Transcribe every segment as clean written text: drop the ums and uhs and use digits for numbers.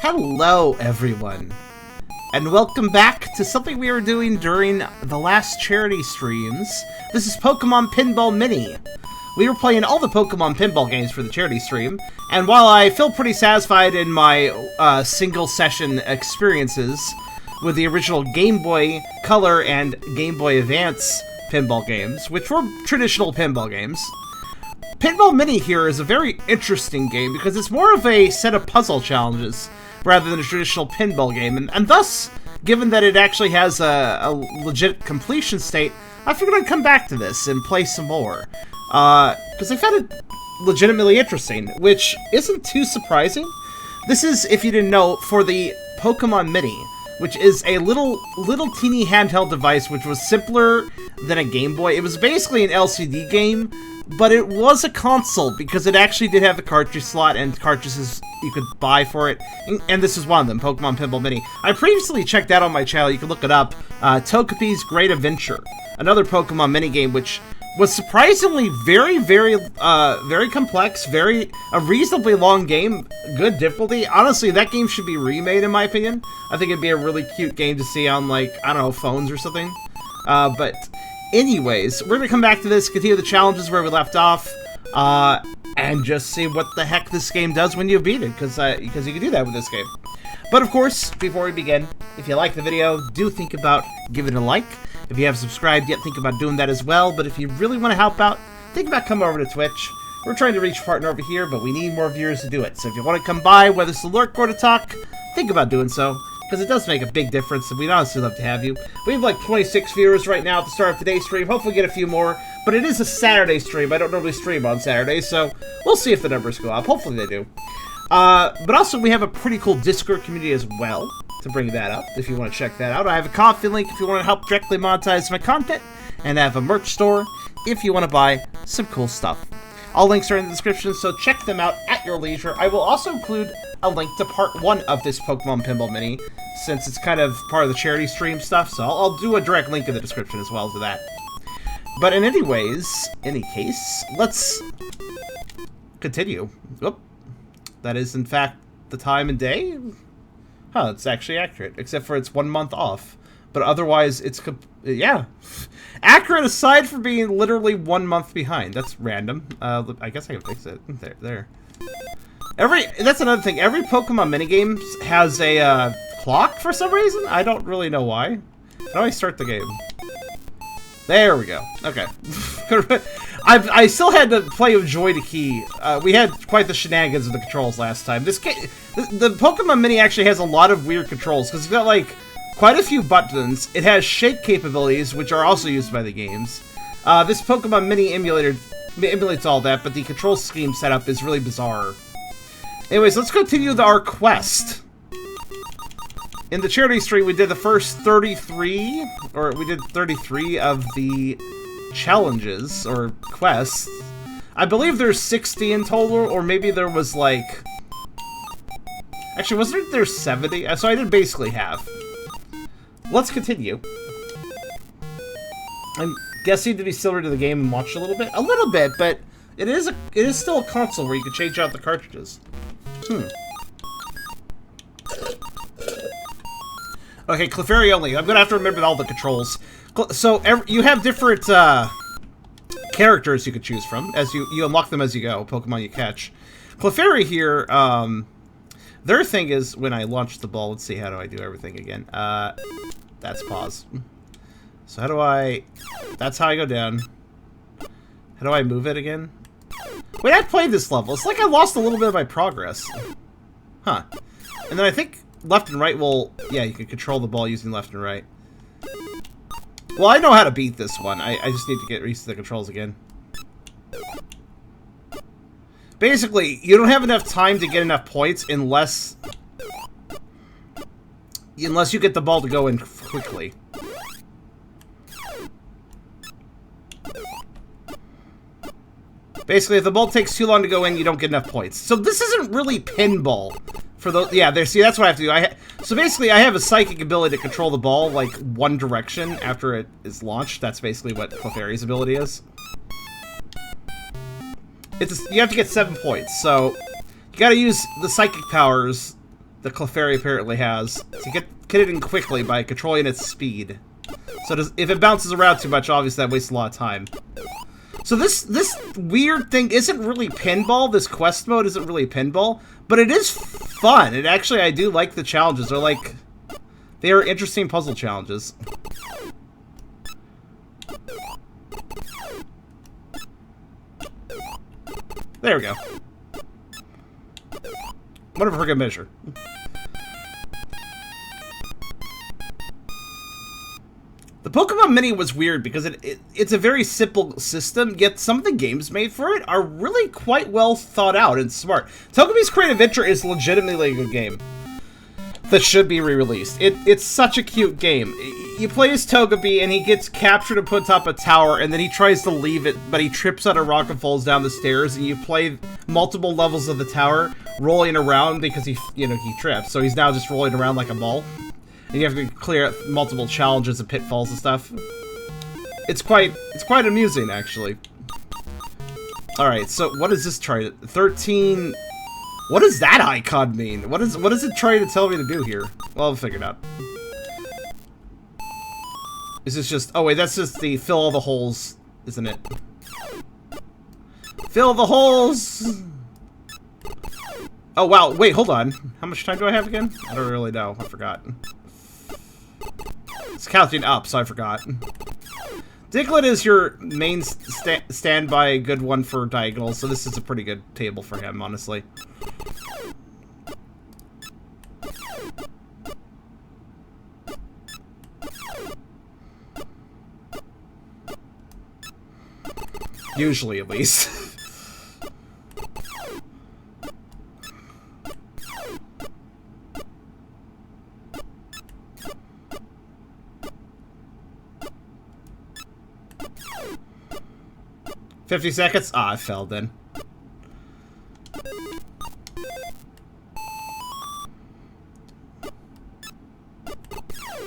Hello, everyone, and welcome back to something we were doing during the last charity streams. This is Pokemon Pinball Mini. We were playing all the Pokemon Pinball games for the charity stream, and while I feel pretty satisfied in my single-session experiences with the original Game Boy Color and Game Boy Advance pinball games, which were traditional pinball games, Pinball Mini here is a very interesting game because it's more of a set of puzzle challenges rather than a traditional pinball game, and thus, given that it actually has a legit completion state, I figured I'd come back to this and play some more. Because I found it legitimately interesting, which isn't too surprising. This is, if you didn't know, for the Pokemon Mini, which is a little teeny handheld device which was simpler than a Game Boy. It was basically an LCD game, but it was a console because it actually did have a cartridge slot and cartridges you could buy for it, and this is one of them, Pokemon Pinball Mini. I previously checked out on my channel, you can look it up, Togepi's Great Adventure, another Pokemon Mini game which was surprisingly very complex, a reasonably long game, good difficulty. Honestly, that game should be remade in my opinion. I think it'd be a really cute game to see on, like, I don't know, phones or something. But anyways, we're gonna come back to this, continue the challenges where we left off, and just see what the heck this game does when you beat it, because you can do that with this game. But of course, before we begin, if you like the video, do think about giving it a like. If you haven't subscribed yet, think about doing that as well. But if you really want to help out, think about coming over to Twitch. We're trying to reach a partner over here, but we need more viewers to do it. So if you want to come by, whether it's to lurk or to talk, think about doing so, because it does make a big difference, and we'd honestly love to have you. We have like 26 viewers right now at the start of today's stream. Hopefully get a few more, but it is a Saturday stream. I don't normally stream on Saturdays, so we'll see if the numbers go up. Hopefully they do. But also we have a pretty cool Discord community as well, to bring that up, if you want to check that out. I have a Ko-fi link if you want to help directly monetize my content, and I have a merch store if you want to buy some cool stuff. All links are in the description, so check them out at your leisure. I will also include a link to part 1 of this Pokemon Pinball Mini, since it's kind of part of the charity stream stuff, so I'll do a direct link in the description as well to that. But in any case, let's continue. Oop. That is, in fact, the time and day? Huh, it's actually accurate, except for it's 1 month off. But otherwise, it's, yeah. Accurate aside from being literally 1 month behind. That's random. I guess I can fix it. There. That's another thing. Every Pokemon minigame has a, clock for some reason. I don't really know why. How do I start the game? There we go. Okay. I still had to play with Joy to Key. We had quite the shenanigans with the controls last time. This game, the Pokemon Mini actually has a lot of weird controls, because it's got, like, quite a few buttons. It has shake capabilities, which are also used by the games. This Pokemon Mini emulator emulates all that, but the control scheme setup is really bizarre. Anyways, let's continue our quest. In the charity stream, we did the first 33 of the challenges, or quests. I believe there's 60 in total, or maybe there was, like... Actually, wasn't there 70? So I did basically half. Let's continue. I'm guessing to be still into the game and watch a little bit? A little bit, but it is still a console where you can change out the cartridges. Okay, Clefairy only. I'm gonna have to remember all the controls. So, you have different, characters you can choose from, as you unlock them as you go, Pokemon you catch. Clefairy here, their thing is, when I launch the ball, let's see, how do I do everything again? That's pause. So how do I, that's how I go down. How do I move it again? Wait, I played this level. It's like I lost a little bit of my progress. Huh. And then I think left and right will... Yeah, you can control the ball using left and right. Well, I know how to beat this one. I just need to get used to the controls again. Basically, you don't have enough time to get enough points unless you get the ball to go in quickly. Basically, if the ball takes too long to go in, you don't get enough points. So this isn't really pinball. For those, yeah, there. See, that's what I have to do. So basically, I have a psychic ability to control the ball like one direction after it is launched. That's basically what Clefairy's ability is. You have to get 7 points, so you got to use the psychic powers the Clefairy apparently has to get it in quickly by controlling its speed. So if it bounces around too much, obviously that wastes a lot of time. So this weird thing isn't really pinball. This quest mode isn't really pinball, but it is fun. It actually, I do like the challenges. They are interesting puzzle challenges. There we go. Whatever for good measure. The Pokemon Mini was weird because it's a very simple system, yet some of the games made for it are really quite well thought out and smart. Togepi's Crate Adventure is legitimately a good game that should be re-released. It's such a cute game. You play as Togepi and he gets captured and put atop a tower, and then he tries to leave it, but he trips on a rock and falls down the stairs, and you play multiple levels of the tower rolling around because he trips, so he's now just rolling around like a ball. And you have to clear out multiple challenges and pitfalls and stuff. It's quite amusing, actually. Alright, so what does this try to... 13... What does that icon mean? What is it trying to tell me to do here? Well, I'll figure it out. Is this just... Oh, wait, that's just the fill all the holes, isn't it? Fill the holes! Oh, wow, wait, hold on. How much time do I have again? I don't really know. I forgot. It's counting up, so I forgot. Diglett is your main standby good one for diagonals, so this is a pretty good table for him, honestly. Usually, at least. 50 seconds? Ah, I fell then.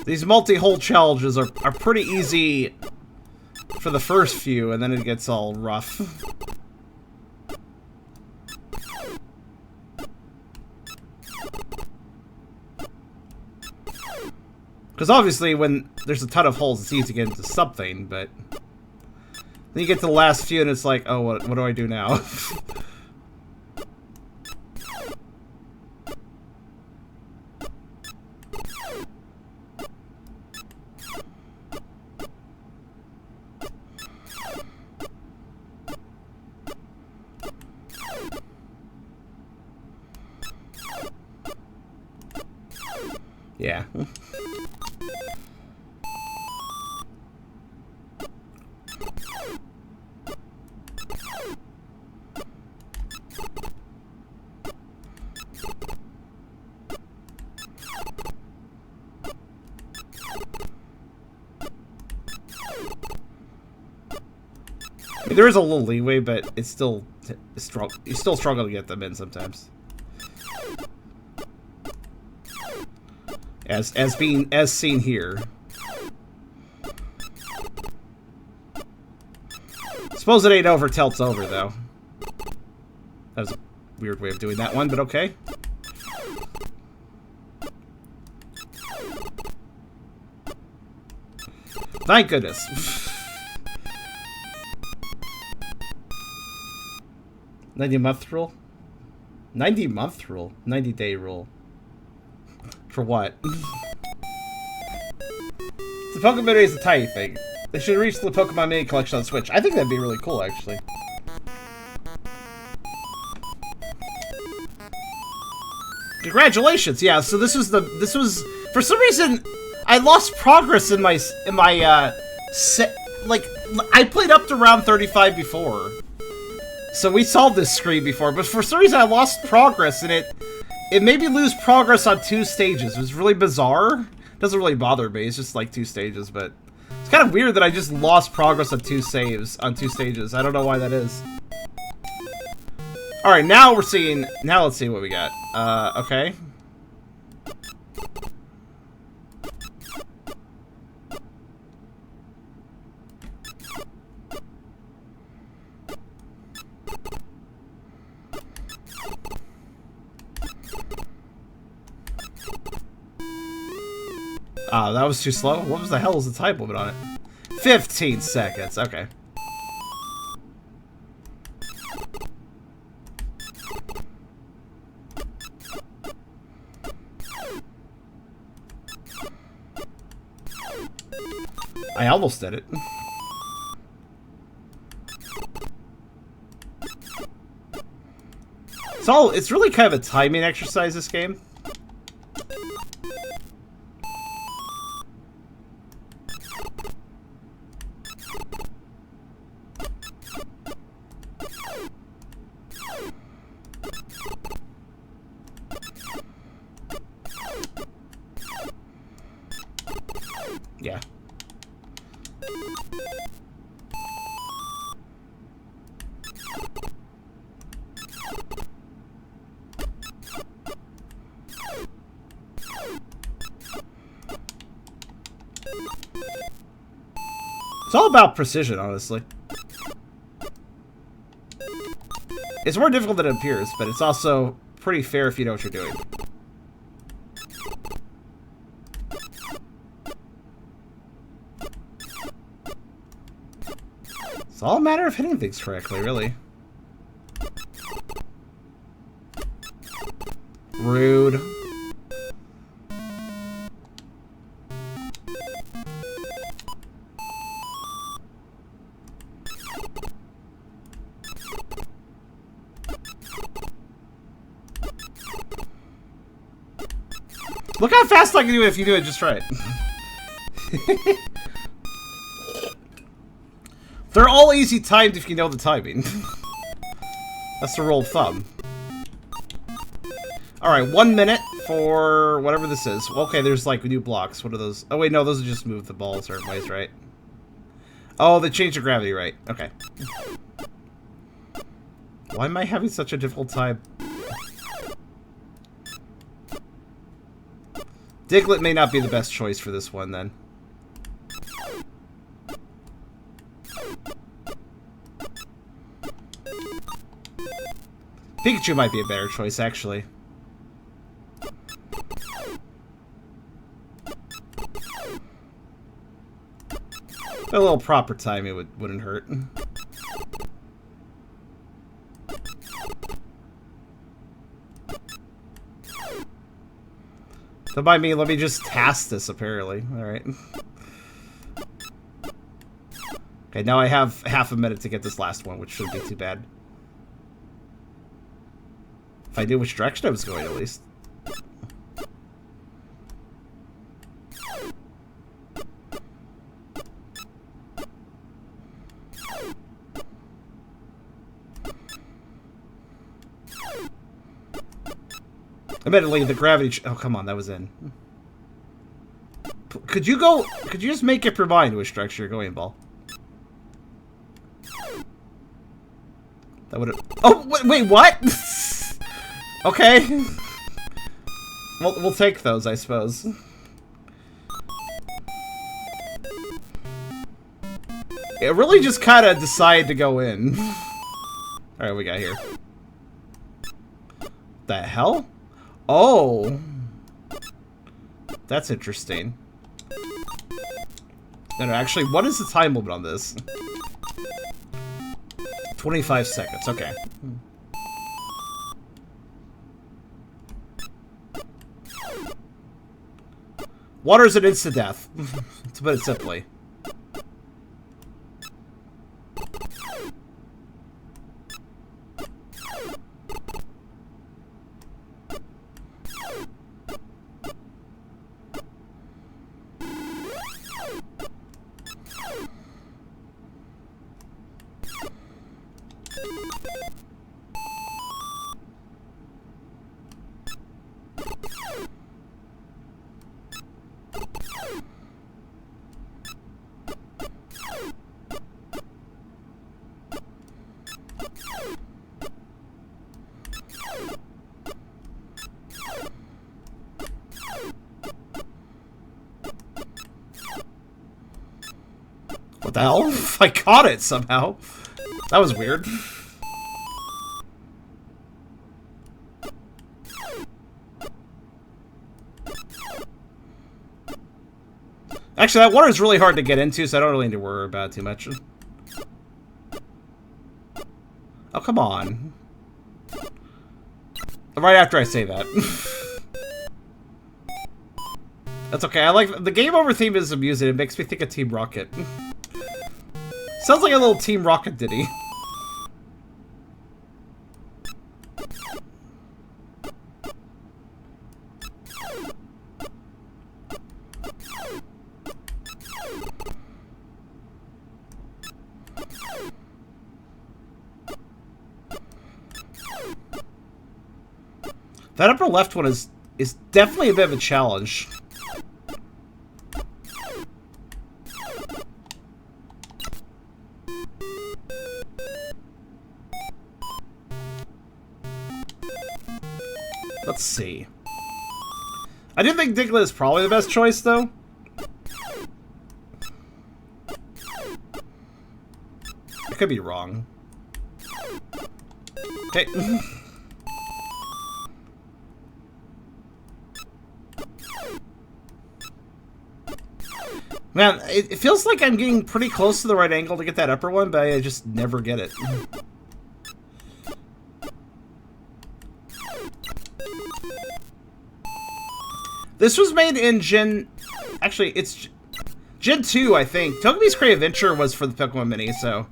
These multi-hole challenges are pretty easy for the first few, and then it gets all rough. Because obviously when there's a ton of holes, it's easy to get into something, but... then you get to the last few and it's like, oh, what do I do now? Yeah. I mean, there is a little leeway, but it's still you still struggle to get them in sometimes. As seen here. Suppose it ain't over till it's over, though. That was a weird way of doing that one, but okay. Thank goodness. 90-month rule? 90-month rule? 90-day rule. For what? The Pokemon Mini is a tiny thing. They should reach the Pokemon Mini collection on Switch. I think that'd be really cool, actually. Congratulations! Yeah, so this was for some reason I lost progress in my like I played up to round 35 before. So we solved this screen before, but for some reason I lost progress and it made me lose progress on 2 stages. It was really bizarre. Doesn't really bother me. It's just like 2 stages, but it's kind of weird that I just lost progress on 2 stages. I don't know why that is. All right, now let's see what we got. Okay. That was too slow? What was the hell was the time limit on it? 15 seconds, okay. I almost did it. It's really kind of a timing exercise, this game. Yeah. It's all about precision, honestly. It's more difficult than it appears, but it's also pretty fair if you know what you're doing. It's all a matter of hitting things correctly, really. Rude. Look how fast I can do it if you do it just right. They're all easy timed if you know the timing. That's the rule of thumb. Alright, 1 minute for whatever this is. Okay, there's like new blocks. What are those? Oh wait, no, those are just move the balls certain ways, right? Oh, they changed the gravity, right. Okay. Why am I having such a difficult time? Diglett may not be the best choice for this one, then. Pikachu might be a better choice, actually. A little proper timing wouldn't hurt. Don't mind me, let me just task this, apparently. Alright. Okay, now I have half a minute to get this last one, which shouldn't be too bad. If I knew which direction I was going, at least. Admittedly, the gravity... Oh, come on, that was in. Could you just make up your mind which direction you're going, Ball? That would've... Oh, wait, what? Okay. We'll take those, I suppose. It really just kind of decided to go in. Alright, we got here. The hell? Oh. That's interesting. No, actually, what is the time limit on this? 25 seconds, okay. Water's an instant death, to put it simply. What the hell? I caught it somehow. That was weird. Actually, that water is really hard to get into, so I don't really need to worry about it too much. Oh, come on. Right after I say that. That's okay. I like the Game Over theme is amusing. It makes me think of Team Rocket. Sounds like a little Team Rocket ditty. That upper left one is definitely a bit of a challenge. Let's see. I do think Diglett is probably the best choice, though. I could be wrong. Okay. Man, it feels like I'm getting pretty close to the right angle to get that upper one, but I just never get it. This was made in Gen... Actually, it's Gen 2, I think. Togepi's Great Adventure was for the Pokemon Mini, so...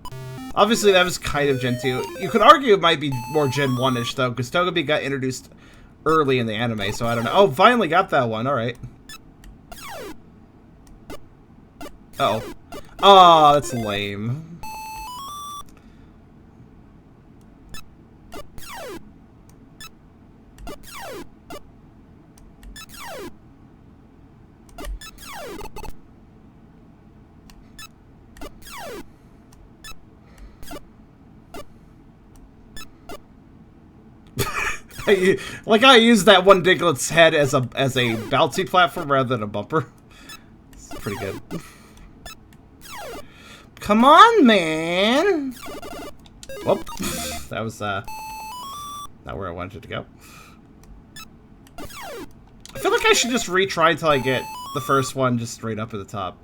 Obviously, that was kind of Gen 2. You could argue it might be more Gen 1-ish, though, because Togepi got introduced early in the anime, so I don't know. Oh, finally got that one. Alright. Uh-oh. Oh, that's lame. Like I used that one Diglett's head as a bouncy platform rather than a bumper. It's pretty good. Come on, man! Whoop. That was, not where I wanted it to go. I feel like I should just retry until I get the first one just straight up at the top.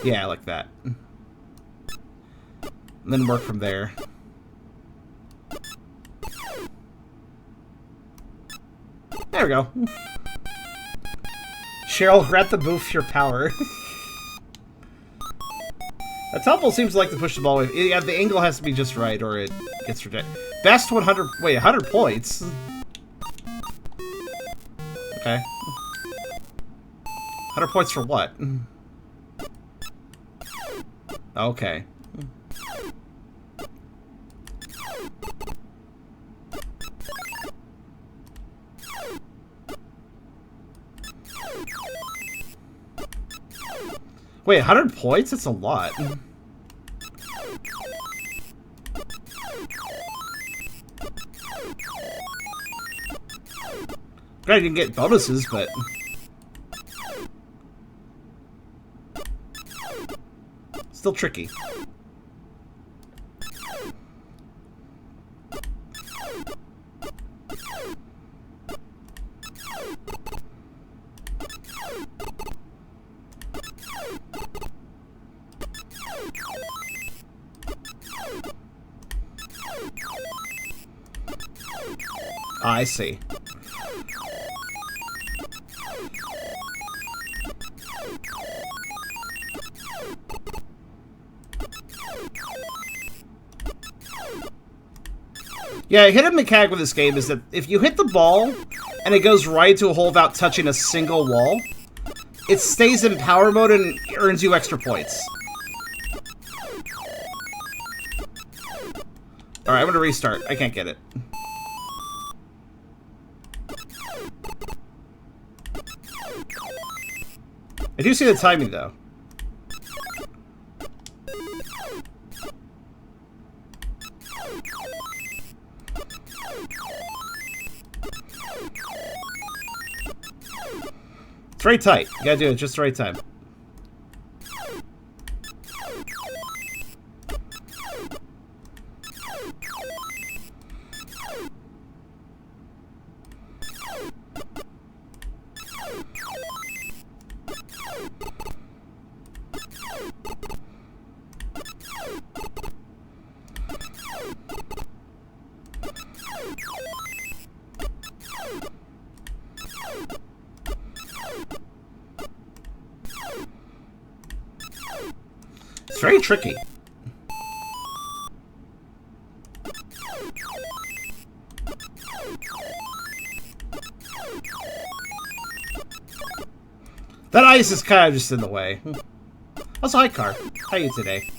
Yeah, like that. And then work from there. There we go. Cheryl, grab the booth your power. A tumble seems like to push the ball away. Yeah, the angle has to be just right, or it gets rejected. Best 100... Wait, 100 points? Okay. 100 points for what? Okay. Wait, 100 points? That's a lot. I didn't get bonuses, but... Still tricky. I see. Yeah, a hidden mechanic with this game is that if you hit the ball and it goes right to a hole without touching a single wall, it stays in power mode and earns you extra points. Alright, I'm gonna restart. I can't get it. I do see the timing, though. It's very tight. You gotta do it just the right time. very tricky. That ice is kind of just in the way. Also, hi, Car. How are you today?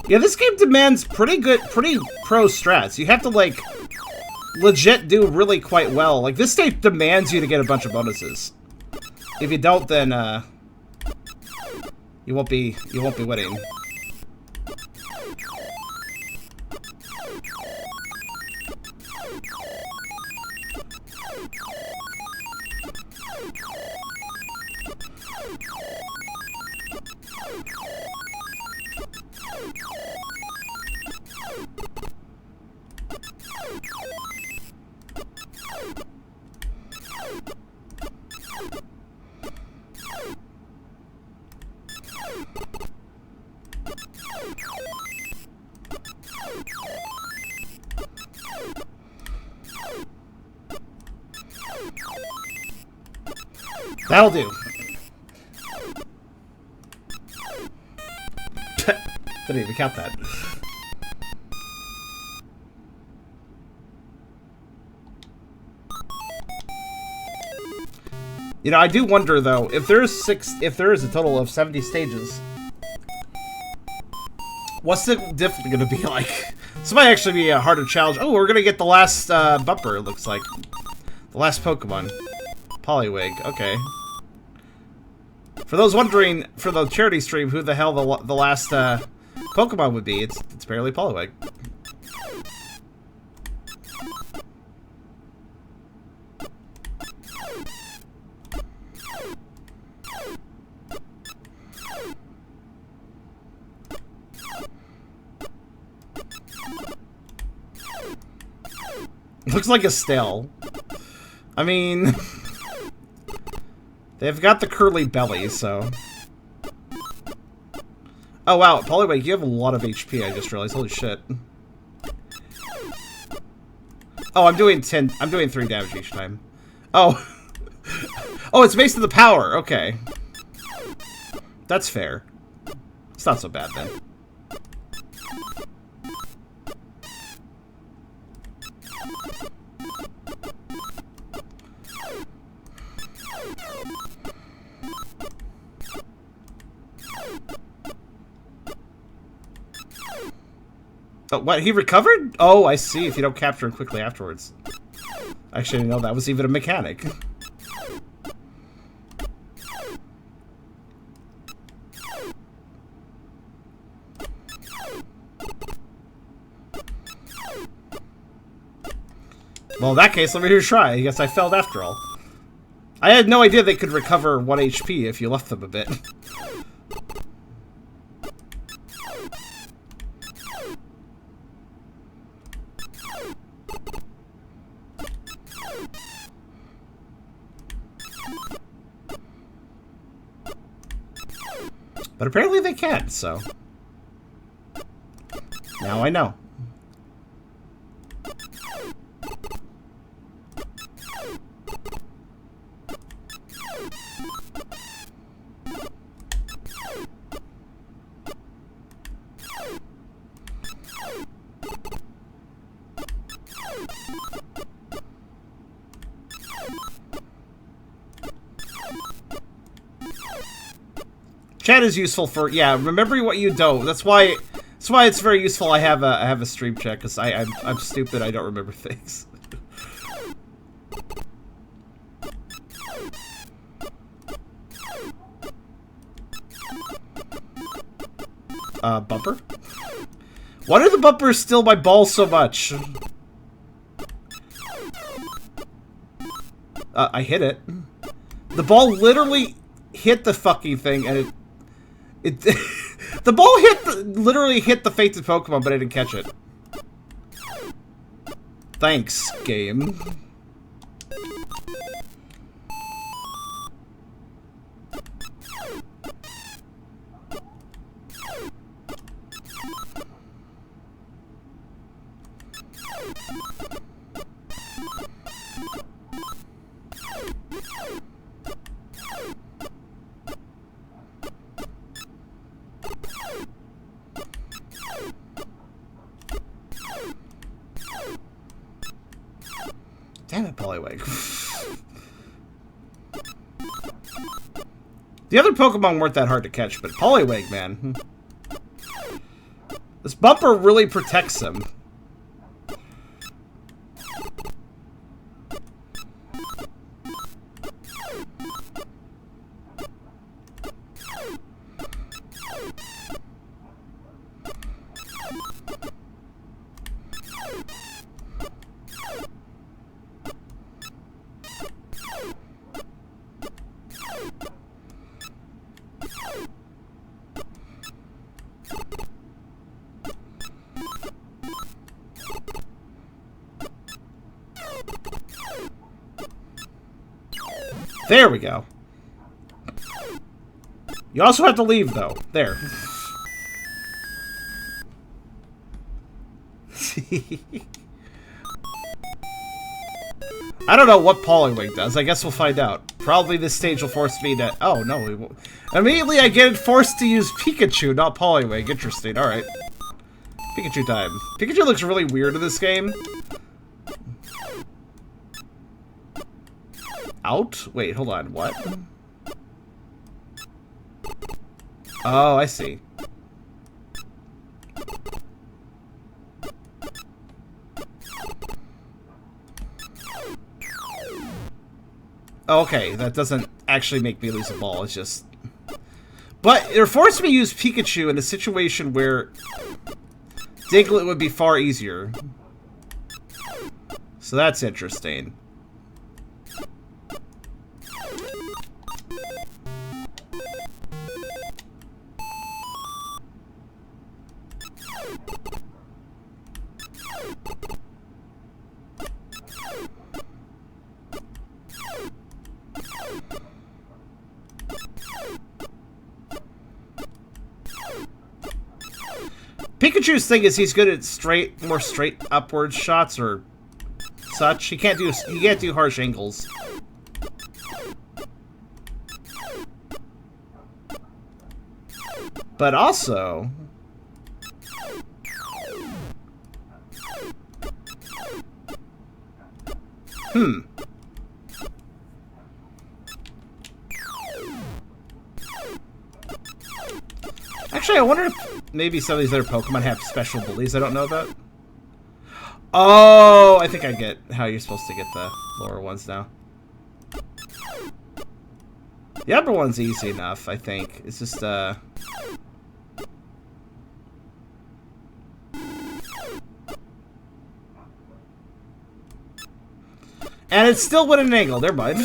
Yeah, this game demands pretty pro strats. You have to, like, legit do really quite well. Like, this state demands you to get a bunch of bonuses. If you don't, then, you won't be winning. That'll do. Didn't even count that. You know, I do wonder though, if there is a total of 70 stages, what's the difficulty gonna be like? This might actually be a harder challenge. Oh, we're gonna get the last bumper, it looks like. The last Pokemon. Poliwag, okay. For those wondering, for the charity stream, who the hell the last Pokemon would be, it's barely Poliwag. Looks like a stale. I mean... They've got the curly belly, so... Oh, wow, Poliwag, you have a lot of HP, I just realized. Holy shit. Oh, I'm doing 3 damage each time. Oh. Oh, it's based on the power. Okay. That's fair. It's not so bad, then. Oh, what? He recovered? Oh, I see. If you don't capture him quickly afterwards. Actually, I didn't know that was even a mechanic. Well, in that case, let me try. I guess I failed after all. I had no idea they could recover 1 HP if you left them a bit. But apparently they can't, so... Now I know. Chat is useful for, yeah, remembering what you don't. That's why it's very useful I have a stream chat, because I'm stupid, I don't remember things. Bumper? Why do the bumpers steal my balls so much? I hit it. The ball literally hit the fucking thing, and the ball literally hit the fated Pokemon, but I didn't catch it. Thanks, game. Damn it, Poliwag. The other Pokemon weren't that hard to catch, but Poliwag, man. This bumper really protects him. There we go. You also have to leave, though. There. I don't know what Poliwag does. I guess we'll find out. Probably this stage will force me to... Oh, no. We won't. Immediately I get forced to use Pikachu, not Poliwag. Interesting. Alright. Pikachu time. Pikachu looks really weird in this game. Out? Wait, hold on. What? Oh, I see. Okay, that doesn't actually make me lose a ball. It's just... But it forced me to use Pikachu in a situation where Diglett would be far easier. So that's interesting. Pikachu's thing is he's good at more straight upward shots or such. He can't do harsh angles. But also, actually, I wonder if maybe some of these other Pokemon have special bullies I don't know about. Oh, I think I get how you're supposed to get the lower ones now. The upper one's easy enough, I think. It's just, and it's still with an angle. Never mind.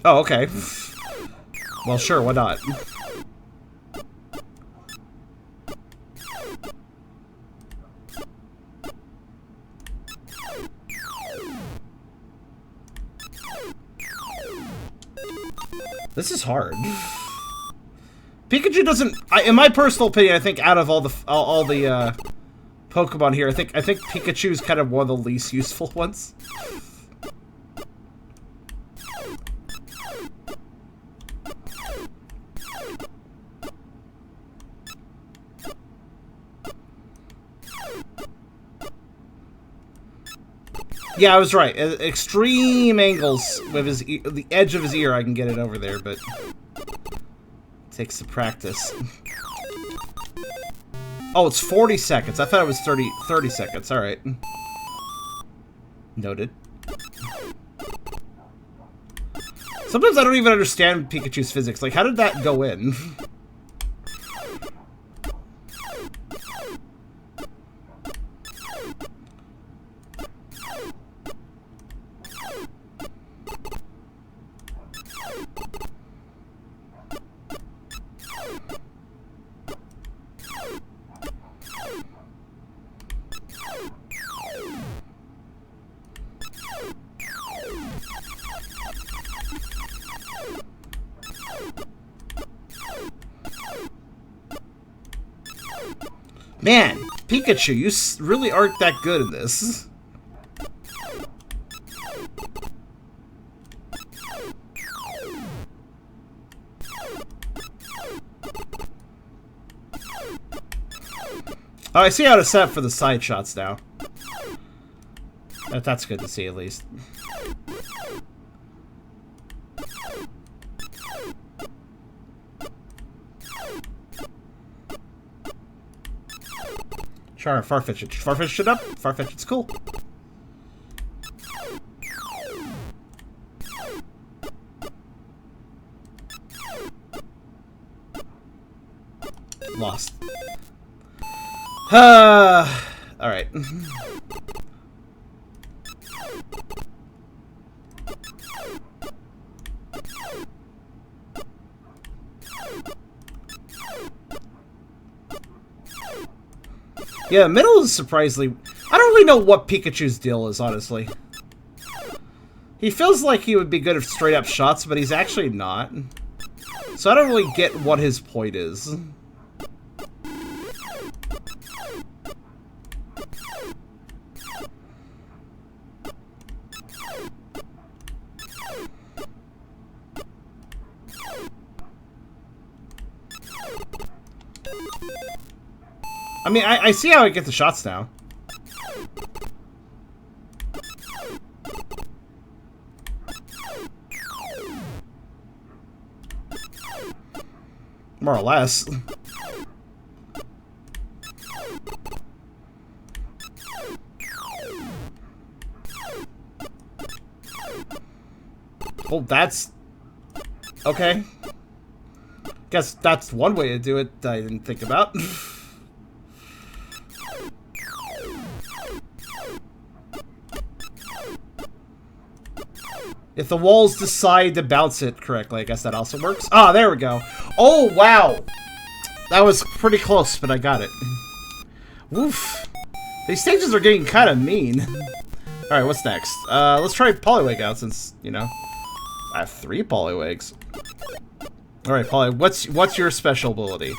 Oh, okay. Well, sure, why not? This is hard. Pikachu doesn't... in my personal opinion, I think out of all the Pokemon here, I think Pikachu is kind of one of the least useful ones. Yeah, I was right. Extreme angles with the edge of his ear, I can get it over there, but it takes some practice. Oh, it's 40 seconds. I thought it was 30 seconds. All right. Noted. Sometimes I don't even understand Pikachu's physics. Like, how did that go in? Man, Pikachu, you really aren't that good in this. Oh, I see how to set up for the side shots now. That's good to see, at least. Sure, Farfetch'd. Farfetch'd it up. Farfetch'd's cool. Lost. Alright. Yeah, middle is surprisingly... I don't really know what Pikachu's deal is, honestly. He feels like he would be good at straight-up shots, but he's actually not. So I don't really get what his point is. I mean, I see how I get the shots now. More or less. Well, that's... okay. Guess that's one way to do it that I didn't think about. If the walls decide to bounce it correctly, I guess that also works. Ah, there we go. Oh, wow. That was pretty close, but I got it. Woof. These stages are getting kind of mean. Alright, what's next? Let's try Poliwag out since, you know, I have 3 Poliwags. Alright, Polly, what's your special ability?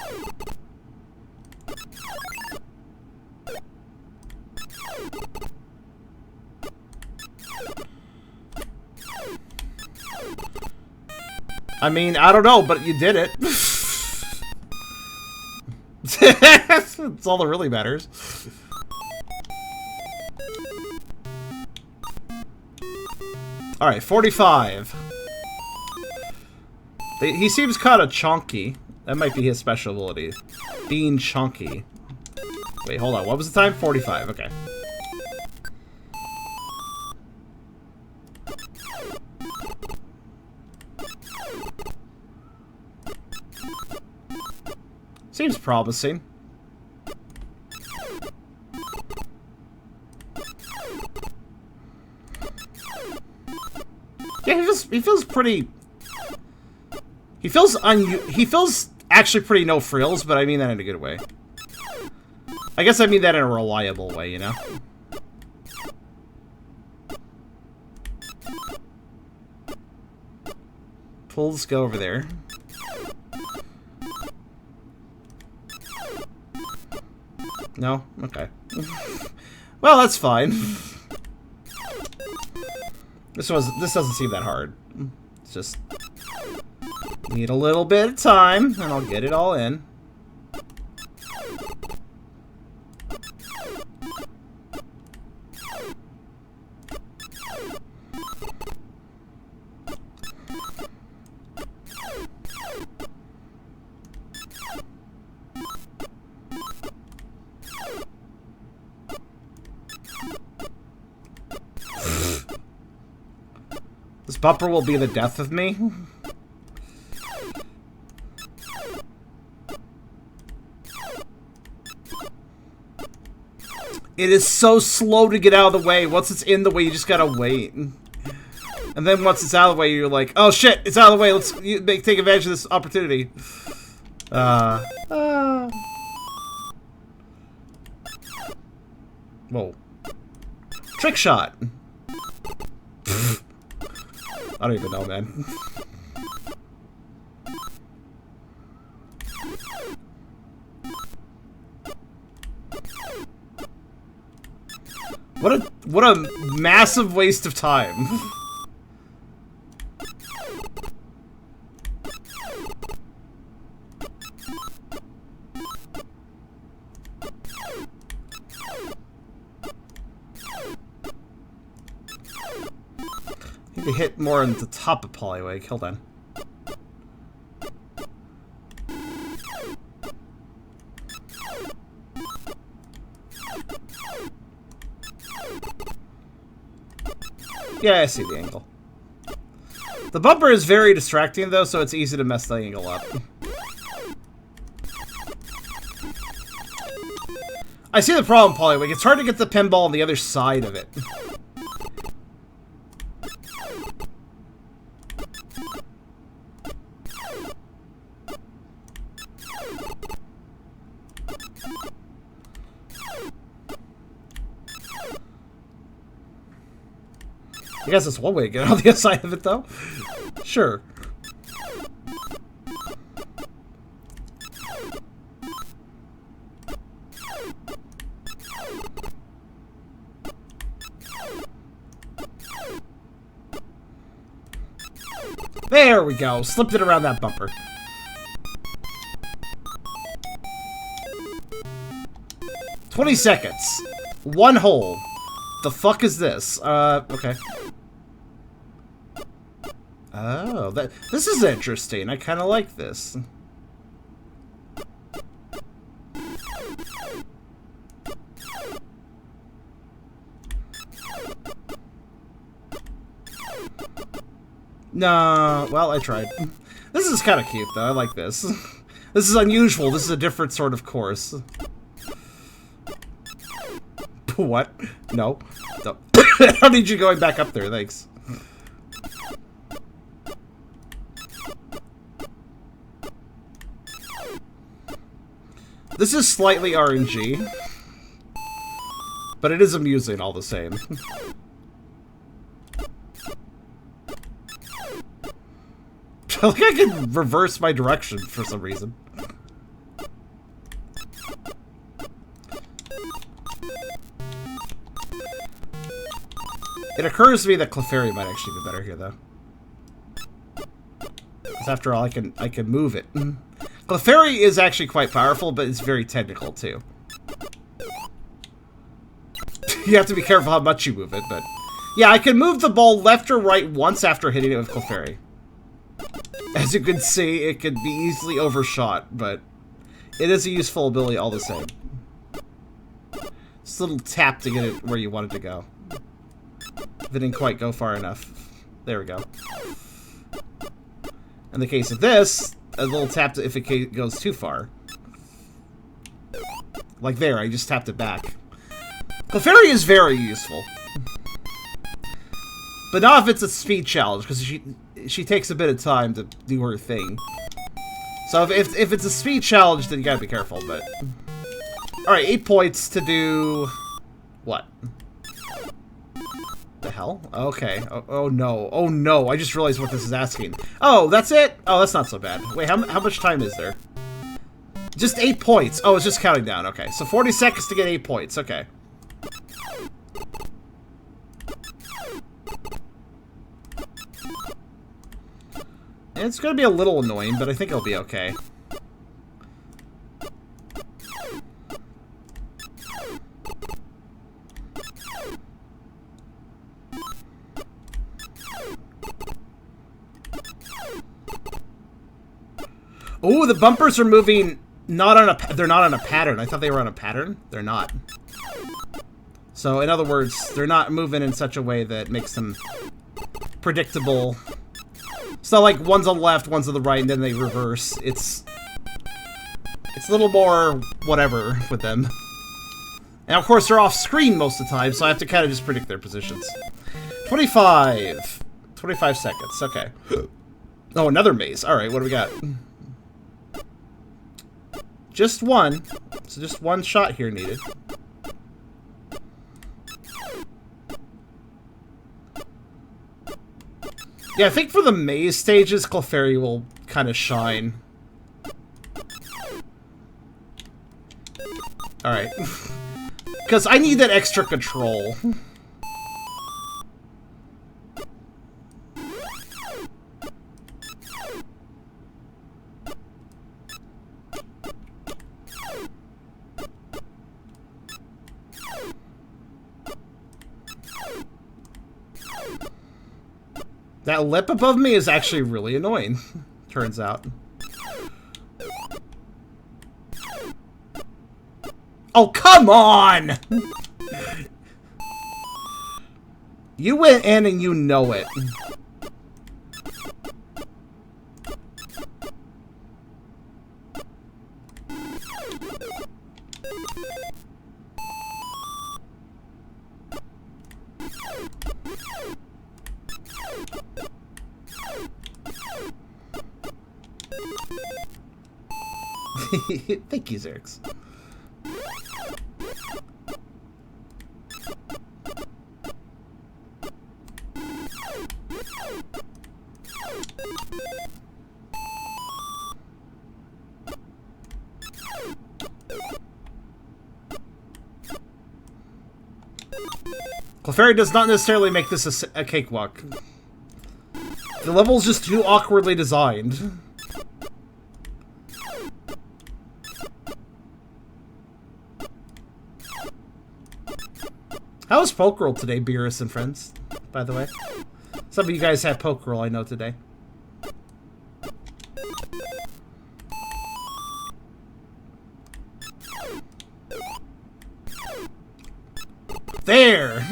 I mean, I don't know, but you did it. That's all that really matters. Alright, 45. He seems kind of chunky. That might be his special ability. Being chunky. Wait, hold on. What was the time? 45. Okay. Seems promising. Yeah, he feels pretty... He feels actually pretty no frills, but I mean that in a good way. I guess I mean that in a reliable way, you know? Let's go over there. No? Okay. Well, that's fine. This doesn't seem that hard. It's just need a little bit of time, and I'll get it all in. This bumper will be the death of me. It is so slow to get out of the way. Once it's in the way, you just gotta wait. And then once it's out of the way, you're like, oh shit, it's out of the way. Let's take advantage of this opportunity. Whoa. Trick shot. I don't even know, man. What a massive waste of time. I need to hit more on the top of Poliwag. Hold on. Yeah, I see the angle. The bumper is very distracting, though, so it's easy to mess the angle up. I see the problem, Poliwag. It's hard to get the pinball on the other side of it. I guess that's one way to get on the other side of it, though. Sure. There we go. Slipped it around that bumper. "20 seconds. One hole. The fuck is this?" Okay. Oh, this is interesting. I kind of like this. No, well, I tried. This is kind of cute, though. I like this. This is unusual. This is a different sort of course. What? No. No. I don't need you going back up there, thanks. This is slightly RNG, but it is amusing all the same. I think I can reverse my direction for some reason. It occurs to me that Clefairy might actually be better here, though. Because after all, I can move it. Clefairy is actually quite powerful, but it's very technical, too. You have to be careful how much you move it, but... Yeah, I can move the ball left or right once after hitting it with Clefairy. As you can see, it can be easily overshot, but... It is a useful ability all the same. Just a little tap to get it where you want it to go. If it didn't quite go far enough. There we go. In the case of this, a little tap if it goes too far. Like there, I just tapped it back. Clefairy is very useful. But not if it's a speed challenge, because she takes a bit of time to do her thing. So if it's a speed challenge, then you gotta be careful, but... Alright, 8 points to do... What? The hell? Okay. Oh no. Oh no, I just realized what this is asking. Oh, that's it? Oh, that's not so bad. Wait, how much time is there? Just 8 points. Oh, it's just counting down. Okay, so 40 seconds to get 8 points. Okay. It's gonna be a little annoying, but I think it'll be okay. Oh, the bumpers are moving not on a... They're not on a pattern. I thought they were on a pattern. They're not. So, in other words, they're not moving in such a way that makes them predictable. It's not like one's on the left, one's on the right, and then they reverse. It's a little more whatever with them. And of course, they're off screen most of the time, so I have to kind of just predict their positions. 25. 25 seconds. Okay. Oh, another maze. Alright, what do we got? Just one. So just one shot here needed. Yeah, I think for the maze stages, Clefairy will kind of shine. Alright. Because I need that extra control. That lip above me is actually really annoying, turns out. Oh, come on! You went in and you know it. Thank you, Zerix. Clefairy does not necessarily make this a cakewalk. The level's just too awkwardly designed. How was Pokeroll today, Beerus and friends, by the way? Some of you guys had Pokeroll, I know, today. There!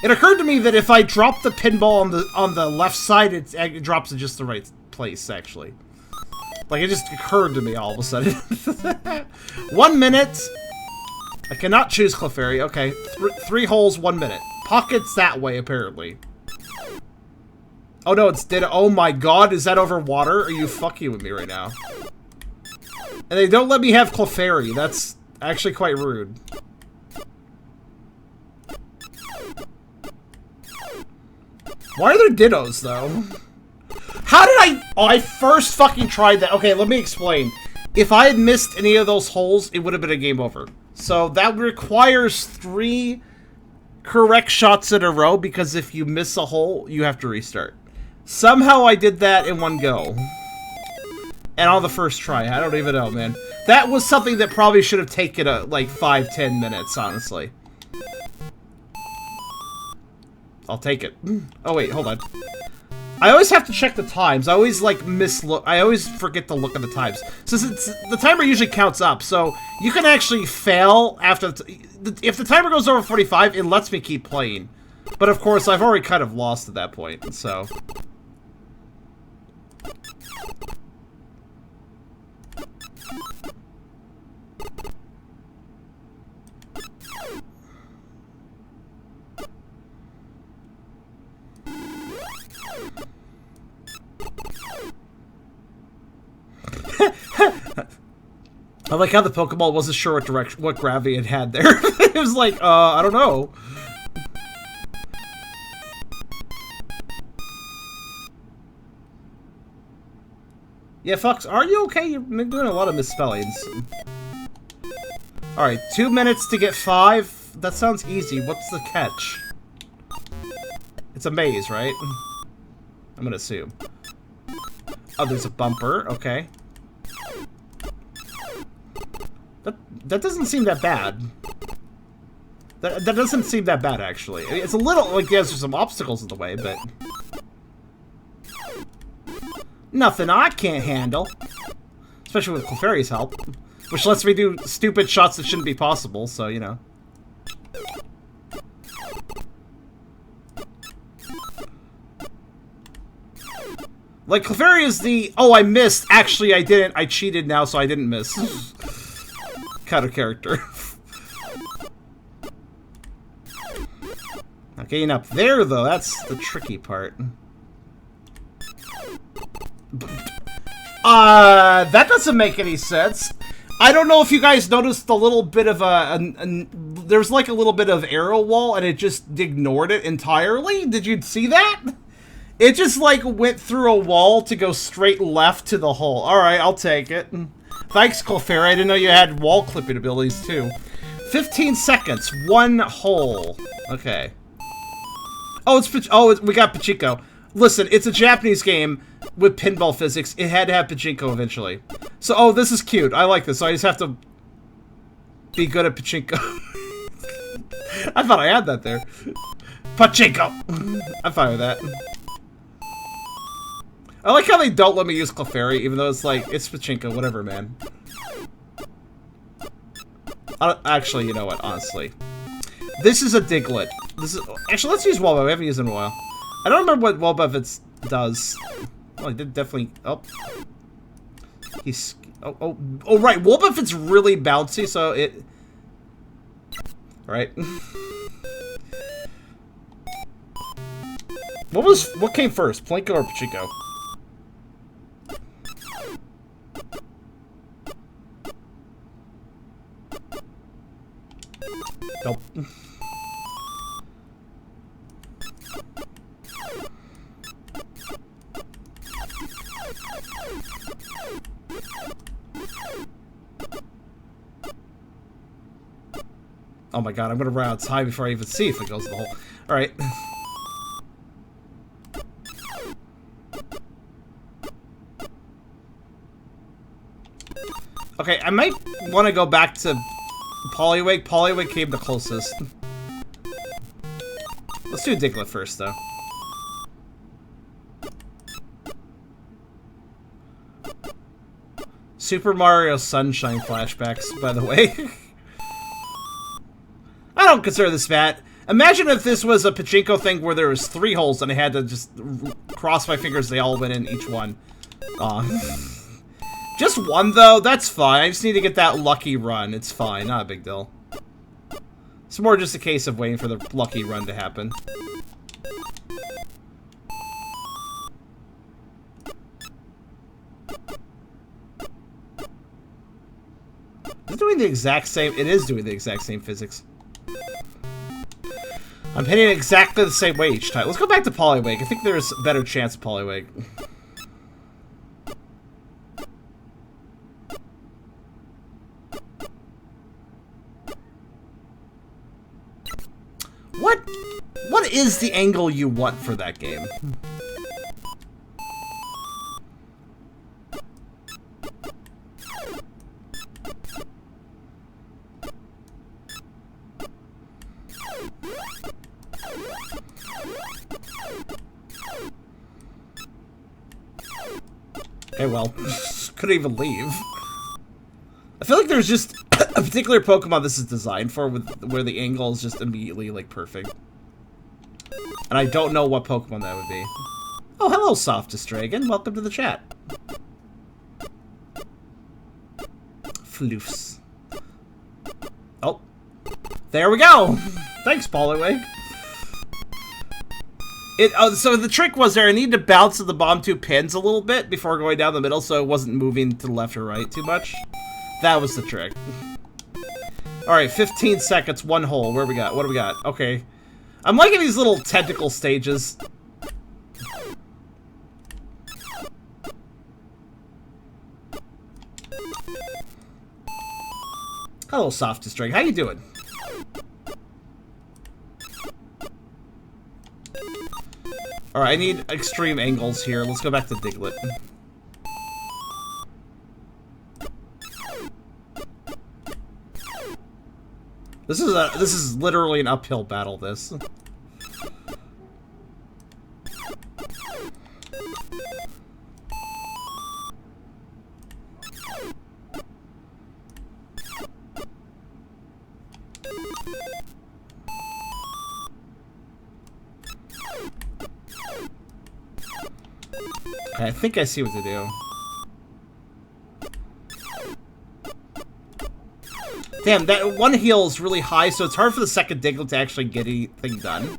It occurred to me that if I drop the pinball on the left side, it drops in just the right place, actually. Like, it just occurred to me all of a sudden. 1 minute! I cannot choose Clefairy. Okay, 3 holes, 1 minute. Pockets that way, apparently. Oh no, it's Ditto. Oh my god, is that over water? Are you fucking with me right now? And they don't let me have Clefairy. That's actually quite rude. Why are there Dittos, though? How did I... Oh, I first fucking tried that. Okay, let me explain. If I had missed any of those holes, it would have been a game over. So that requires 3 correct shots in a row, because if you miss a hole, you have to restart. Somehow I did that in one go. And on the first try. I don't even know, man. That was something that probably should have taken, like, 5-10 minutes, honestly. I'll take it. Oh, wait, hold on. I always have to check the times. I always, like, I always forget to look at the times. Since the timer usually counts up, so you can actually fail after... If the timer goes over 45, it lets me keep playing. But, of course, I've already kind of lost at that point, so... I like how the Pokeball wasn't sure what gravity it had there. It was like, I don't know. Yeah, Fox, are you okay? You've been doing a lot of misspellings. Alright, 2 minutes to get 5. That sounds easy. What's the catch? It's a maze, right? I'm gonna assume. Oh, there's a bumper. Okay. That doesn't seem that bad. That doesn't seem that bad, actually. It's a little, like, there's some obstacles in the way, but... Nothing I can't handle. Especially with Clefairy's help. Which lets me do stupid shots that shouldn't be possible, so, you know. Like, Clefairy is the... Oh, I missed. Actually, I didn't. I cheated now, so I didn't miss. Kind of character. Not getting up there, though. That's the tricky part. That doesn't make any sense. I don't know if you guys noticed a little bit of there's like a little bit of arrow wall, and it just ignored it entirely. Did you see that? It just, like, went through a wall to go straight left to the hole. Alright, I'll take it. Thanks, Clefairy. I didn't know you had wall clipping abilities, too. 15 seconds, 1 hole. Okay. Oh, we got pachinko. Listen, it's a Japanese game with pinball physics. It had to have pachinko eventually. So, oh, this is cute. I like this. So I just have to be good at pachinko. I thought I had that there. Pachinko! I'm fine with that. I like how they don't let me use Clefairy, even though it's like, it's pachinko, whatever, man. Actually, you know what, honestly. This is a Diglett. Actually, let's use Wobbuffet. We haven't used it in a while. I don't remember what Wobbuffet does. Oh, I did definitely... Oh. Oh, right. Wobbuffet's really bouncy, so it... Right. What came first? Plinko or Pachinko? Nope. Oh my god, I'm gonna run out of time before I even see if it goes in the hole. Alright. Okay, I might want to go back to Poliwag. Poliwag came the closest. Let's do Diglett first, though. Super Mario Sunshine flashbacks, by the way. I don't consider this bad. Imagine if this was a pachinko thing where there was 3 holes and I had to just cross my fingers they all went in each one. Just 1, though? That's fine. I just need to get that lucky run. It's fine. Not a big deal. It's more just a case of waiting for the lucky run to happen. Is it doing the exact same? It is doing the exact same physics. I'm hitting it exactly the same way each time. Let's go back to Poliwag. I think there's a better chance of Poliwag. What is the angle you want for that game? Okay, well, couldn't even leave. I feel like there's just a particular Pokemon this is designed for, where the angle is just immediately, like, perfect. And I don't know what Pokemon that would be. Oh, hello, Softest Dragon. Welcome to the chat. Floofs. Oh. There we go! Thanks, Poliwag. So the trick was there, I needed to bounce the bottom 2 pins a little bit before going down the middle so it wasn't moving to the left or right too much. That was the trick. Alright, 15 seconds, 1 hole. Where we got? What do we got? Okay. I'm liking these little tentacle stages. Hello, Softest Dragon. How you doing? Alright, I need extreme angles here. Let's go back to Diglett. This is literally an uphill battle, this. Okay, I think I see what to do. Damn, that one heal is really high, so it's hard for the second Diglett to actually get anything done.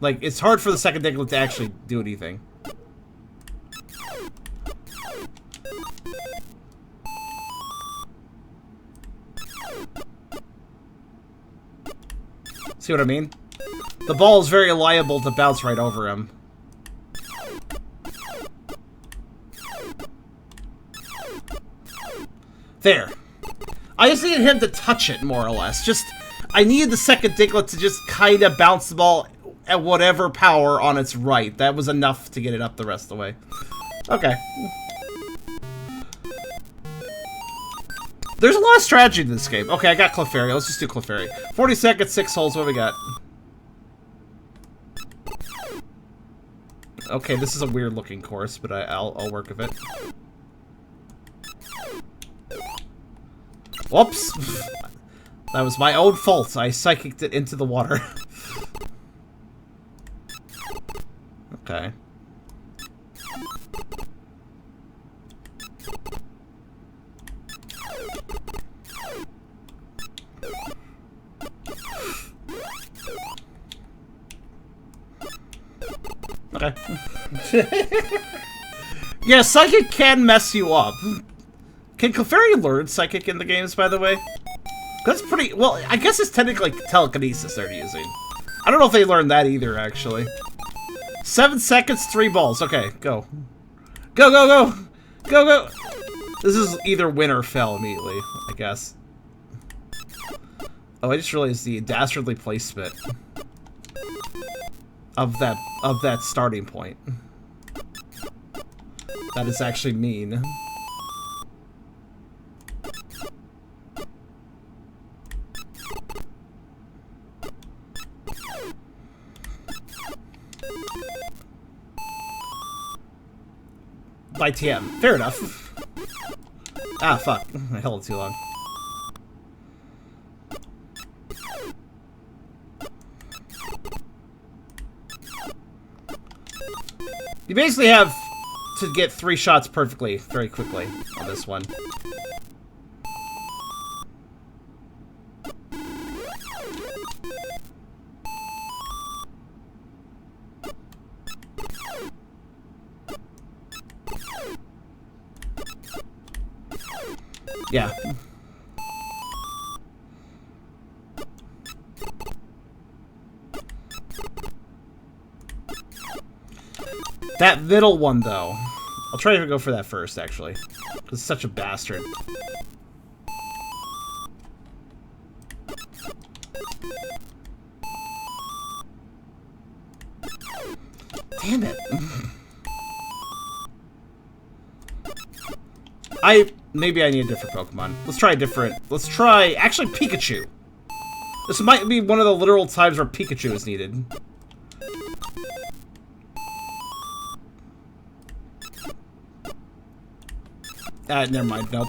Like, it's hard for the second Diglett to actually do anything. See what I mean? The ball is very liable to bounce right over him. There. I just needed him to touch it, more or less. Just, I needed the second Diglett to just kind of bounce the ball at whatever power on its right. That was enough to get it up the rest of the way. Okay. There's a lot of strategy in this game. Okay, I got Clefairy. Let's just do Clefairy. 40 seconds, 6 holes. What do we got? Okay, this is a weird-looking course, but I'll work with it. Whoops! That was my own fault. I psychicked it into the water. Okay. Okay. Yeah, Psychic can mess you up. Can Clefairy learn Psychic in the games, by the way? That's pretty... Well, I guess it's technically telekinesis they're using. I don't know if they learned that either, actually. 7 seconds, 3 balls. Okay, go. Go, go, go! Go, go! This is either win or fail immediately, I guess. Oh, I just realized the dastardly placement of that starting point. That is actually mean. By TM. Fair enough. Ah, fuck. I held it too long. You basically have to get 3 shots perfectly, very quickly, on this one. Yeah. That middle one, though. I'll try to go for that first, actually. Because it's such a bastard. Damn it. Maybe I need a different Pokemon. Let's try a different... Let's try... Actually, Pikachu. This might be one of the literal times where Pikachu is needed. Never mind. Nope.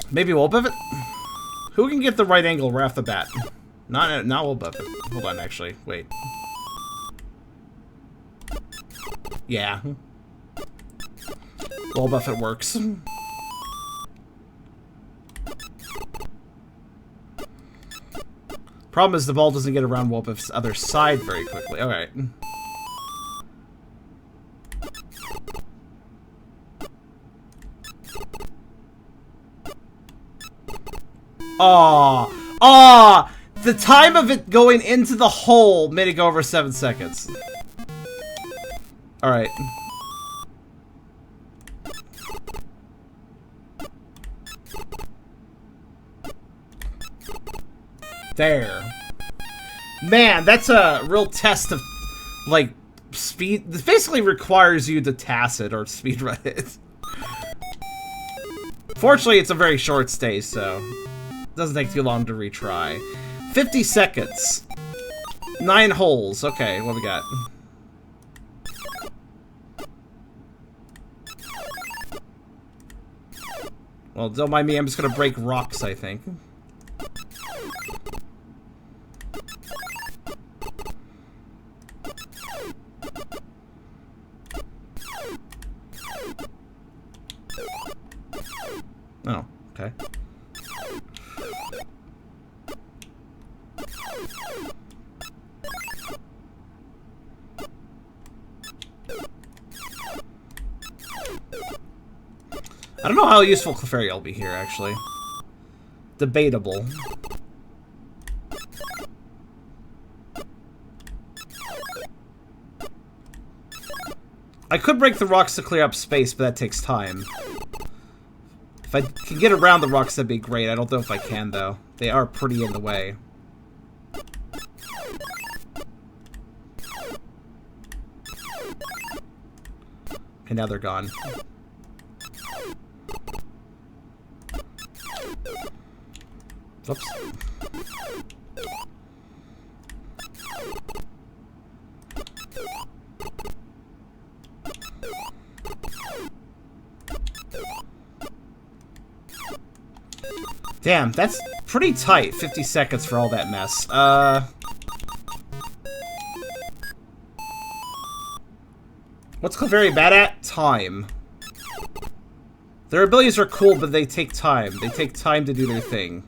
Maybe Wolbuffet? Who can get the right angle right off the bat? Not Wolbuffet. Hold on, actually. Wait. Yeah. Wolbuffet works. Problem is the ball doesn't get around Wolbuffet's other side very quickly. Alright. Aw! Aw! The time of it going into the hole made it go over 7 seconds. Alright. There. Man, that's a real test of, like, speed. This basically requires you to tacit or speedrun it. Fortunately, it's a very short stay, so it doesn't take too long to retry. 50 seconds. 9 holes. Okay, what we got? Well, don't mind me, I'm just gonna break rocks, I think. Oh, okay. I don't know how useful Clefairy will be here, actually. Debatable. I could break the rocks to clear up space, but that takes time. If I can get around the rocks, that'd be great. I don't know if I can, though. They are pretty in the way. Okay, now they're gone. Oops. Damn, that's pretty tight. 50 seconds for all that mess. What's Clefairy bad at? Time. Their abilities are cool, but they take time. They take time to do their thing.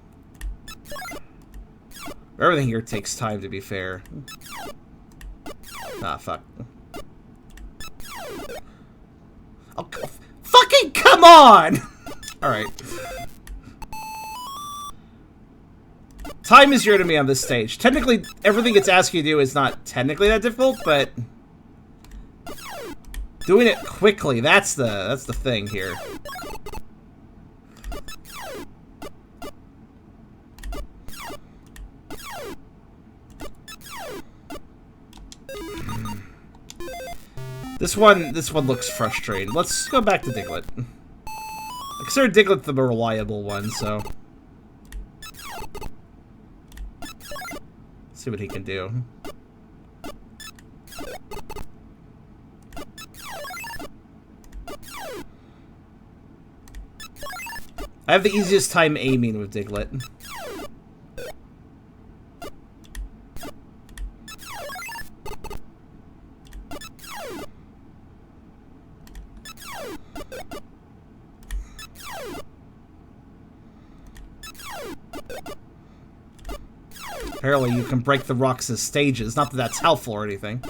Everything here takes time, to be fair. Ah, fuck. Oh, fucking come on! Alright. Time is your enemy on this stage. Technically, everything it's asking you to do is not technically that difficult, but doing it quickly, that's the thing here. This one looks frustrating. Let's go back to Diglett. I consider Diglett the more reliable one, so see what he can do. I have the easiest time aiming with Diglett. Apparently you can break the rocks as stages. Not that that's helpful or anything.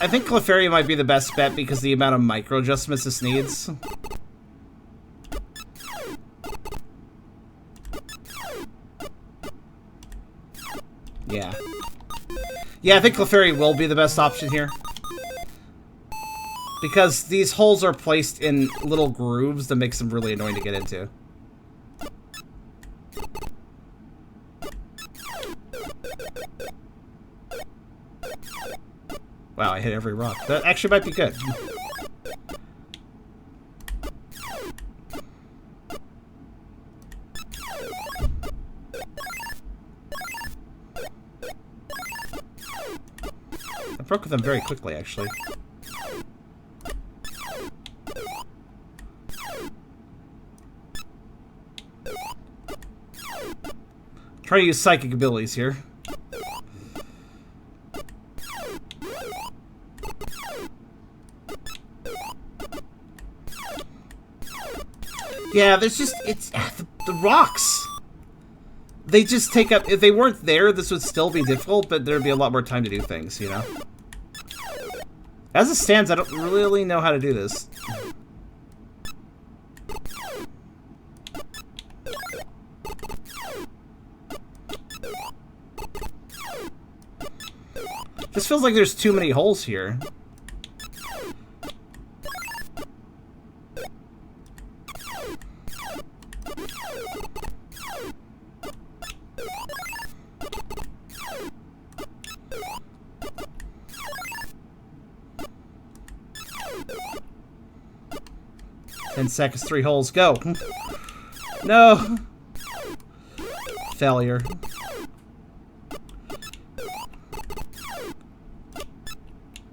I think Clefairy might be the best bet because of the amount of micro adjustments this needs. Yeah. Yeah, I think Clefairy will be the best option here. Because these holes are placed in little grooves that makes them really annoying to get into. Wow, I hit every rock. That actually might be good. I broke with them very quickly, actually. Try to use psychic abilities here. Yeah, there's just, it's, the rocks. They just take up, if they weren't there, this would still be difficult, but there'd be a lot more time to do things, you know? As it stands, I don't really know how to do this. This feels like there's too many holes here. Ten seconds, 3 holes, go! No! Failure.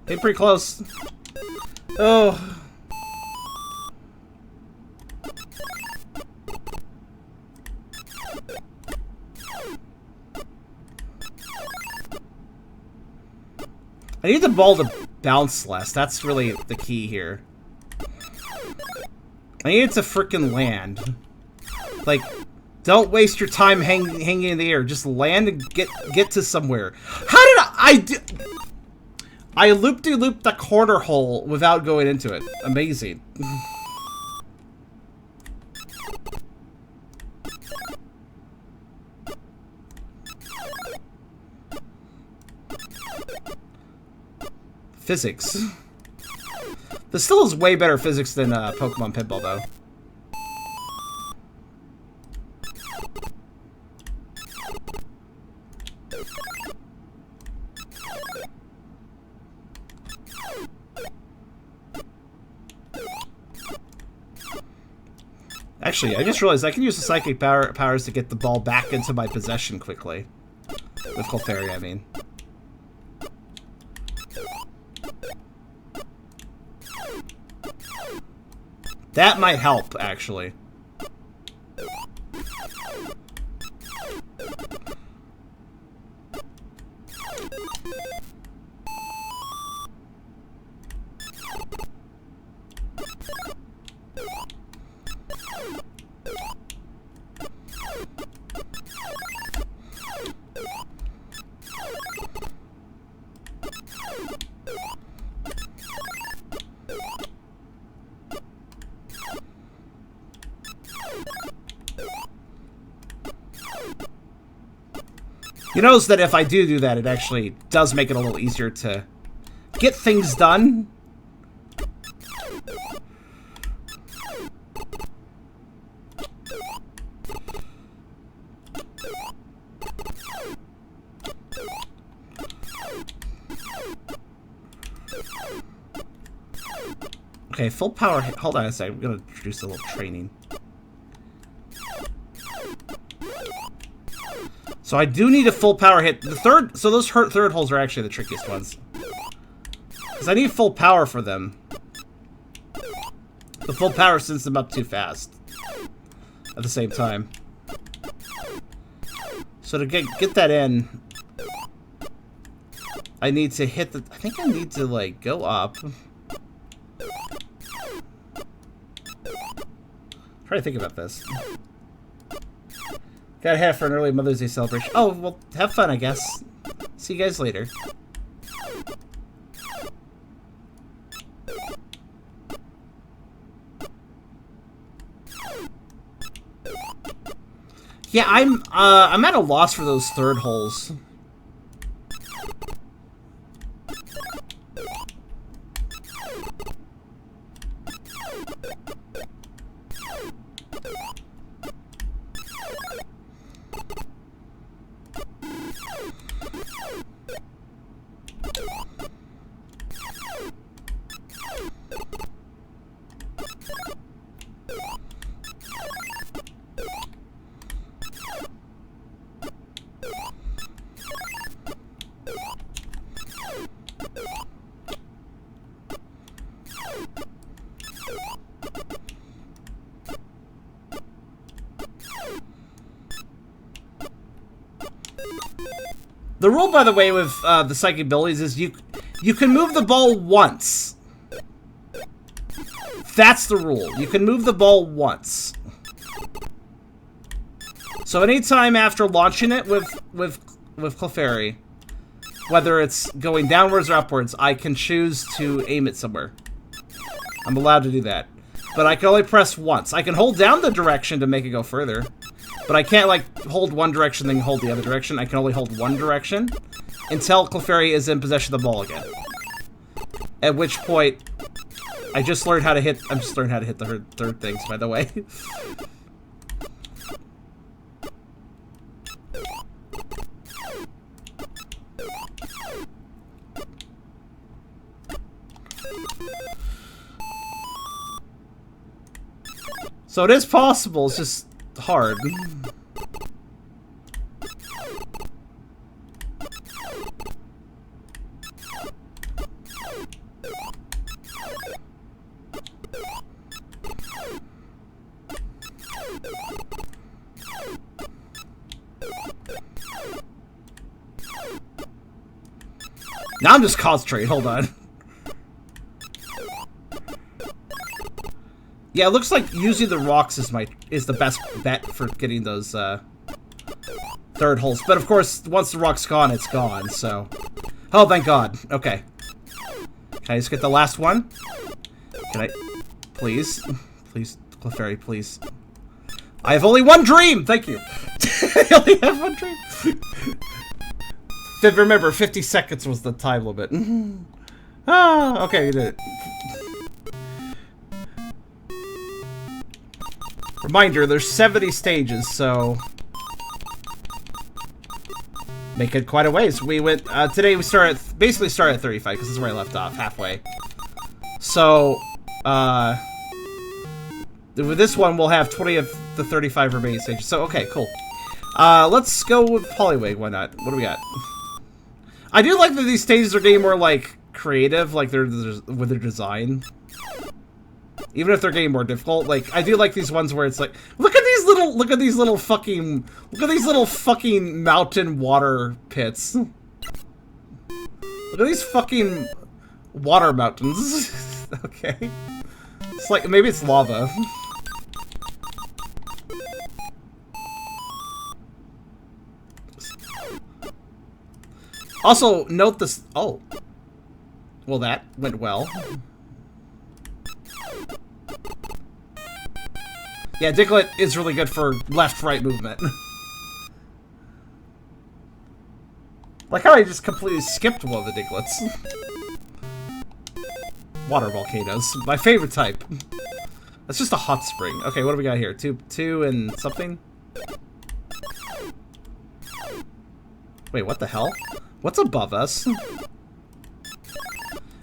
Hey, pretty close. Oh. I need the ball to bounce less. That's really the key here. I need it to frickin' land. Like, don't waste your time hanging in the air. Just land and get to somewhere. How did I loop-de-looped the corner hole without going into it. Amazing. Physics. This still is way better physics than Pokemon Pinball, though. Actually, I just realized I can use the psychic powers to get the ball back into my possession quickly. With Clefairy, I mean. That might help, actually. You notice that if I do that, it actually does make it a little easier to get things done. Okay, full power. Hold on a second. I'm going to introduce a little training. So I do need a full power hit. The third, so those third holes are actually the trickiest ones. Because I need full power for them. The full power sends them up too fast. At the same time. So to get that in, I need to hit the, I think I need to like go up. Try to think about this. Gotta head for an early Mother's Day celebration. Oh, well, have fun, I guess. See you guys later. Yeah, I'm at a loss for those third holes. The rule, by the way, with the psychic abilities is you can move the ball once. That's the rule. You can move the ball once. So anytime after launching it with Clefairy, whether it's going downwards or upwards, I can choose to aim it somewhere. I'm allowed to do that. But I can only press once. I can hold down the direction to make it go further. But I can't, like, hold one direction then hold the other direction. I can only hold one direction until Clefairy is in possession of the ball again. At which point, I just learned how to hit... I'm just learning how to hit the third things, by the way. So it is possible, it's just hard. Now I'm just concentrating. Hold on. Yeah, it looks like using the rocks is the best bet for getting those third holes. But of course, once the rock's gone, it's gone. So, oh, thank God. Okay. Can I just get the last one? Can I, please, please, Clefairy, please. I have only one dream. Thank you. I only have one dream. Remember, 50 seconds was the time limit. Ah, okay, you did it. Reminder, there's 70 stages, so make it quite a ways. We went, today we basically started at 35, because this is where I left off, halfway. So, with this one, we'll have 20 of the 35 remaining stages. So, okay, cool. Let's go with Poliwag, why not? What do we got? I do like that these stages are getting more, like, creative, like, with their design. Even if they're getting more difficult, like, I do like these ones where it's like, look at these little fucking mountain water pits. Look at these fucking water mountains. Okay. It's like, maybe it's lava. Also, note this, oh. Well, that went well. Yeah, Diglett is really good for left-right movement. Like how I just completely skipped one of the Diglets. Water volcanoes. My favorite type. That's just a hot spring. Okay, what do we got here? Two and something? Wait, what the hell? What's above us?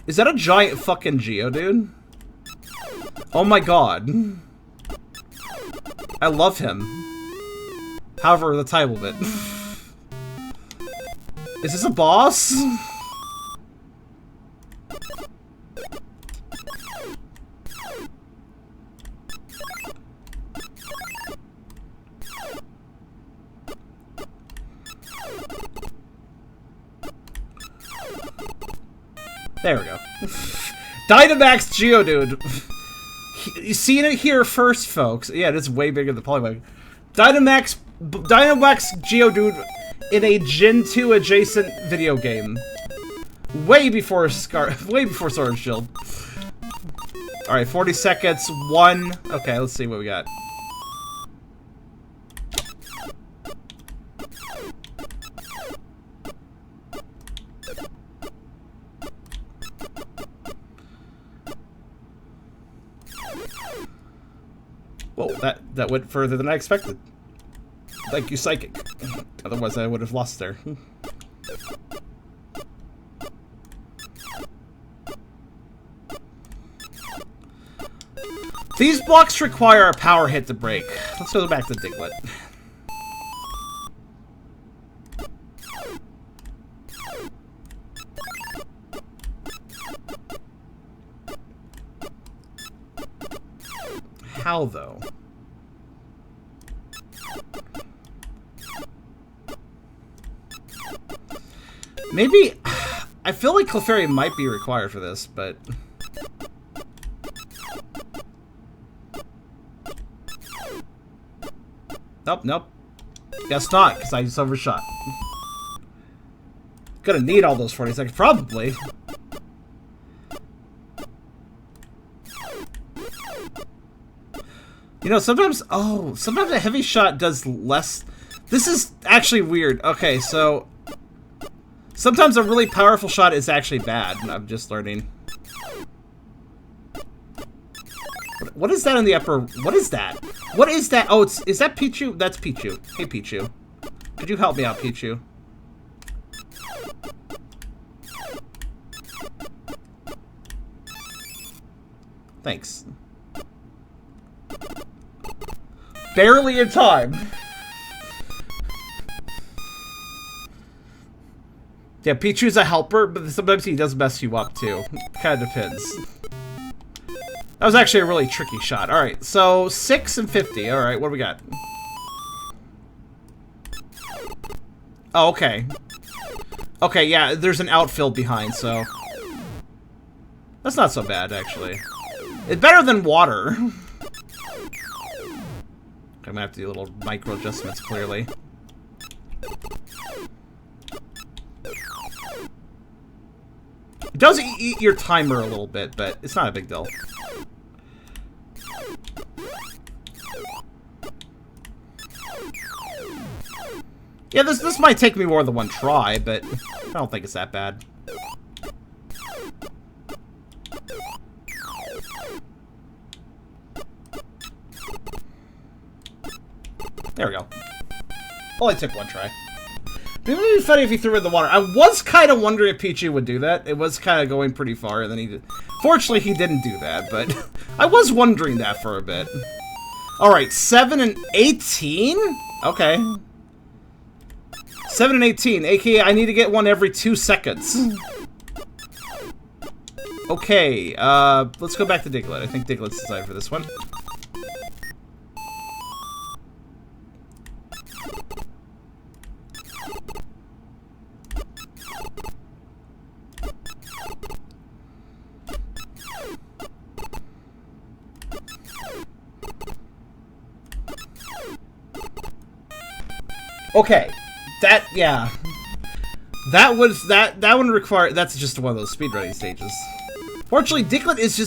Is that a giant fucking Geodude? Oh my god. I love him. However, the title of it. Is this a boss? There we go. Dynamax Geodude. You seen it here first, folks. Yeah, it is way bigger than Poliwag. Dynamax Geodude in a Gen 2 adjacent video game. Way before Sword and Shield. Alright, 40 seconds, one. Okay, let's see what we got. Whoa, that went further than I expected. Thank you, Psychic. Otherwise, I would have lost there. These blocks require a power hit to break. Let's go back to Diglett. How, though? Maybe... I feel like Clefairy might be required for this, but... Nope, nope. Guess not, because I just overshot. Gonna need all those 40 seconds, probably. You know, sometimes a heavy shot does less. This is actually weird. Okay, so sometimes a really powerful shot is actually bad. I'm just learning. What is that in the upper? What is that? What is that? Oh, is that Pichu? That's Pichu. Hey, Pichu. Could you help me out, Pichu? Thanks. Barely in time. Yeah, Pichu's a helper, but sometimes he does mess you up too. Kind of depends. That was actually a really tricky shot. Alright, so 6 and 50. Alright, what do we got? Oh, okay. Okay, yeah, there's an outfield behind, so... That's not so bad, actually. It's better than water. I'm gonna have to do little micro adjustments, clearly. It does eat your timer a little bit, but it's not a big deal. Yeah, this might take me more than one try, but I don't think it's that bad. There we go. Only took one try. It would be funny if he threw it in the water. I was kind of wondering if Pichu would do that. It was kind of going pretty far, and then he did. Fortunately, he didn't do that, but I was wondering that for a bit. Alright, 7 and 18? Okay. 7 and 18, aka I need to get one every 2 seconds. Okay, let's go back to Diglett. I think Diglett's designed for this one. Okay, yeah. That one required, that's just one of those speedrunning stages. Fortunately, Diglett is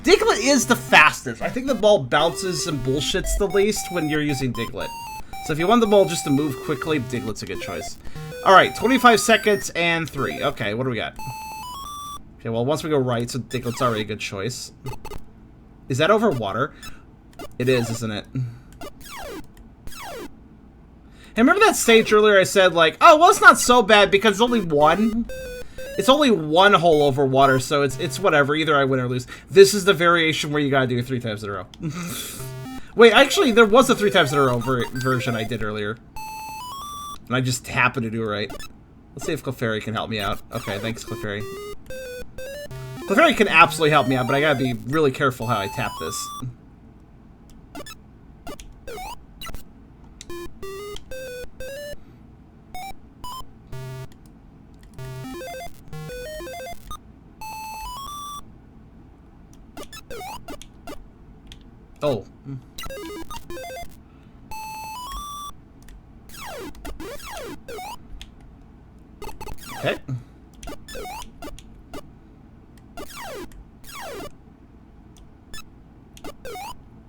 Diglett is the fastest. I think the ball bounces and bullshits the least when you're using Diglett. So if you want the ball just to move quickly, Diglett's a good choice. Alright, 25 seconds and 3. Okay, what do we got? Okay, well, once we go right, so Diglett's already a good choice. Is that over water? It is, isn't it? Hey, remember that stage earlier I said, like, oh, well, it's not so bad because it's only one? It's only one hole over water, so it's whatever. Either I win or lose. This is the variation where you gotta do it 3 times in a row. Wait, actually, there was a 3 times in a row version I did earlier. And I just happened to do it right. Let's see if Clefairy can help me out. Okay, thanks, Clefairy. Clefairy can absolutely help me out, but I gotta be really careful how I tap this. Oh. Okay.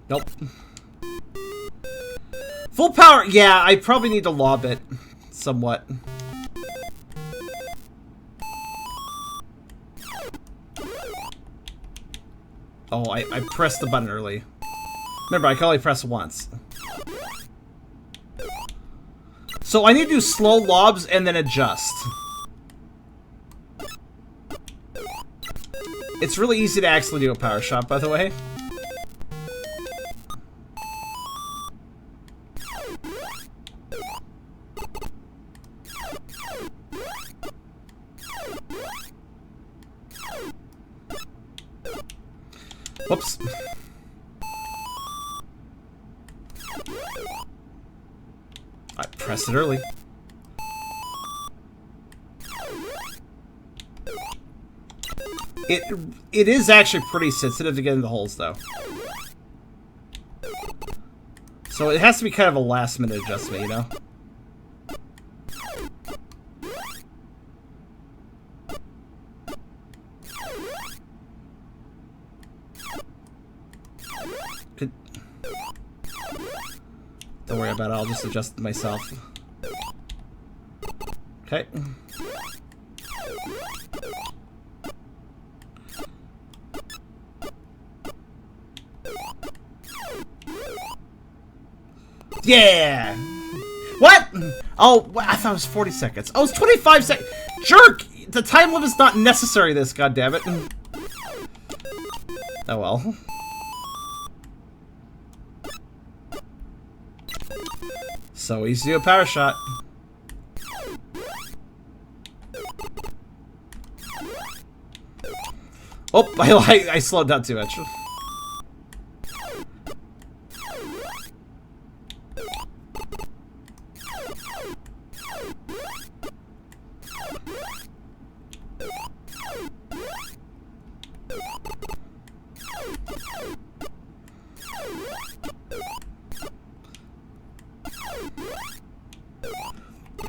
Nope. Full power! Yeah, I probably need to lob it. Somewhat. Oh, I pressed the button early. Remember, I can only press once. So I need to do slow lobs and then adjust. It's really easy to actually do a power shot, by the way. Whoops. I pressed it early. It is actually pretty sensitive to get into holes, though. So it has to be kind of a last-minute adjustment, you know? Don't worry about it, I'll just adjust myself. Okay. Yeah! What? Oh, I thought it was 40 seconds. Oh, it's 25 seconds. Jerk! The time limit's not necessary this, goddammit. Oh well. So easy to do a power shot. Oh, I slowed down too much.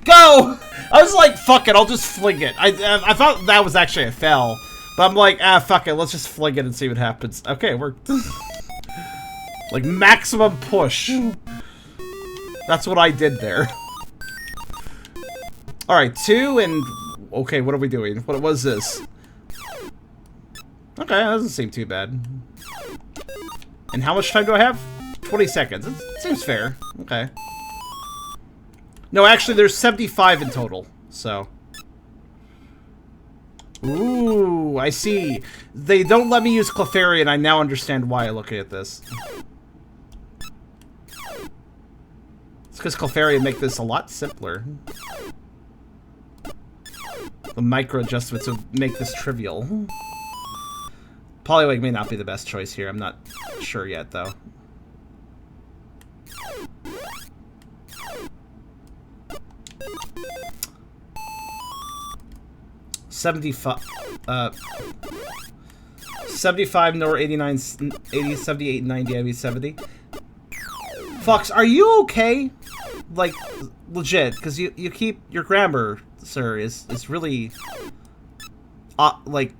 Go! I was like, fuck it, I'll just fling it. I thought that was actually a fail. But I'm like, ah, fuck it, let's just fling it and see what happens. Okay, it worked. Like, maximum push. That's what I did there. Alright, 2 and... Okay, what are we doing? What was this? Okay, that doesn't seem too bad. And how much time do I have? 20 seconds. It seems fair. Okay. No, actually, there's 75 in total, so... Ooh, I see. They don't let me use Clefairy, and I now understand why looking at this. It's because Clefairy would make this a lot simpler. The micro adjustments would make this trivial. Poliwag may not be the best choice here. I'm not sure yet, though. $75 nor 89, 80, 78, 90, I mean 70. Fox, are you okay? Like, legit, because you keep, your grammar, sir, is really, like,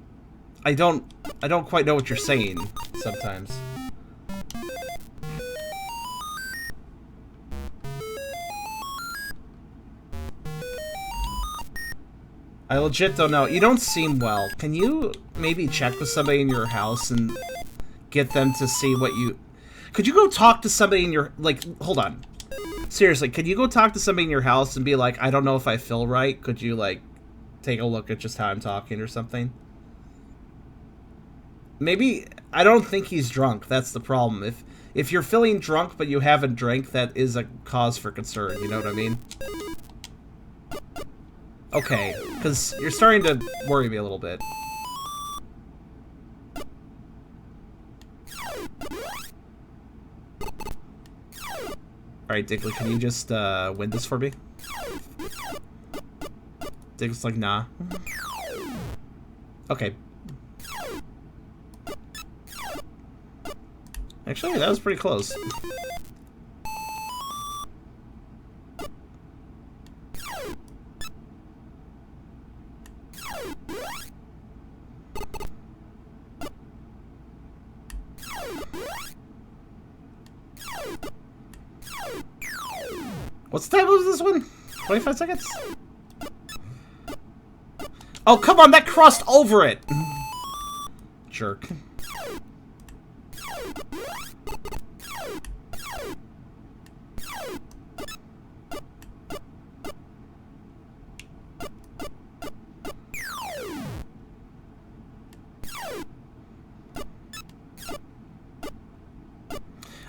I don't quite know what you're saying sometimes. I legit don't know. You don't seem well. Can you maybe check with somebody in your house and get them to see what you... Could you go talk to somebody in your... Like, hold on. Seriously, could you go talk to somebody in your house and be like, I don't know if I feel right? Could you, like, take a look at just how I'm talking or something? Maybe... I don't think he's drunk. That's the problem. If you're feeling drunk but you haven't drank, that is a cause for concern. You know what I mean? Okay, because you're starting to worry me a little bit. Alright, Digley, can you just win this for me? Digley's like, nah. Okay. Actually, that was pretty close. What's the time of this one? 25 seconds? Oh, come on, that crossed over it! Jerk.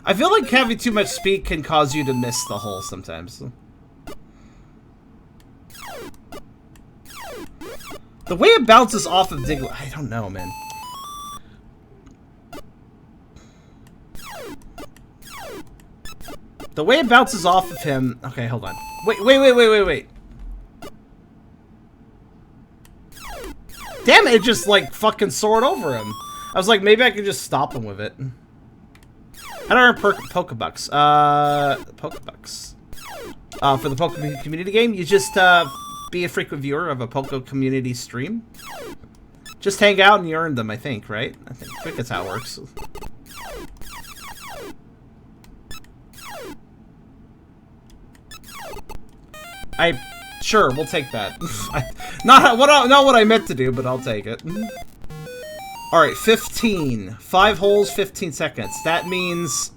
I feel like having too much speed can cause you to miss the hole sometimes. The way it bounces off of Diglett, I don't know, man. The way it bounces off of him... Okay, hold on. Wait. Damn it, it just, like, fucking soared over him. I was like, maybe I could just stop him with it. How do I earn Pokebucks? Pokebucks. For the Pokemon community game, you just, be a frequent viewer of a Poke community stream. Just hang out and you earn them, I think, right? I think that's how it works. Sure, we'll take that. Not what I meant to do, but I'll take it. Alright, 15. 5 holes, 15 seconds. That means...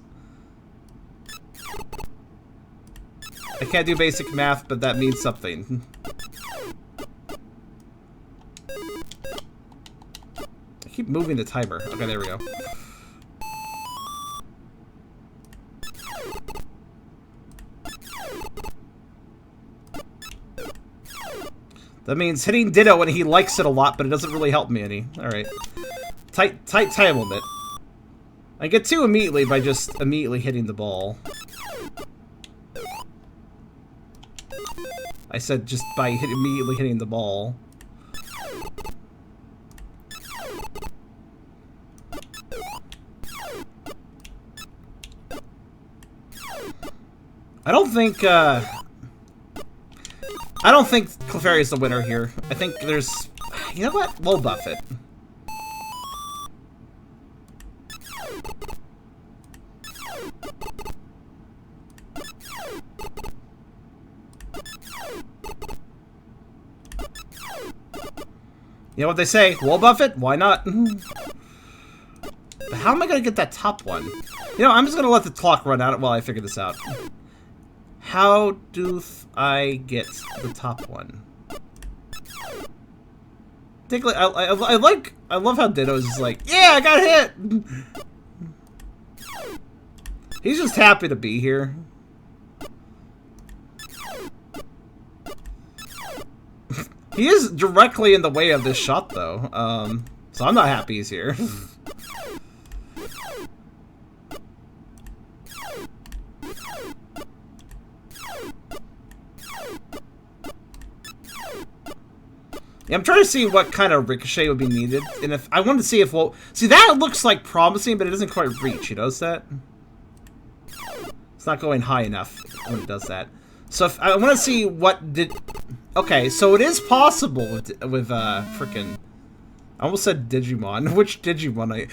I can't do basic math, but that means something. I keep moving the timer. Okay, there we go. That means hitting Ditto when he likes it a lot, but it doesn't really help me any. Alright. Tight time limit. I get 2 immediately by just immediately hitting the ball. I said just by immediately hitting the ball. I don't think Clefairy is the winner here. I think there's... You know what? We'll buff it. You know what they say? We'll buff it? Why not? But how am I going to get that top one? You know, I'm just going to let the clock run out while I figure this out. How do I get the top one? I love how Ditto's is like, yeah, I got hit! He's just happy to be here. He is directly in the way of this shot, though. So I'm not happy he's here. Yeah, I'm trying to see what kind of ricochet would be needed, and if I wanted to see if see that looks like promising, but it doesn't quite reach. You notice that? It's not going high enough when it does that. So if I want to see what did. Okay, so it is possible with frickin'. I almost said Digimon. Which Digimon?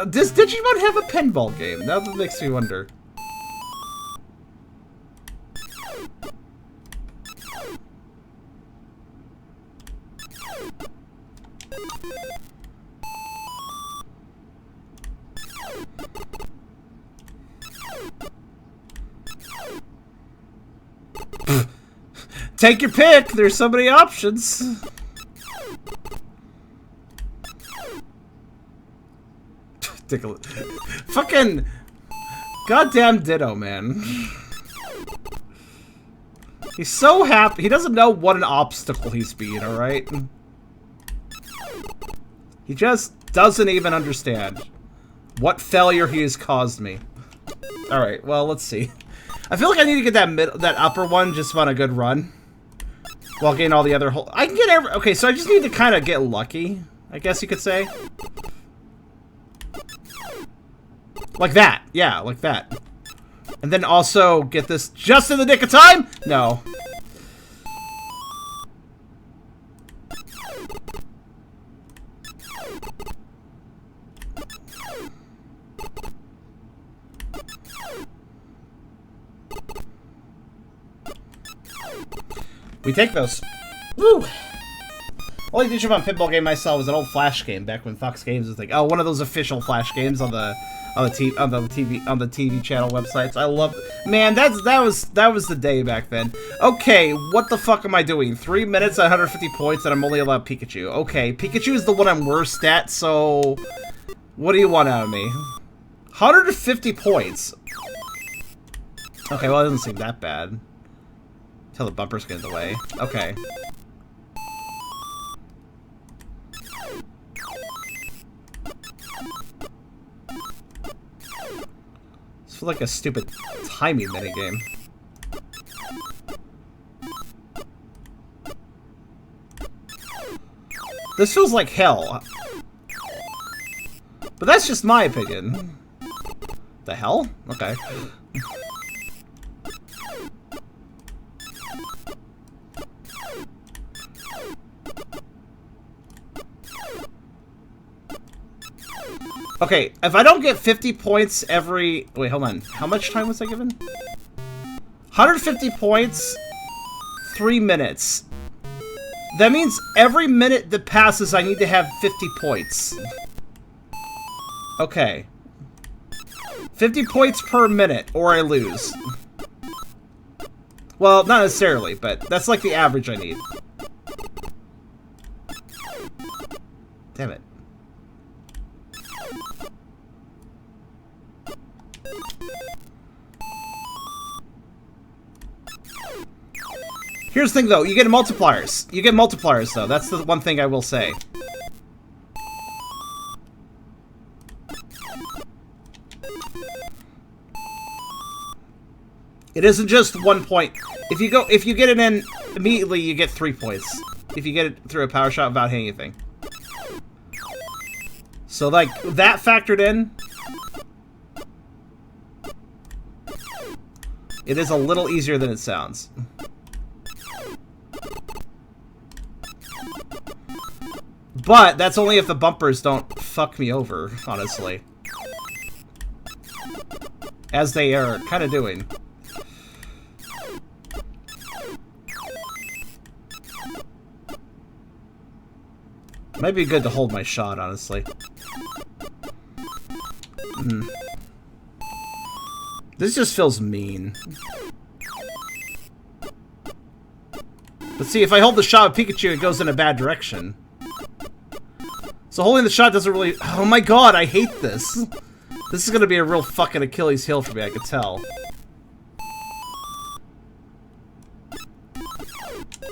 Does Digimon have a pinball game? That makes me wonder. Take your pick. There's so many options. Fucking goddamn Ditto, man. He's so happy. He doesn't know what an obstacle he's being, alright? He just doesn't even understand what failure he has caused me. Alright, well, let's see. I feel like I need to get that upper one just on a good run. While getting all the other whole... I can get every... Okay, so I just need to kind of get lucky, I guess you could say. Like that. Yeah, like that. And then also get this just in the nick of time? No. We take those. Woo! Only Digimon pinball game I saw was an old Flash game back when Fox Games was like, oh, one of those official Flash games on the TV channel websites. I love, man. That was the day back then. Okay, what the fuck am I doing? 3 minutes, 150 points, and I'm only allowed Pikachu. Okay, Pikachu is the one I'm worst at. So, what do you want out of me? 150 points. Okay, well, it doesn't seem that bad. Until the bumpers get in the way. Okay. This feels like a stupid timing minigame. This feels like hell. But that's just my opinion. The hell? Okay. Okay, if I don't get 50 points every... Wait, hold on. How much time was I given? 150 points, 3 minutes. That means every minute that passes, I need to have 50 points. Okay. 50 points per minute, or I lose. Well, not necessarily, but that's like the average I need. Damn it. Here's the thing, though. You get multipliers. You get multipliers, though. That's the one thing I will say. It isn't just 1 point. If you get it in, immediately you get 3 points if you get it through a power shot without hitting anything. So, like, that factored in, it is a little easier than it sounds. But that's only if the bumpers don't fuck me over, honestly. As they are kind of doing. Might be good to hold my shot, honestly. This just feels mean. But see, if I hold the shot with Pikachu, it goes in a bad direction. So holding the shot doesn't really... Oh my god, I hate this. This is gonna be a real fucking Achilles heel for me, I could tell.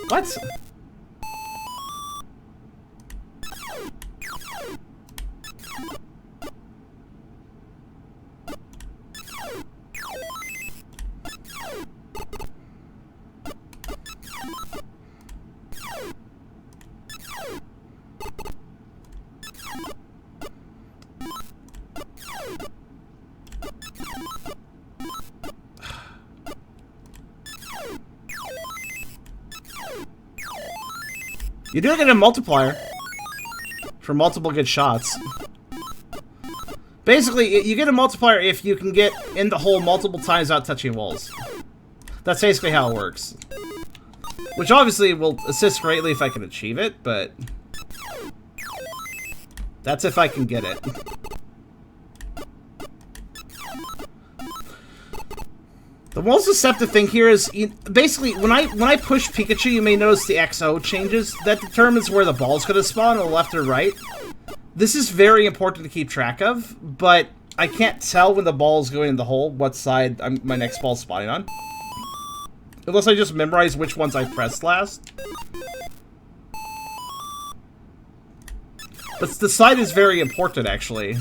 What? You do get a multiplier for multiple good shots. Basically, you get a multiplier if you can get in the hole multiple times without touching walls. That's basically how it works. Which obviously will assist greatly if I can achieve it, but... that's if I can get it. The most deceptive thing here is, basically, when I push Pikachu, you may notice the XO changes. That determines where the ball's going to spawn, on the left or right. This is very important to keep track of, but I can't tell when the ball is going in the hole what side my next ball's spawning on. Unless I just memorize which ones I pressed last. But the side is very important, actually.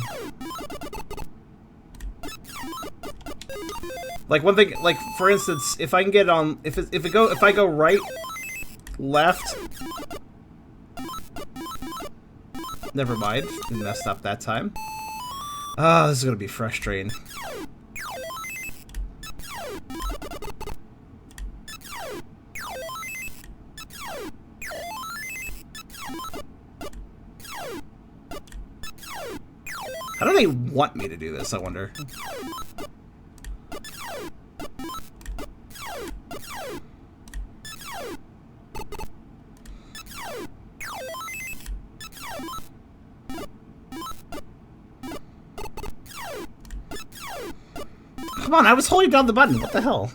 Like one thing, like for instance, if I can get on, if I go right, left. Never mind, messed up that time. Ah, this is gonna be frustrating. How do they want me to do this, I wonder? Come on, I was holding down the button. What the hell?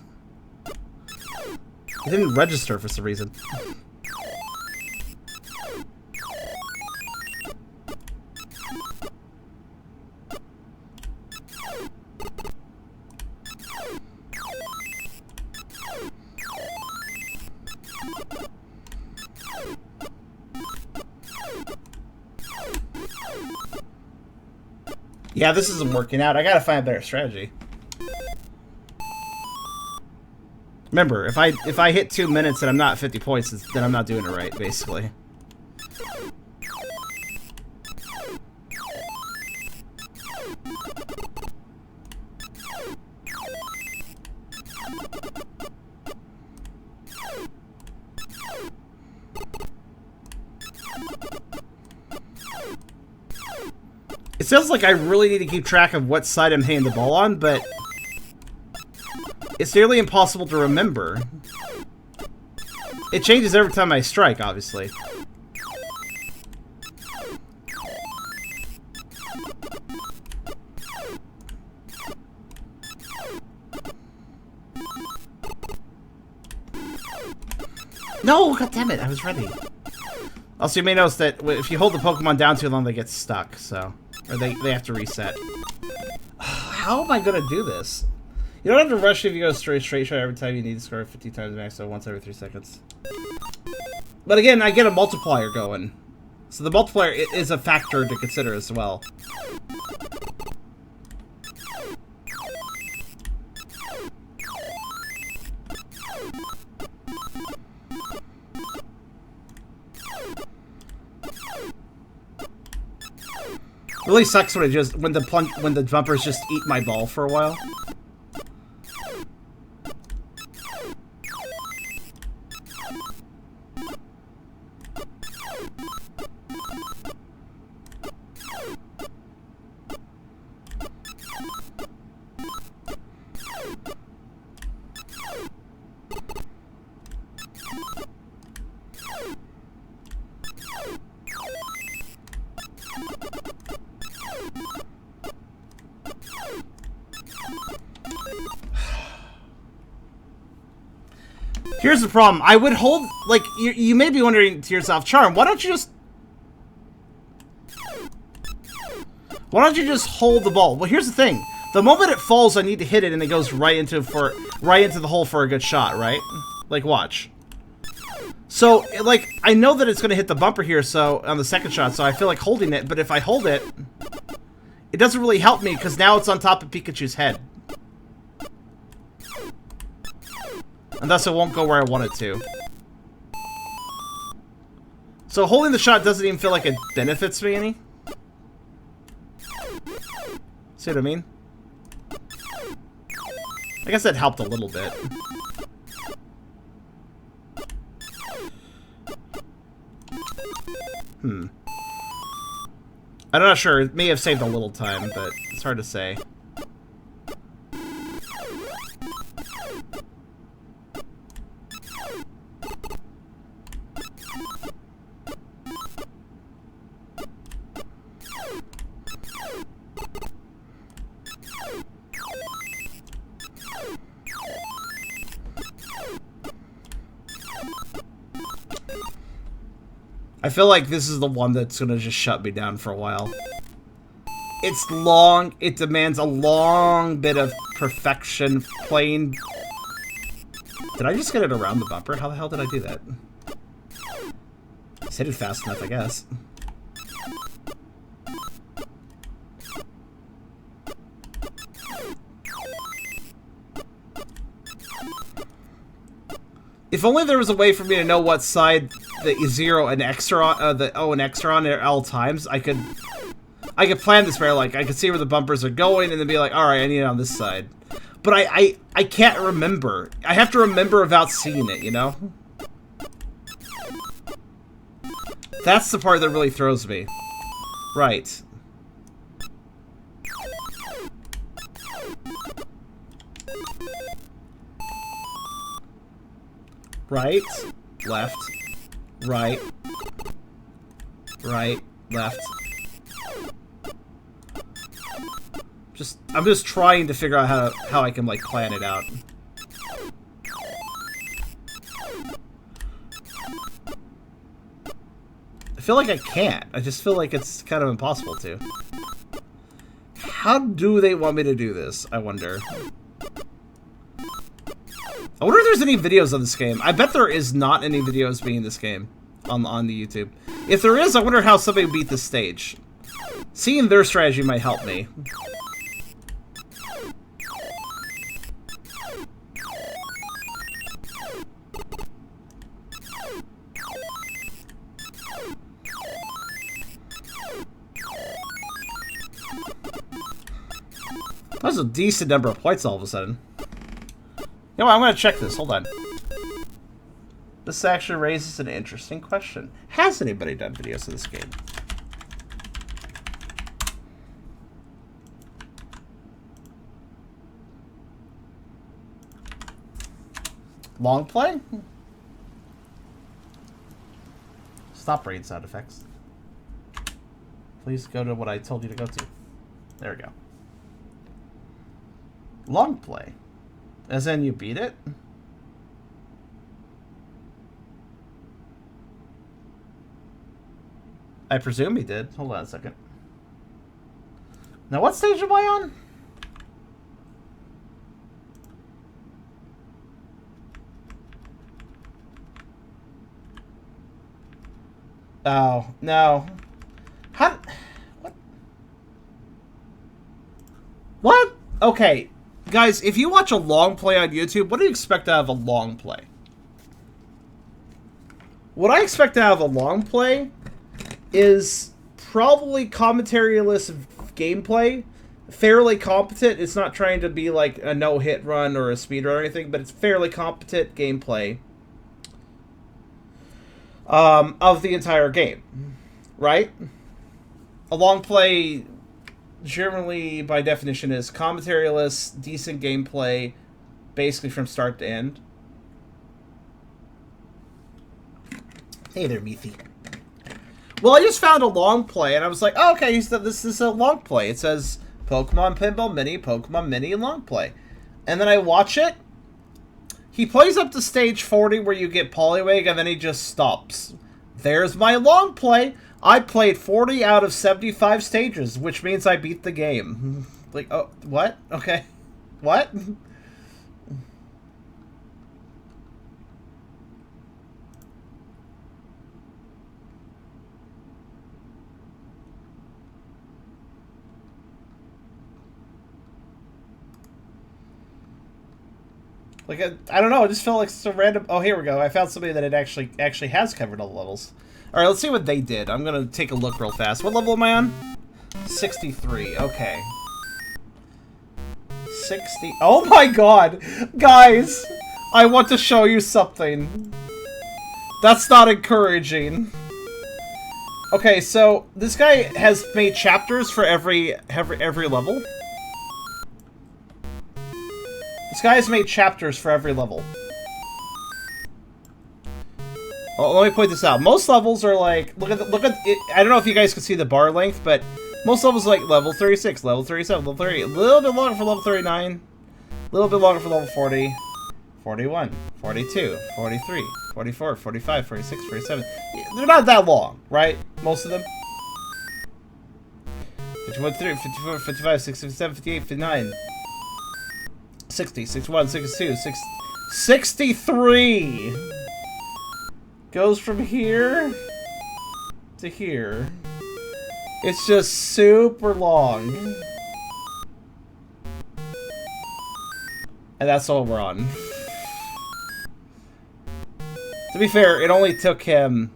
It didn't register for some reason. Yeah, this isn't working out. I gotta find a better strategy. Remember, if I hit 2 minutes and I'm not at 50 points, then I'm not doing it right, basically. It sounds like I really need to keep track of what side I'm hitting the ball on, but it's nearly impossible to remember. It changes every time I strike, obviously. No, goddammit, I was ready. Also, you may notice that if you hold the Pokemon down too long, they get stuck, so... Or they have to reset. How am I gonna do this? You don't have to rush if you go straight shot every time you need to score 50 times max, so once every 3 seconds. But again, I get a multiplier going. So the multiplier is a factor to consider as well. really sucks when when the bumpers just eat my ball for a while. Here's the problem. I would hold, like, you may be wondering to yourself, Charm, why don't you just hold the ball? Well, here's the thing. The moment it falls, I need to hit it, and it goes right into the hole for a good shot, right? Like, watch. So, like, I know that it's going to hit the bumper here, so, on the second shot, so I feel like holding it, but if I hold it, it doesn't really help me, because now it's on top of Pikachu's head. And thus it won't go where I want it to. So holding the shot doesn't even feel like it benefits me any. See what I mean? I guess that helped a little bit. I'm not sure. It may have saved a little time, but it's hard to say. I feel like this is the one that's gonna just shut me down for a while. It's long, it demands a long bit of perfection playing. Did I just get it around the bumper? How the hell did I do that? Just hit it fast enough, I guess. If only there was a way for me to know what side the 0 and X are on, the O and X are on at all times, I could plan this better. Like, I could see where the bumpers are going and then be like, alright, I need it on this side. But I can't remember. I have to remember without seeing it, you know? That's the part that really throws me. Right. Right, left, right, right, left. I'm just trying to figure out how I can, like, plan it out. I feel like I can't. I just feel like it's kind of impossible to. How do they want me to do this, I wonder? I wonder if there's any videos of this game. I bet there is not any videos being this game on the YouTube. If there is, I wonder how somebody beat this stage. Seeing their strategy might help me. That's a decent number of points all of a sudden. You know what, I'm going to check this. Hold on. This actually raises an interesting question. Has anybody done videos of this game? Long play? Stop brain sound effects. Please go to what I told you to go to. There we go. Long play. As in, you beat it? I presume he did. Hold on a second. Now, what stage am I on? Oh, no. How? What? What? Okay. Guys, if you watch a long play on YouTube, what do you expect out of a long play? What I expect out of a long play is probably commentary-less gameplay. Fairly competent. It's not trying to be like a no-hit run or a speed run or anything, but it's fairly competent gameplay of the entire game, right? A long play, generally by definition, is commentary-less, decent gameplay, basically from start to end. Hey there, Meathy. Well, I just found a long play, and I was like, oh, okay, this is a long play. It says Pokemon Pinball Mini, and long play. And then I watch it. He plays up to stage 40 where you get Poliwag, and then he just stops. There's my long play. I played 40 out of 75 stages, which means I beat the game. Like, oh, what? Okay. What? Like, I don't know, it just felt like it's a random... Oh, here we go. I found somebody that it actually has covered all the levels. Alright, let's see what they did. I'm gonna take a look real fast. What level am I on? 63. Okay. 60... Oh my god! Guys! I want to show you something. That's not encouraging. Okay, so this guy has made chapters for every level. This guy has made chapters for every level. Well, let me point this out. Most levels are like, look at it. I don't know if you guys can see the bar length, but most levels are like level 36, level 37, level 30. A little bit longer for level 39. A little bit longer for level 40. 41, 42, 43, 44, 45, 46, 47. They're not that long, right? Most of them. 51, 54, 55, 56, 57, 58, 59. 60, 61, 62, 63! Goes from here to here. It's just super long. And that's all we're on. To be fair, it only took him...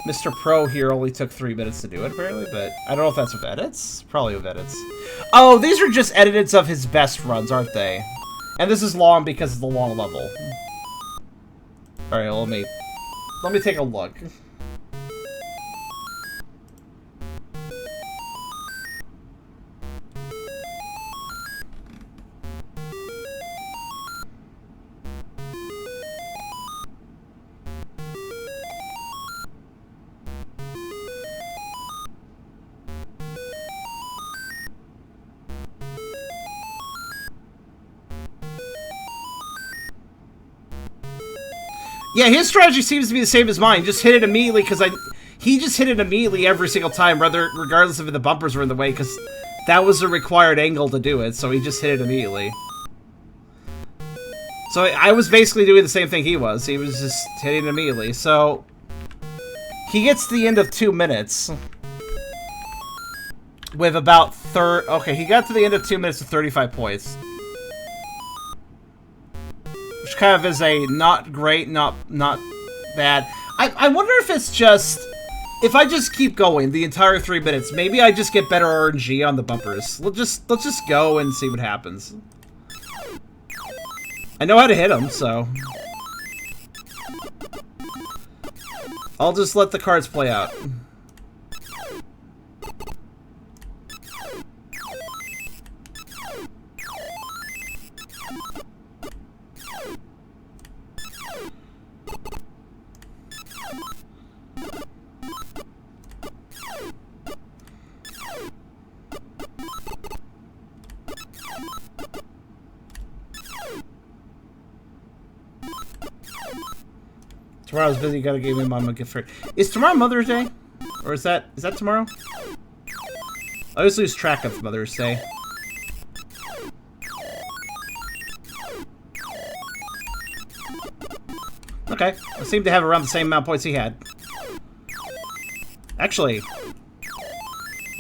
Mr. Pro here only took 3 minutes to do it, apparently, but I don't know if that's with edits. Probably with edits. Oh, these are just edits of his best runs, aren't they? And this is long because of the long level. Alright, let me take a look. Yeah, his strategy seems to be the same as mine. Just hit it immediately because he just hit it immediately every single time, regardless of if the bumpers were in the way, because that was the required angle to do it. So he just hit it immediately. So I was basically doing the same thing he was. He was just hitting it immediately. So he gets to the end of 2 minutes with about Okay, he got to the end of 2 minutes with 35 points. Which kind of is a not great, not bad. I wonder if it's just... If I just keep going the entire 3 minutes, maybe I just get better RNG on the bumpers. Let's just go and see what happens. I know how to hit them, so... I'll just let the cards play out. Tomorrow's busy, gotta give me mom a gift for it. Is tomorrow Mother's Day? Or is that tomorrow? I always lose track of Mother's Day. Okay, I seem to have around the same amount of points he had. Actually,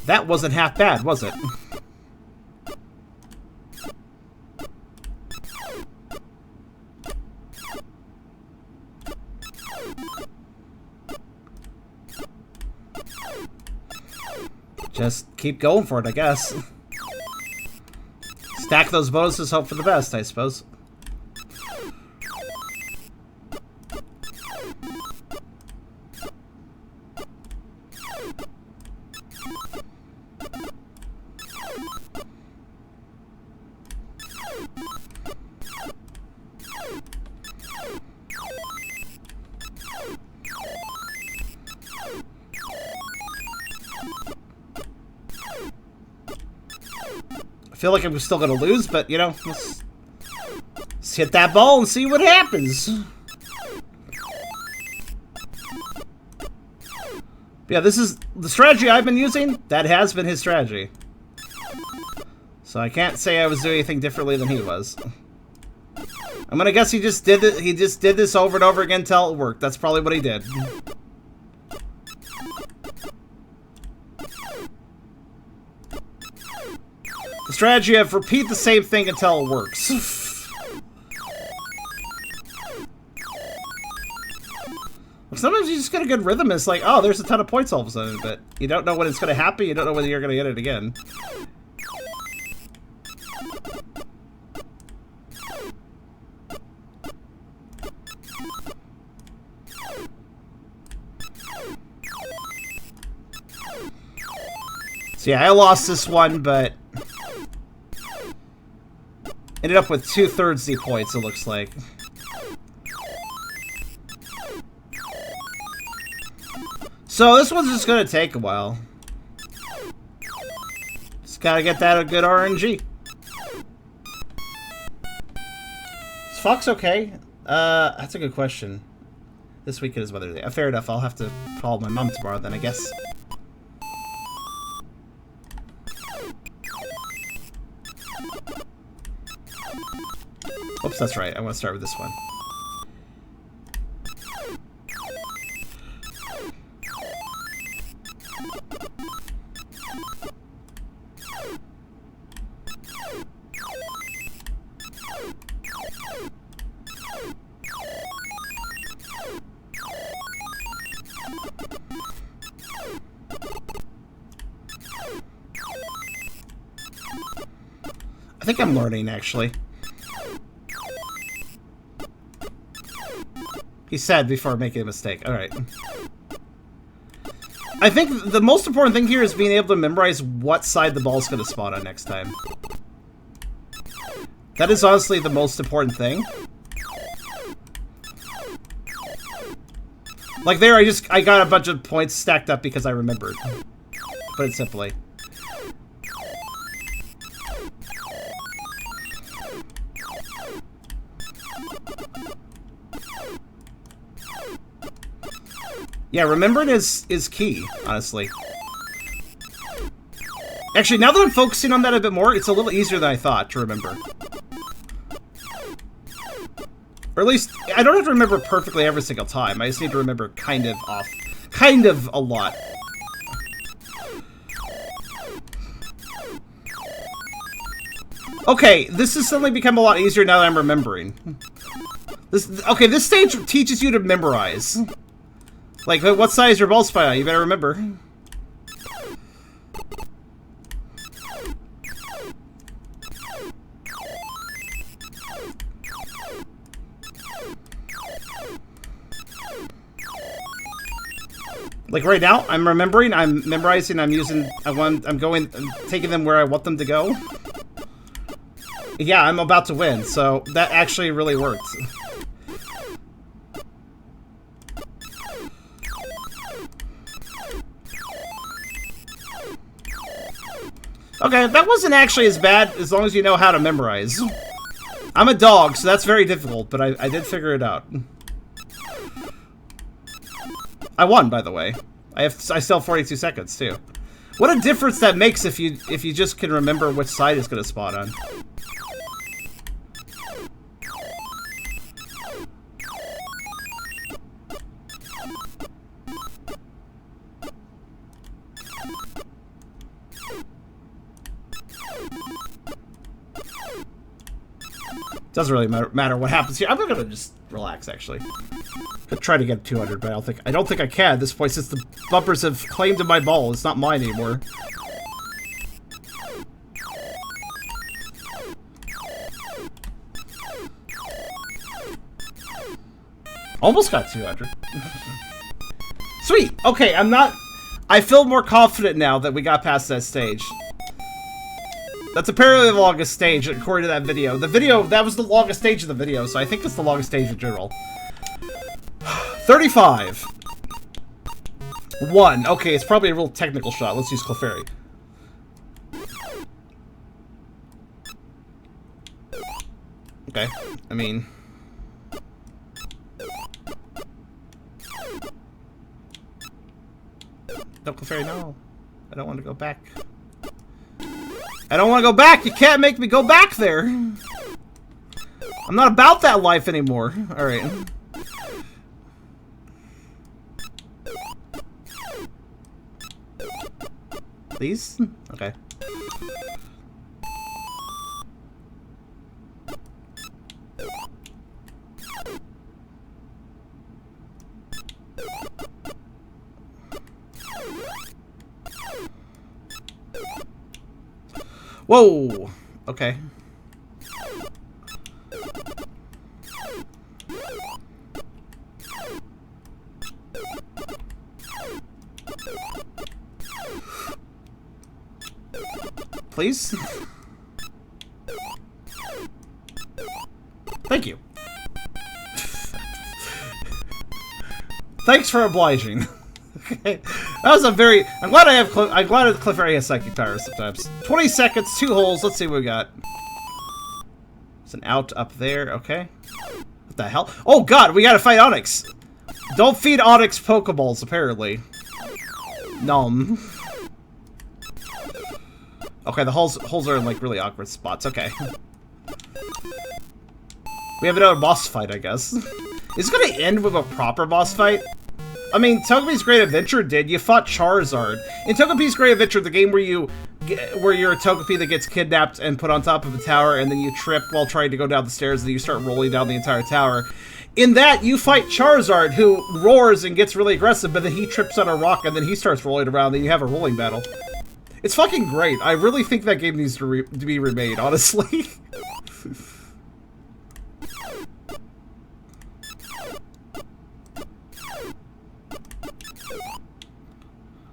that wasn't half bad, was it? Just keep going for it, I guess. Stack those bonuses, hope for the best, I suppose. I feel like I'm still gonna lose, but you know, let's hit that ball and see what happens. Yeah, this is the strategy I've been using. That has been his strategy. So I can't say I was doing anything differently than he was. I'm gonna guess he just did it. He just did this over and over again until it worked. That's probably what he did. The strategy of repeat the same thing until it works. Sometimes you just get a good rhythm. It's like, oh, there's a ton of points all of a sudden, but you don't know when it's going to happen. You don't know whether you're going to get it again. So yeah, I lost this one, but ended up with 2/3 the points, it looks like. So this one's just gonna take a while. Just gotta get that a good RNG. Is Fox okay? That's a good question. This weekend is Mother's Day. Fair enough, I'll have to call my mom tomorrow then, I guess. Oops, that's right. I want to start with this one. I think I'm learning, actually. He said before making a mistake. Alright. I think the most important thing here is being able to memorize what side the ball's going to spawn on next time. That is honestly the most important thing. Like there, I got a bunch of points stacked up because I remembered. Put it simply. Yeah, remembering is key, honestly. Actually, now that I'm focusing on that a bit more, it's a little easier than I thought to remember. Or at least, I don't have to remember perfectly every single time. I just need to remember kind of a lot. Okay, this has suddenly become a lot easier now that I'm remembering. This stage teaches you to memorize. Like, what size your ball spy on? You better remember. Like right now, I'm remembering, I'm memorizing, I'm taking them where I want them to go. Yeah, I'm about to win, so that actually really worked. Okay, that wasn't actually as bad as long as you know how to memorize. I'm a dog, so that's very difficult, but I did figure it out. I won, by the way. I still have 42 seconds too. What a difference that makes if you just can remember which side it's gonna spawn on. Doesn't really matter what happens here. I'm gonna just relax, actually. Could try to get 200, but I don't think I can at this point since the bumpers have claimed my ball. It's not mine anymore. Almost got 200. Sweet. Okay, I feel more confident now that we got past that stage. That's apparently the longest stage, according to that video. That was the longest stage of the video, so I think it's the longest stage in general. 35. 1. Okay, it's probably a real technical shot. Let's use Clefairy. Okay, I mean... No, Clefairy, no. I don't want to go back. I don't want to go back! You can't make me go back there! I'm not about that life anymore. Alright. Please? Okay. Whoa! Okay. Please? Thank you. Thanks for obliging. Okay. That was a very... I'm glad Clefairy has psychic powers sometimes. 20 seconds, 2 holes. Let's see what we got. There's an out up there. Okay. What the hell? Oh god, we gotta fight Onyx. Don't feed Onyx Pokeballs, apparently. Nom. Okay, the holes are in like really awkward spots. Okay. We have another boss fight, I guess. Is it gonna end with a proper boss fight? I mean, Togepi's Great Adventure did. You fought Charizard. In Togepi's Great Adventure, the game where you're a Togepi that gets kidnapped and put on top of a tower, and then you trip while trying to go down the stairs, and then you start rolling down the entire tower. In that, you fight Charizard, who roars and gets really aggressive, but then he trips on a rock, and then he starts rolling around, and you have a rolling battle. It's fucking great. I really think that game needs to be remade, honestly.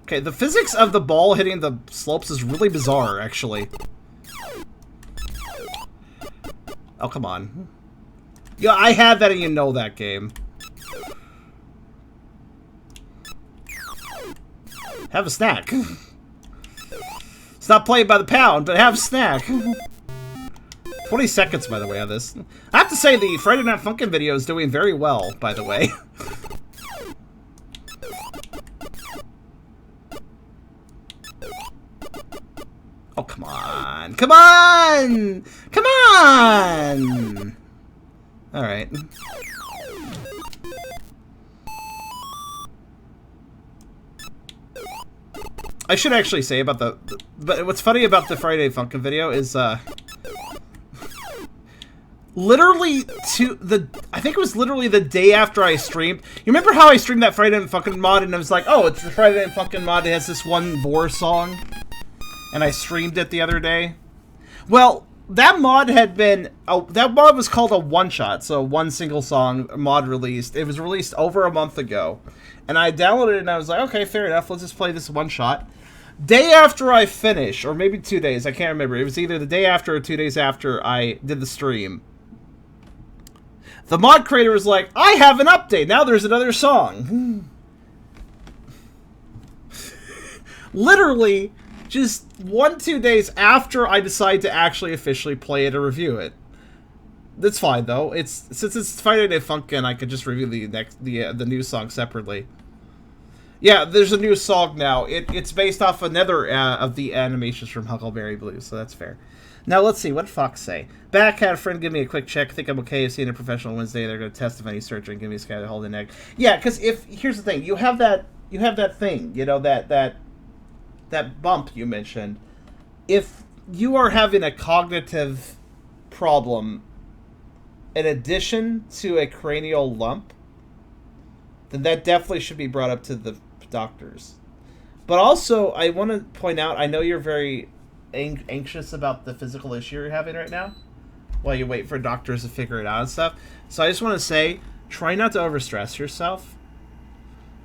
Okay, the physics of the ball hitting the slopes is really bizarre, actually. Oh, come on. Yeah, I had that and you know that game. Have a snack. It's not played by the pound, but have a snack. 20 seconds, by the way, on this. I have to say, the Friday Night Funkin' video is doing very well, by the way. Oh, come on. Come on! Come on! Alright. I should actually say about but what's funny about the Friday Funkin' video is, literally I think it was literally the day after I streamed. You remember how I streamed that Friday Night Funkin' mod and I was like, oh, it's the Friday Night Funkin' mod, it has this one Vor song? And I streamed it the other day. Well, that mod had been... that mod was called a one-shot, so one single song mod released. It was released over a month ago. And I downloaded it and I was like, okay, fair enough, let's just play this one-shot. Day after I finished, or maybe 2 days, I can't remember. It was either the day after or 2 days after I did the stream. The mod creator was like, I have an update, now there's another song. Literally... just 1-2 days after I decide to actually officially play it or review it. That's fine though. Since it's Friday Night Funkin', I could just review the new song separately. Yeah, there's a new song now. It's based off another of the animations from Huckleberry Blue, so that's fair. Now let's see, what did Fox say? Back, had a friend give me a quick check. Think I'm okay. I've seen a professional Wednesday. They're going to test if I need surgery and give me a scan to hold an egg. Yeah, because here's the thing, you have that thing, you know, that bump you mentioned. If you are having a cognitive problem in addition to a cranial lump, then that definitely should be brought up to the doctors. But also, I want to point out, I know you're very anxious about the physical issue you're having right now while you wait for doctors to figure it out and stuff. So I just want to say, Try not to overstress yourself.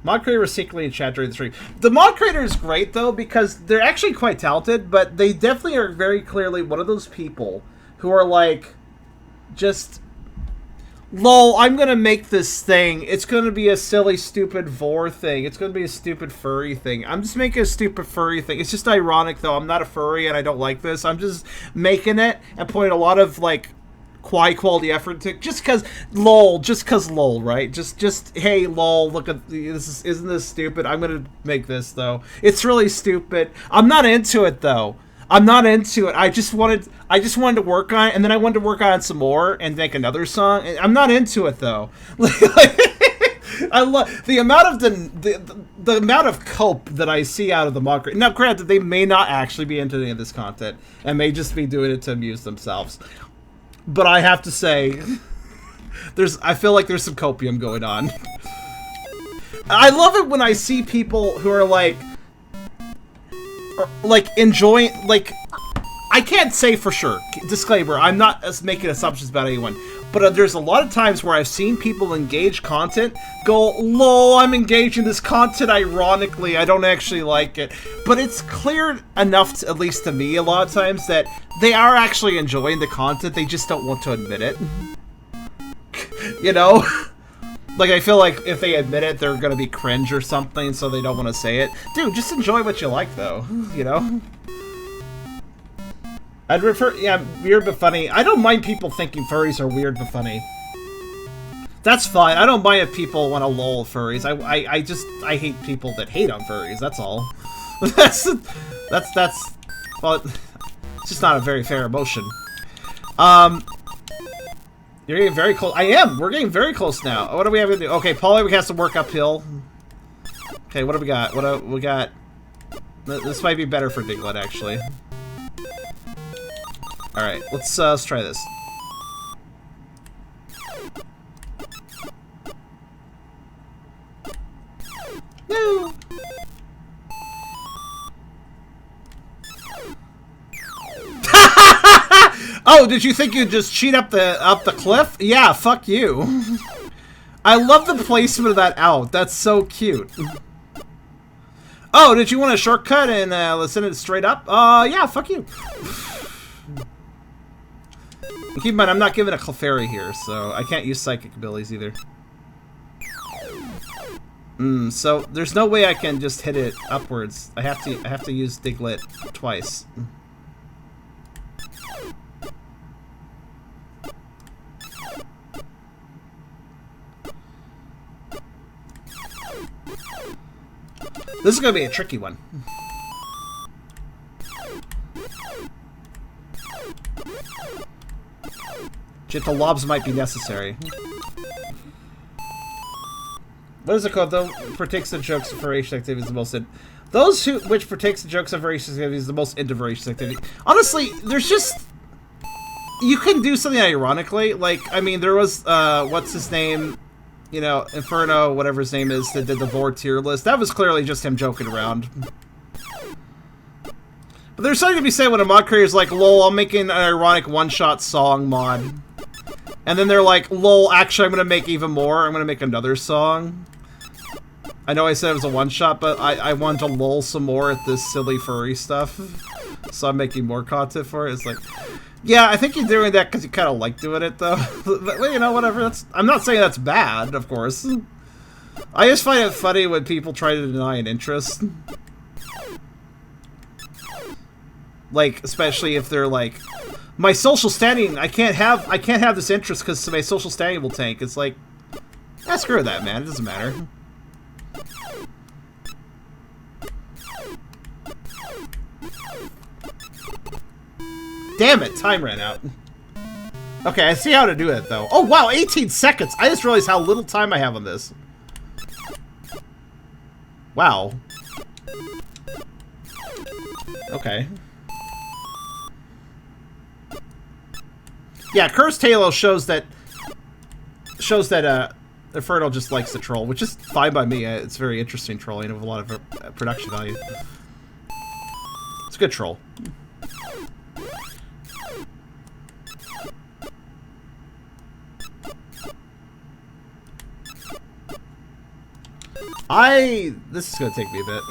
Mod creator was secretly in chat during the stream. The mod creator is great, though, because they're actually quite talented, but they definitely are very clearly one of those people who are like, just, lol, I'm gonna make this thing. It's gonna be a silly, stupid vor thing. It's gonna be a stupid furry thing. I'm just making a stupid furry thing. It's just ironic, though. I'm not a furry and I don't like this. I'm just making it and putting a lot of, like, high quality effort to just cause lol, right? Just hey lol, look at this, isn't this stupid? I'm gonna make this though. It's really stupid. I'm not into it though. I'm not into it. I just wanted to work on it, and then I wanted to work on it some more and make another song. I'm not into it though. I love the amount of the amount of cope that I see out of the mod creator. Now, granted, they may not actually be into any of this content and may just be doing it to amuse themselves. But I have to say, I feel like there's some copium going on. I love it when I see people who are like enjoying, like, I can't say for sure, disclaimer, I'm not making assumptions about anyone, but there's a lot of times where I've seen people engage content, go, lol, I'm engaging this content ironically, I don't actually like it. But it's clear enough, to, at least to me a lot of times, that they are actually enjoying the content, they just don't want to admit it. You know? Like, I feel like if they admit it, they're gonna be cringe or something, so they don't want to say it. Dude, just enjoy what you like, though. You know? I'd refer, yeah, weird but funny. I don't mind people thinking furries are weird but funny. That's fine. I don't mind if people want to lol furries. I hate people that hate on furries. That's all. that's well, it's just not a very fair emotion. You're getting very close. I am. We're getting very close now. What do we have to do? Okay, Polly has to work uphill. Okay, what do we got? We got? This might be better for Diglett, actually. All right, let's try this. No. Oh, did you think you'd just cheat up the cliff? Yeah, fuck you. I love the placement of that out. That's so cute. Oh, did you want a shortcut and let's send it straight up? Yeah, fuck you. Keep in mind, I'm not giving a Clefairy here, so I can't use psychic abilities either. So there's no way I can just hit it upwards. I have to use Diglett twice. This is gonna be a tricky one. Gentle lobs might be necessary. What is it called? Though partakes of jokes of voracious activity is the most those who which partakes of jokes of voracious activity is the most into voracious activity. Honestly, there's just you can do something ironically. Like, I mean, there was what's his name? You know, Inferno, whatever his name is, that did the Vor tier list. That was clearly just him joking around. But there's something to be said when a mod creator is like, lol, I'm making an ironic one-shot song mod. And then they're like, lol, actually I'm gonna make even more. I'm gonna make another song. I know I said it was a one-shot, but I want to lol some more at this silly furry stuff. So I'm making more content for it. It's like, yeah, I think you're doing that because you kind of like doing it, though. But, you know, whatever. I'm not saying that's bad, of course. I just find it funny when people try to deny an interest. Like, especially if they're like, my social standing, I can't have this interest because my social standing will tank. It's like, screw that, man. It doesn't matter. Damn it, time ran out. Okay, I see how to do it, though. Oh, wow, 18 seconds! I just realized how little time I have on this. Wow. Okay. Yeah, Cursed Halo shows that Inferno just likes to troll, which is fine by me. It's very interesting trolling with a lot of production value. It's a good troll. This is gonna take me a bit.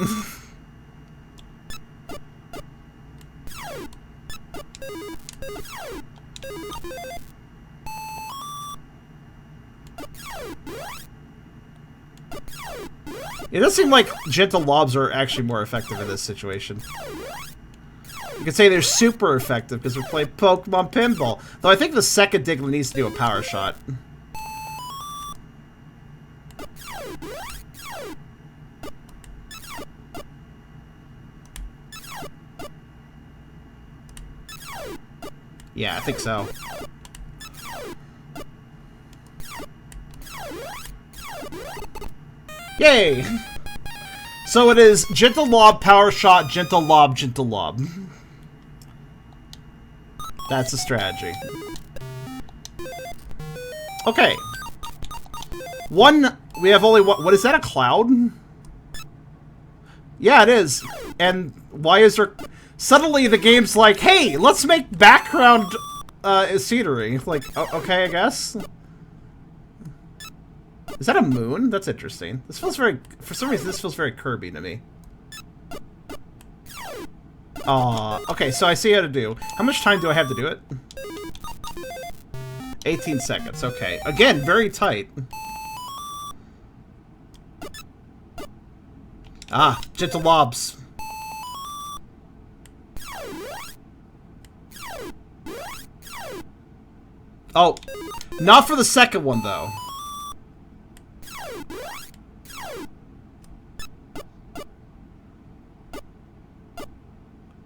It does seem like gentle lobs are actually more effective in this situation. You could say they're super effective because we're playing Pokemon Pinball. Though I think the second Diglett needs to do a power shot. Yeah, I think so. Yay! So it is gentle lob, power shot, gentle lob, gentle lob. That's the strategy. Okay. We have only one. What is that, a cloud? Yeah, it is. And why is there... Suddenly the game's like, hey, let's make background scenery. Like, okay, I guess. Is that a moon? That's interesting. This feels very... For some reason, this feels very Kirby to me. Okay, so I see how to do. How much time do I have to do it? 18 seconds, okay. Again, very tight. Ah, gentle lobs. Oh, not for the second one, though.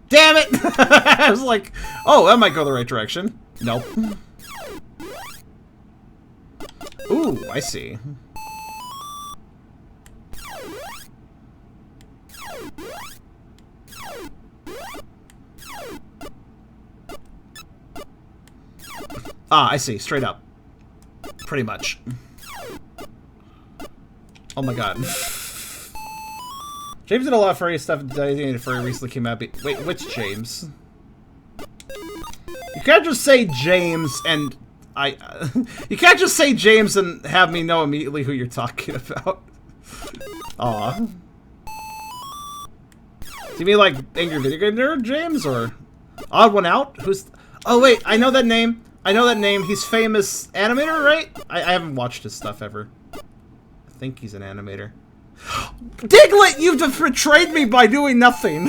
Damn it! I was like, oh, that might go the right direction. Nope. Ooh, I see. Ah, I see. Straight up. Pretty much. Oh my god. James did a lot of furry stuff. Designated Furry recently came out. Wait, which James? You can't just say James and you can't just say James and have me know immediately who you're talking about. Aw. Do you mean like Angry Video Game Nerd James or Odd One Out? Who's? Oh wait, I know that name. I know that name. He's famous animator, right? I haven't watched his stuff ever. I think he's an animator. Diglett, you've betrayed me by doing nothing.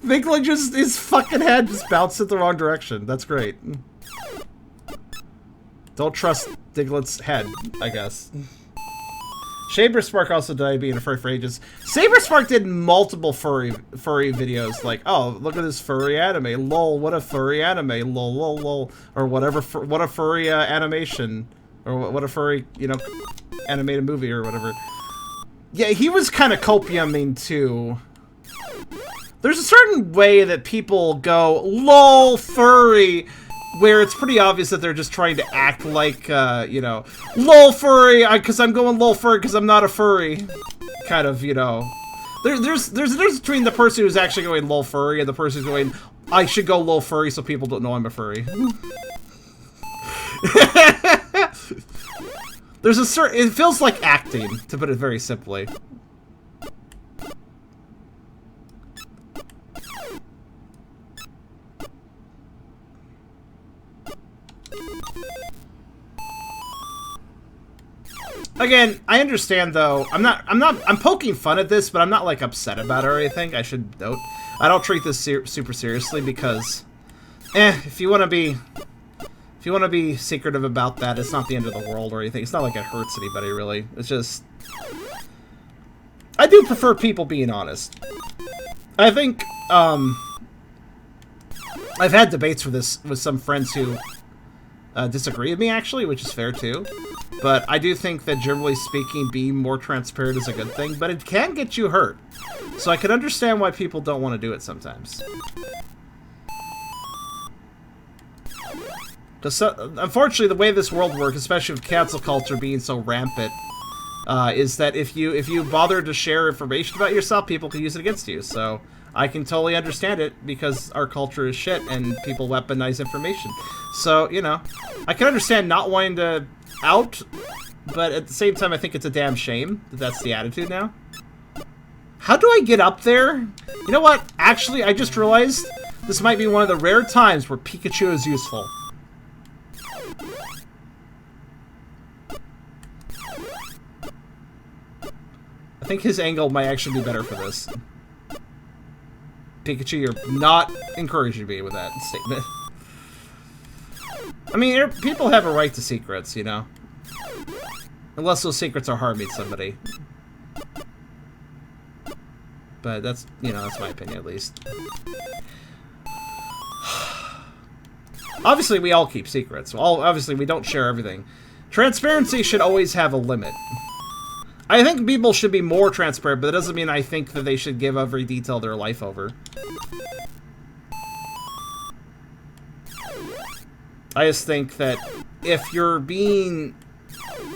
Diglett just, his fucking head just bounced in the wrong direction. That's great. Don't trust Diglett's head, I guess. Saberspark also died being a furry for ages. Saberspark did multiple furry videos, like, oh, look at this furry anime, lol, what a furry anime, lol, lol, lol, or whatever, what a furry animation, or what a furry, you know, animated movie or whatever. Yeah, he was kind of copiuming too. There's a certain way that people go, lol, furry, where it's pretty obvious that they're just trying to act like, you know, lol furry, because I'm going lol furry because I'm not a furry. Kind of, you know. There's a difference between the person who's actually going lol furry and the person who's going, I should go lol furry so people don't know I'm a furry. There's a certain, it feels like acting, to put it very simply. Again, I understand though. I'm poking fun at this, but I'm not like upset about it or anything. I should note. I don't treat this super seriously because, if you want to be secretive about that, it's not the end of the world or anything. It's not like it hurts anybody really. It's just, I do prefer people being honest. I think I've had debates for this with some friends who disagree with me actually, which is fair too. But I do think that, generally speaking, being more transparent is a good thing, but it can get you hurt. So I can understand why people don't want to do it sometimes. Because, unfortunately, the way this world works, especially with cancel culture being so rampant, is that if you bother to share information about yourself, people can use it against you. So I can totally understand it, because our culture is shit, and people weaponize information. So, you know, I can understand not wanting to out, but at the same time, I think it's a damn shame that that's the attitude now. How do I get up there? You know what? Actually, I just realized this might be one of the rare times where Pikachu is useful. I think his angle might actually be better for this. Pikachu, you're not encouraging me with that statement. I mean, people have a right to secrets, you know? Unless those secrets are harming somebody. But that's, you know, that's my opinion at least. Obviously, we all keep secrets. Obviously, we don't share everything. Transparency should always have a limit. I think people should be more transparent, but that doesn't mean I think that they should give every detail of their life over. I just think that if you're being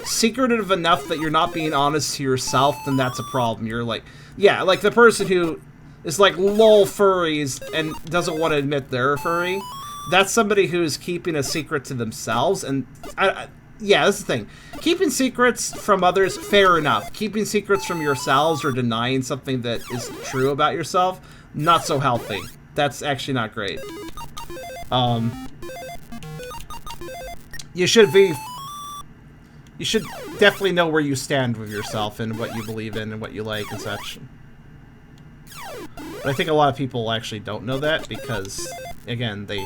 secretive enough that you're not being honest to yourself, then that's a problem. You're like, yeah, like the person who is like, lol, furries, and doesn't want to admit they're a furry. That's somebody who is keeping a secret to themselves, and yeah, that's the thing. Keeping secrets from others, fair enough. Keeping secrets from yourselves or denying something that is true about yourself, not so healthy. That's actually not great. You should definitely know where you stand with yourself and what you believe in and what you like and such. But I think a lot of people actually don't know that because, again, a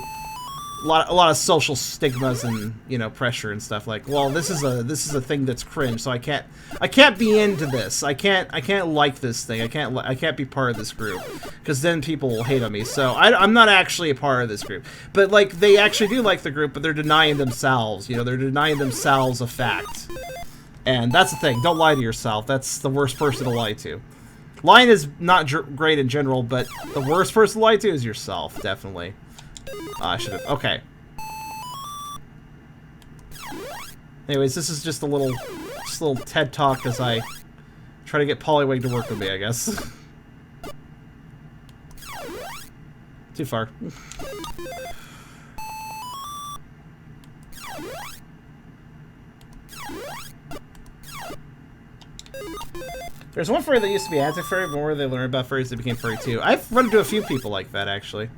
lot of social stigmas and, you know, pressure and stuff like, well, this is a thing that's cringe, so I can't be into this. I can't like this thing. I can't be part of this group because then people will hate on me. So I'm not actually a part of this group. But like they actually do like the group, but they're denying themselves. You know, they're denying themselves a fact. And that's the thing. Don't lie to yourself. That's the worst person to lie to. Lying is not great in general, but the worst person to lie to is yourself, definitely. I should have. Okay. Anyways, this is just a little TED talk as I try to get Poliwag to work with me, I guess. Too far. There's one furry that used to be anti-furry, but the more they learned about furries, they became furry too. I've run into a few people like that, actually.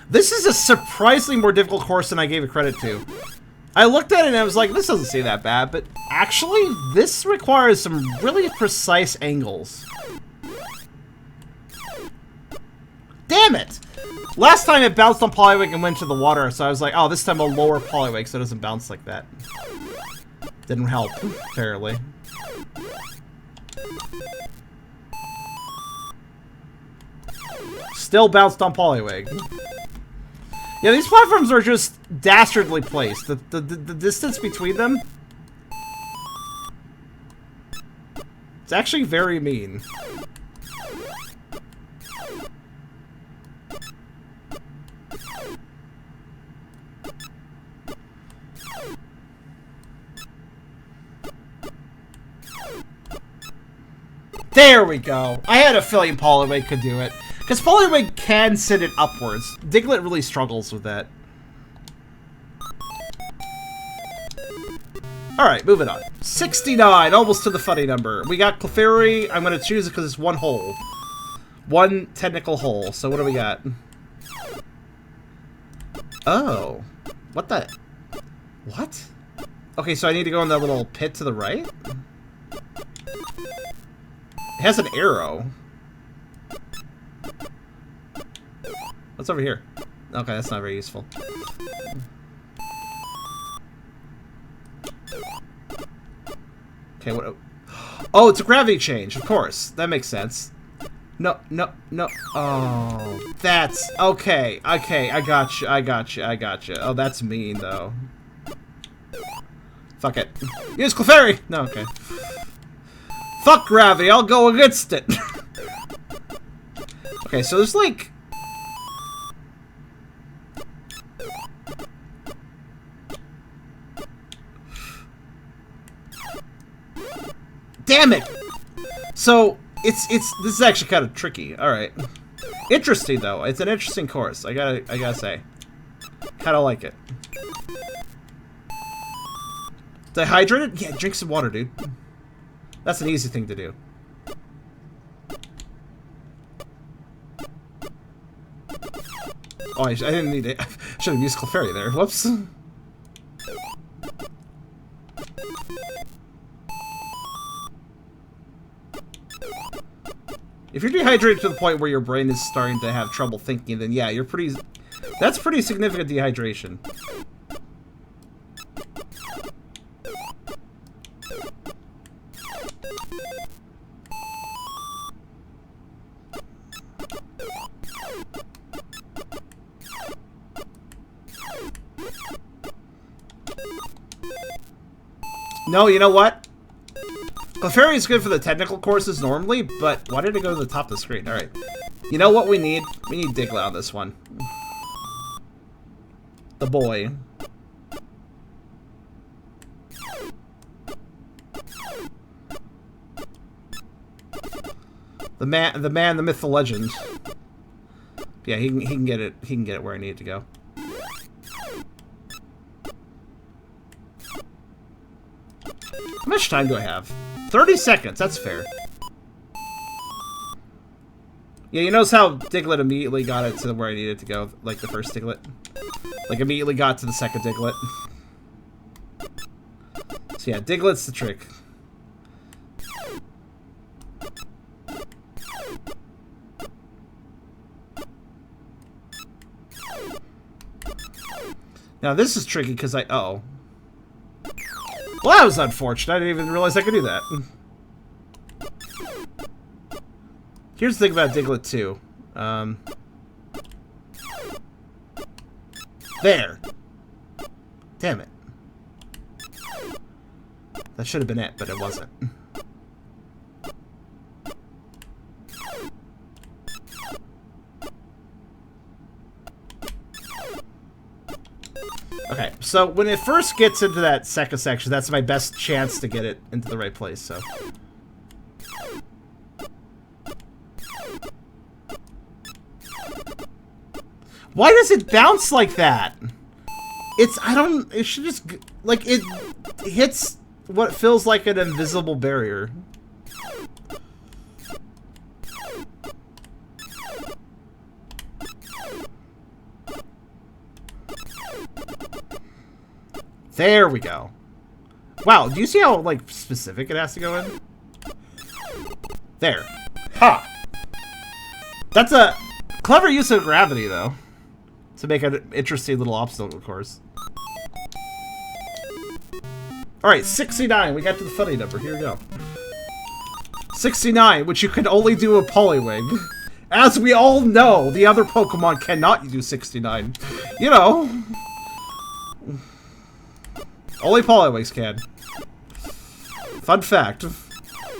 This is a surprisingly more difficult course than I gave it credit to. I looked at it and I was like, this doesn't seem that bad, but actually, this requires some really precise angles. Damn it! Last time it bounced on Poliwag and went to the water, so I was like, oh, this time I'll lower Poliwag so it doesn't bounce like that. Didn't help, apparently. Still bounced on Poliwag. Yeah, these platforms are just dastardly placed. The distance between them, it's actually very mean. There we go. I had a feeling Poliwag could do it. Because Poliwag can send it upwards. Diglett really struggles with that. Alright, moving on. 69, almost to the funny number. We got Clefairy. I'm going to choose it because it's one hole. One technical hole. So what do we got? Oh. What the? What? Okay, so I need to go in that little pit to the right? It has an arrow. What's over here? Okay, that's not very useful. Okay, what? Oh, it's a gravity change, of course. That makes sense. No, no, no. Oh, that's... Okay, okay, I got you, I got you, I got you. Oh, that's mean, though. Fuck it. Use Clefairy! No, okay. Fuck gravity, I'll go against it! Okay, so there's like... Damn it! So, this is actually kind of tricky. Alright. Interesting, though. It's an interesting course. I gotta say. Kinda like it. Dehydrated? Yeah, drink some water, dude. That's an easy thing to do. Oh, I didn't need it. I should have used Clefairy there. Whoops. If you're dehydrated to the point where your brain is starting to have trouble thinking, then yeah, you're pretty... That's pretty significant dehydration. No, you know what? Clefairy is good for the technical courses normally, but why did it go to the top of the screen? Alright. You know what we need? We need Diglett on this one. The boy. The man, the myth, the legend. Yeah, he can get it. He can get it where I need it to go. How much time do I have? 30 seconds. That's fair. Yeah, you notice how Diglett immediately got it to where I needed it to go, like the first Diglett. Like immediately got to the second Diglett. So yeah, Diglett's the trick. Now this is tricky because oh. Well, that was unfortunate. I didn't even realize I could do that. Here's the thing about Diglett too. There. Damn it. That should have been it, but it wasn't. Okay, so when it first gets into that second section, that's my best chance to get it into the right place, so. Why does it bounce like that? It should just, like, it hits what feels like an invisible barrier. There we go. Wow, do you see how, like, specific it has to go in? There. Ha! That's a clever use of gravity, though. To make an interesting little obstacle course. Alright, 69. We got to the funny number. Here we go. 69, which you can only do with Poliwag. As we all know, the other Pokemon cannot do 69. You know. Only Poliwags can. Fun fact.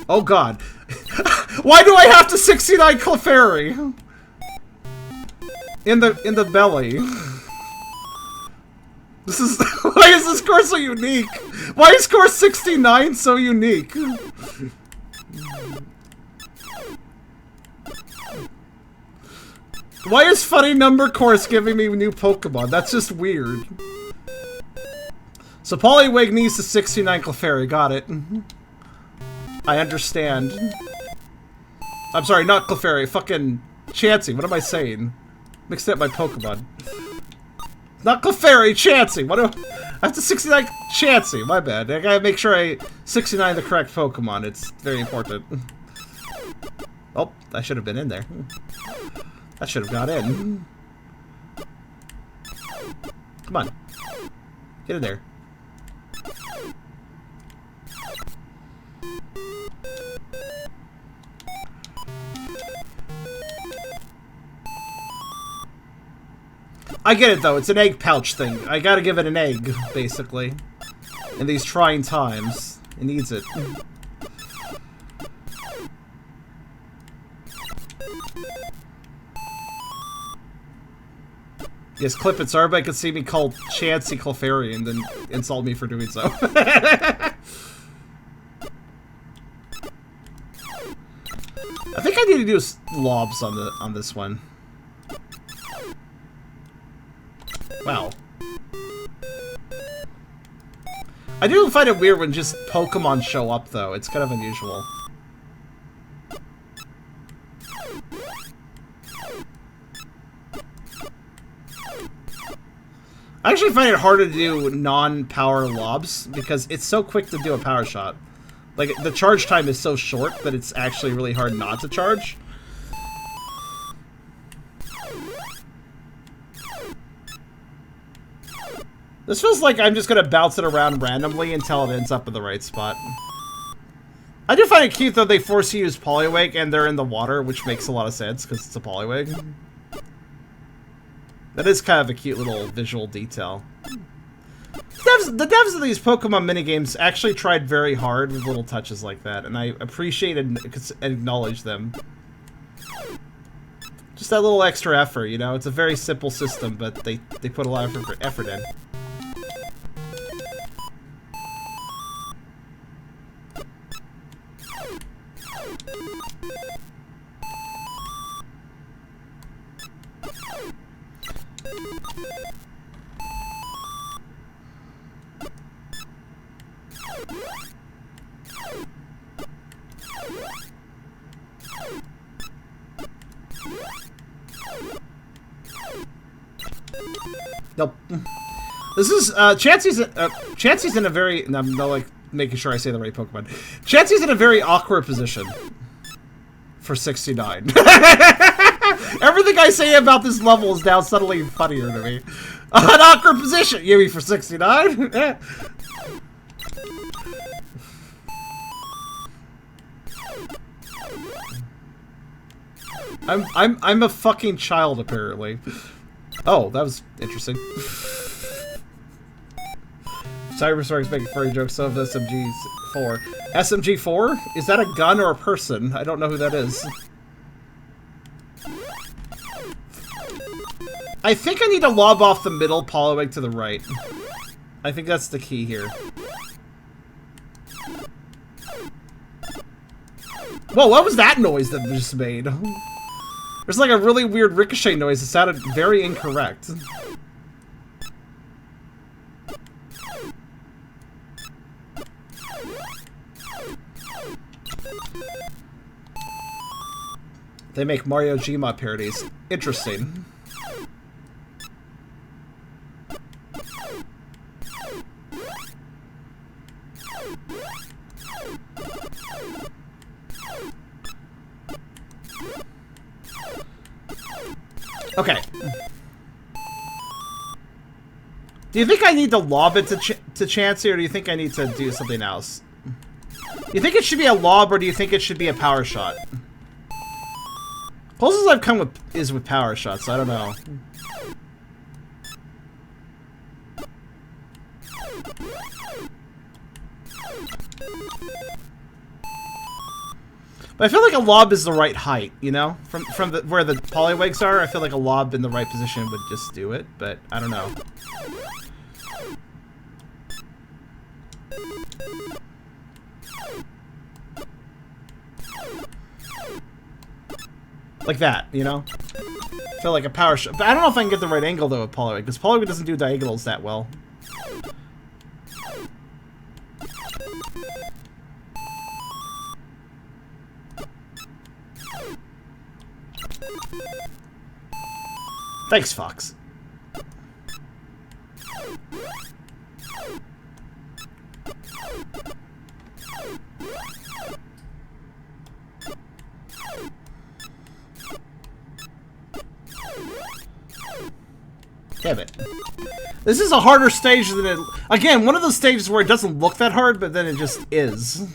Oh god. Why do I have to 69 Clefairy? In the belly. This is why is this course so unique? Why is course 69 so unique? Why is funny number course giving me new Pokemon? That's just weird. So Poliwag needs the 69 Clefairy, got it. I understand. I'm sorry, not Clefairy, fucking Chansey, what am I saying? Mixed up my Pokemon. Not Clefairy, Chansey! What do I have to 69 Chansey, my bad. I gotta make sure I 69 the correct Pokemon, it's very important. Oh, I should have been in there. That should have got in. Come on. Get in there. I get it though, it's an egg pouch thing. I gotta give it an egg, basically. In these trying times. It needs it. Yes, clip it so everybody can see me call Chansey Clefairy and then insult me for doing so. I think I need to do lobs on this one. Wow. I do find it weird when just Pokemon show up, though. It's kind of unusual. I actually find it harder to do non-power lobs because it's so quick to do a power shot. Like, the charge time is so short that it's actually really hard not to charge. This feels like I'm just gonna bounce it around randomly until it ends up in the right spot. I do find it cute though they force you to use Poliwag and they're in the water, which makes a lot of sense because it's a Poliwag. That is kind of a cute little visual detail. The devs of these Pokemon minigames actually tried very hard with little touches like that, and I appreciate and acknowledge them. Just that little extra effort, you know? It's a very simple system, but they put a lot of effort in. Nope. This is Chansey's in a very I'm like making sure I say the right Pokemon. Chansey's in a very awkward position for 69. Everything I say about this level is now suddenly funnier to me. An awkward position, you mean for 69? I'm a fucking child apparently. Oh, that was interesting. Cybersorg's making furry jokes of SMG4. SMG4? Is that a gun or a person? I don't know who that is. I think I need to lob off the middle, Poliwag to the right. I think that's the key here. Whoa, what was that noise that just made? There's like a really weird ricochet noise that sounded very incorrect. They make Mario Gmod parodies. Interesting. Okay. Do you think I need to lob it to Chansey, or do you think I need to do something else? You think it should be a lob, or do you think it should be a power shot? Closest I've come with is with power shots, so I don't know. But I feel like a lob is the right height, you know? From where the Poliwags are, I feel like a lob in the right position would just do it, but I don't know. Like that, you know? I feel like a power shot. But I don't know if I can get the right angle, though, with Poliwag, because Poliwag doesn't do diagonals that well. Thanks, Fox. Damn it. This is a harder stage than it... Again, one of those stages where it doesn't look that hard, but then it just is.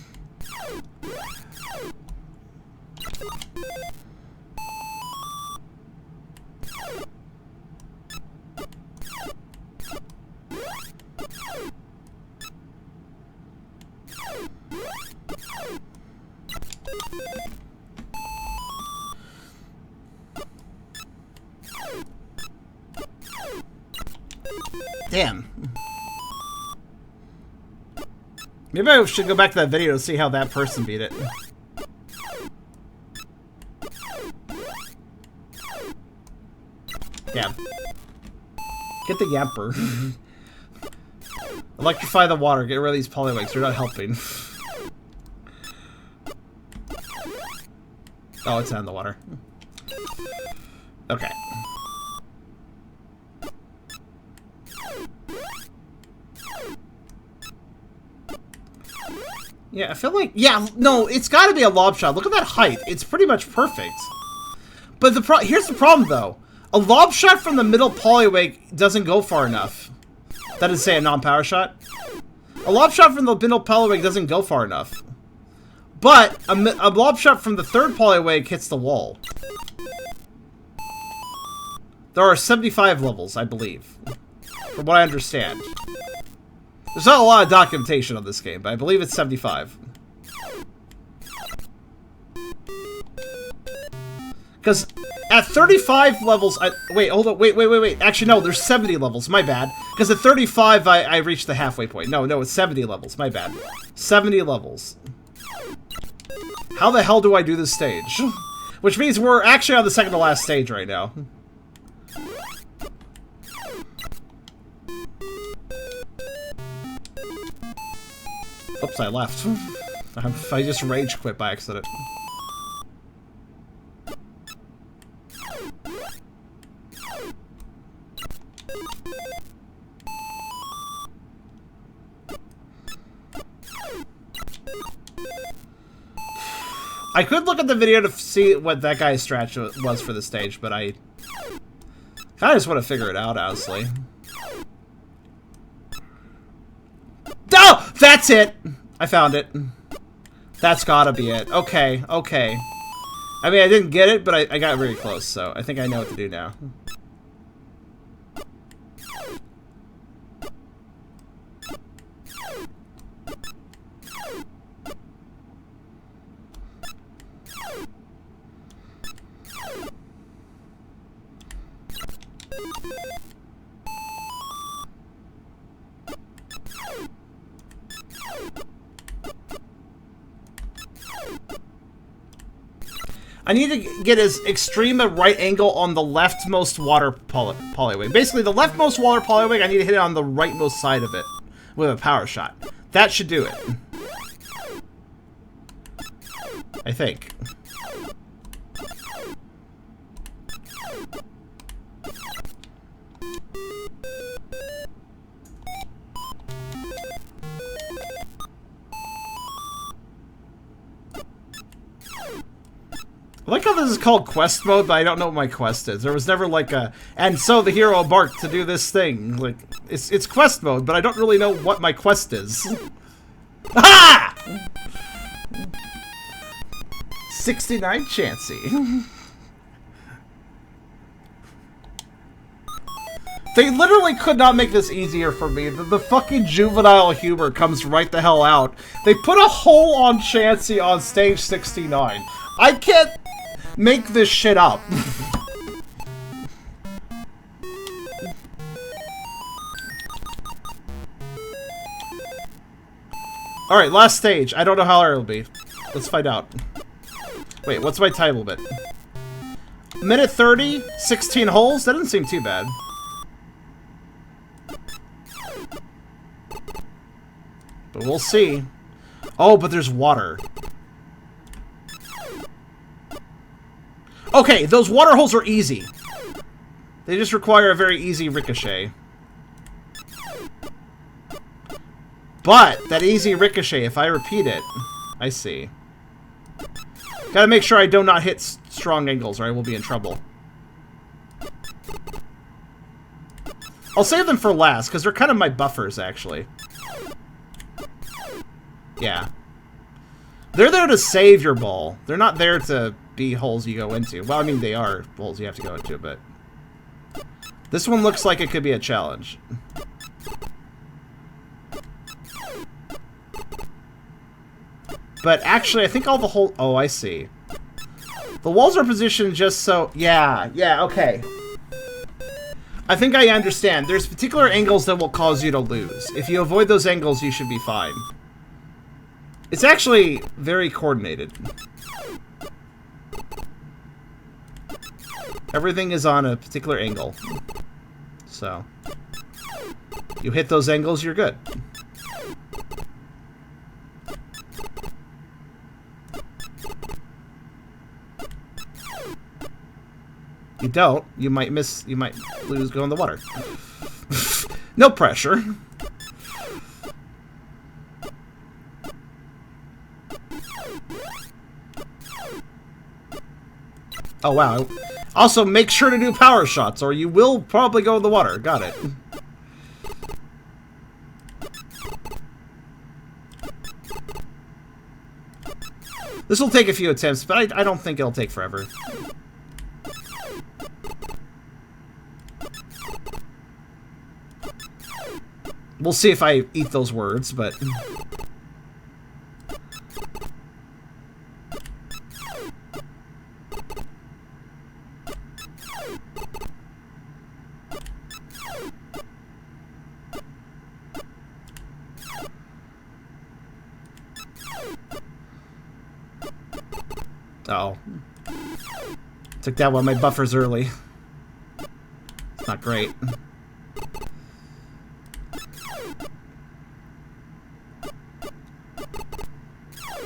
Damn. Maybe I should go back to that video to see how that person beat it. Damn. Get the Yamper. Electrify the water. Get rid of these polywikes. They're not helping. Oh, it's not in the water. Okay. Yeah, I feel like... Yeah, no, it's gotta be a lob shot. Look at that height. It's pretty much perfect. But here's the problem, though. A lob shot from the middle polywake doesn't go far enough. That is, say, a non-power shot. A lob shot from the middle polywake doesn't go far enough. But a lob shot from the third polywake hits the wall. There are 75 levels, I believe. From what I understand. There's not a lot of documentation on this game, but I believe it's 75. Because at 35 levels... wait, hold on. Wait. Actually, no, there's 70 levels. My bad. Because at 35, I reached the halfway point. No, it's 70 levels. My bad. 70 levels. How the hell do I do this stage? Which means we're actually on the second to last stage right now. Oops, I left. I just rage quit by accident. I could look at the video to see what that guy's strat was for the stage, but I kind of just want to figure it out, honestly. Oh! That's it! I found it. That's gotta be it. Okay. I mean, I didn't get it, but I got very close, so I think I know what to do now. I need to get as extreme a right angle on the leftmost water polywake. Basically, the leftmost water polywake, I need to hit it on the rightmost side of it with a power shot. That should do it. I think. I like how this is called quest mode, but I don't know what my quest is. There was never like a, and so the hero embarked to do this thing. Like, it's quest mode, but I don't really know what my quest is. Ha! 69 Chansey. They literally could not make this easier for me. The fucking juvenile humor comes right the hell out. They put a hole on Chansey on stage 69. I can't make this shit up. Alright, last stage. I don't know how hard it'll be. Let's find out. Wait, what's my time limit? Minute 30, 16 holes? That doesn't seem too bad. But we'll see. Oh, but there's water. Okay, those water holes are easy. They just require a very easy ricochet. But, that easy ricochet, if I repeat it... I see. Gotta make sure I do not hit strong angles or I will be in trouble. I'll save them for last, because they're kind of my buffers, actually. Yeah. They're there to save your ball. They're not there to be holes you go into. Well, I mean, they are holes you have to go into, but... This one looks like it could be a challenge. But actually, I think all the holes... Oh, I see. The walls are positioned just so... Yeah, okay. I think I understand. There's particular angles that will cause you to lose. If you avoid those angles, you should be fine. It's actually very coordinated. Everything is on a particular angle. So, you hit those angles, you're good. You don't. You might miss. You might lose. Go in the water. No pressure. Oh, wow. Also, make sure to do power shots, or you will probably go in the water. Got it. This will take a few attempts, but I don't think it'll take forever. We'll see if I eat those words, but... Oh. Took that one, my buffer's early. It's not great.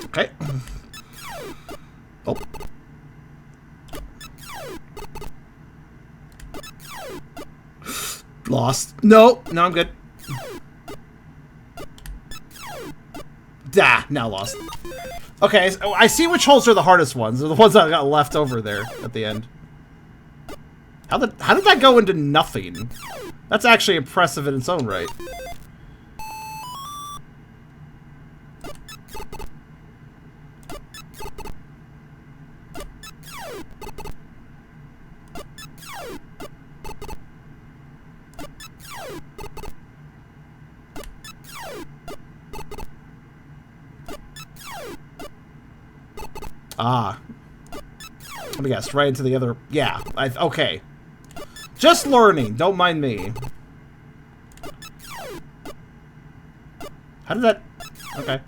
Okay. Oh. Lost. No, no, I'm good. Now lost. Okay, so I see which holes are the hardest ones. They're the ones that got left over there at the end. How did that go into nothing? That's actually impressive in its own right. Ah. Let me guess, right into the other... Yeah, okay. Just learning, don't mind me. How did that... Okay.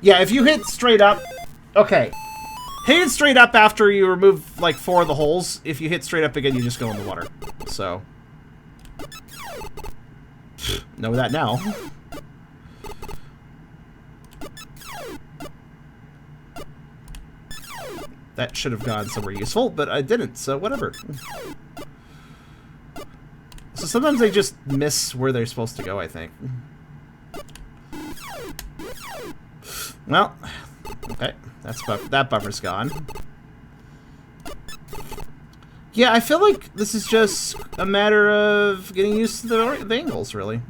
Yeah, if you hit straight up... Okay. Hit it straight up after you remove, like, 4 of the holes. If you hit straight up again, you just go in the water. So. Know that now. That should have gone somewhere useful, but I didn't, so whatever. So sometimes they just miss where they're supposed to go, I think. Well, okay. That buffer's gone. Yeah, I feel like this is just a matter of getting used to the angles, really.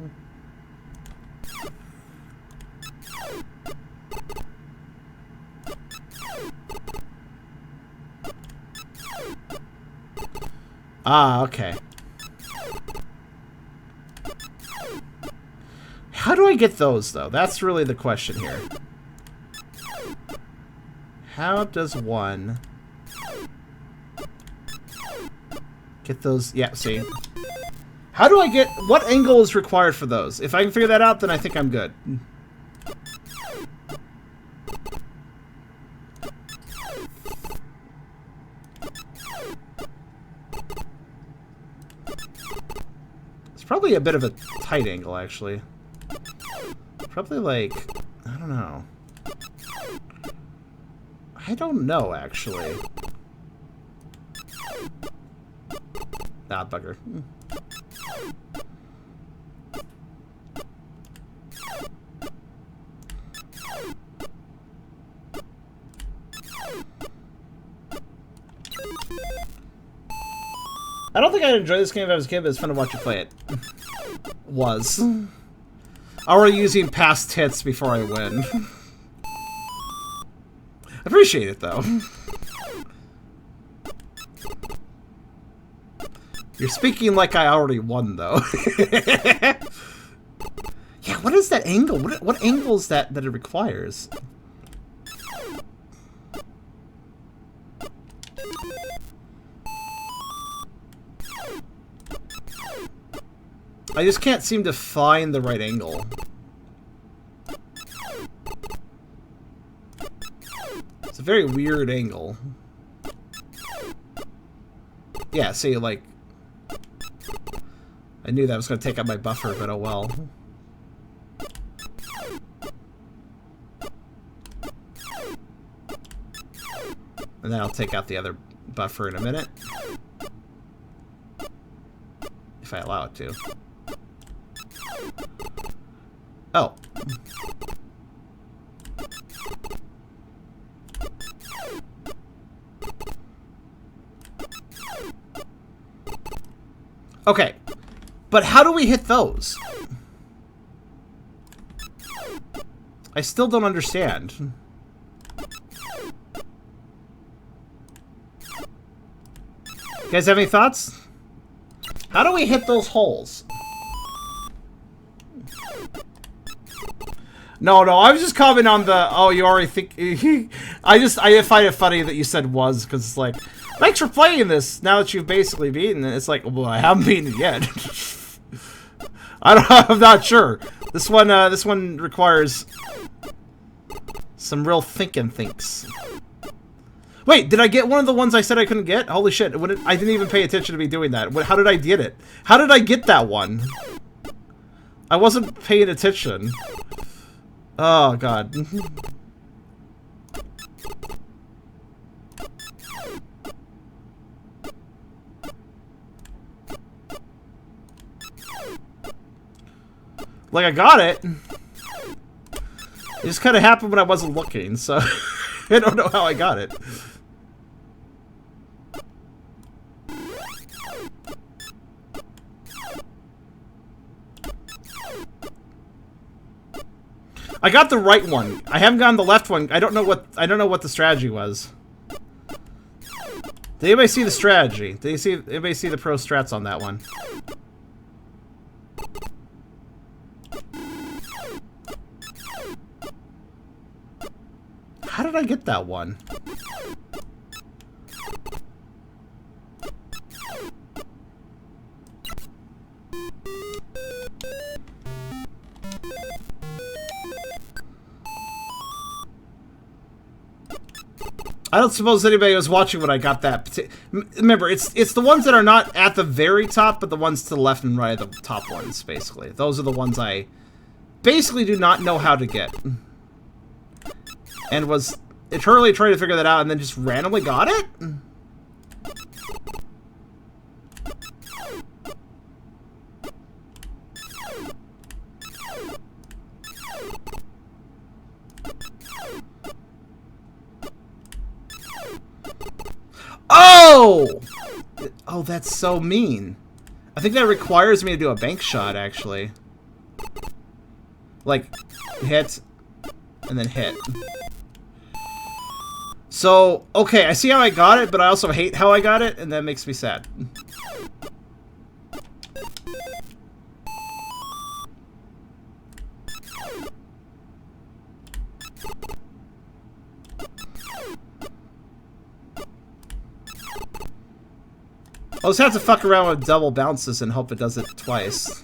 Ah, okay. How do I get those, though? That's really the question here. How does one get those? Yeah, see. How do I get... What angle is required for those? If I can figure that out, then I think I'm good. It's probably a bit of a tight angle, actually. Probably like... I don't know. I don't know, actually. Ah, bugger. I don't think I'd enjoy this game if I was a kid, but it's fun to watch you play it. Was. Already using past hits before I win. Appreciate it, though. You're speaking like I already won, though. Yeah, what is that angle? What angle is that it requires? I just can't seem to find the right angle. It's a very weird angle. Yeah, see, like... I knew that was going to take up my buffer, but oh well. And then I'll take out the other buffer in a minute. If I allow it to. Oh. Okay. But how do we hit those? I still don't understand. You guys have any thoughts? How do we hit those holes? No, I was just commenting on the, oh, you already think, I find it funny that you said was, because it's like, thanks for playing this, now that you've basically beaten it. It's like, well, I haven't beaten it yet. I'm not sure. This one requires some real thinks. Wait, did I get one of the ones I said I couldn't get? Holy shit, I didn't even pay attention to me doing that. How did I get it? How did I get that one? I wasn't paying attention. Oh, God. Like, I got it. It just kind of happened when I wasn't looking, so I don't know how I got it. I got the right one. I haven't gotten the left one. I don't know what the strategy was. Did anybody see the strategy? Did anybody see the pro strats on that one? How did I get that one? I don't suppose anybody was watching when I got that. Remember, it's the ones that are not at the very top, but the ones to the left and right are the top ones, basically. Those are the ones I basically do not know how to get. And was eternally trying to figure that out and then just randomly got it? Oh! Oh, that's so mean. I think that requires me to do a bank shot, actually. Like, hit, and then hit. So, okay, I see how I got it, but I also hate how I got it, and that makes me sad. I'll just have to fuck around with double bounces and hope it does it twice.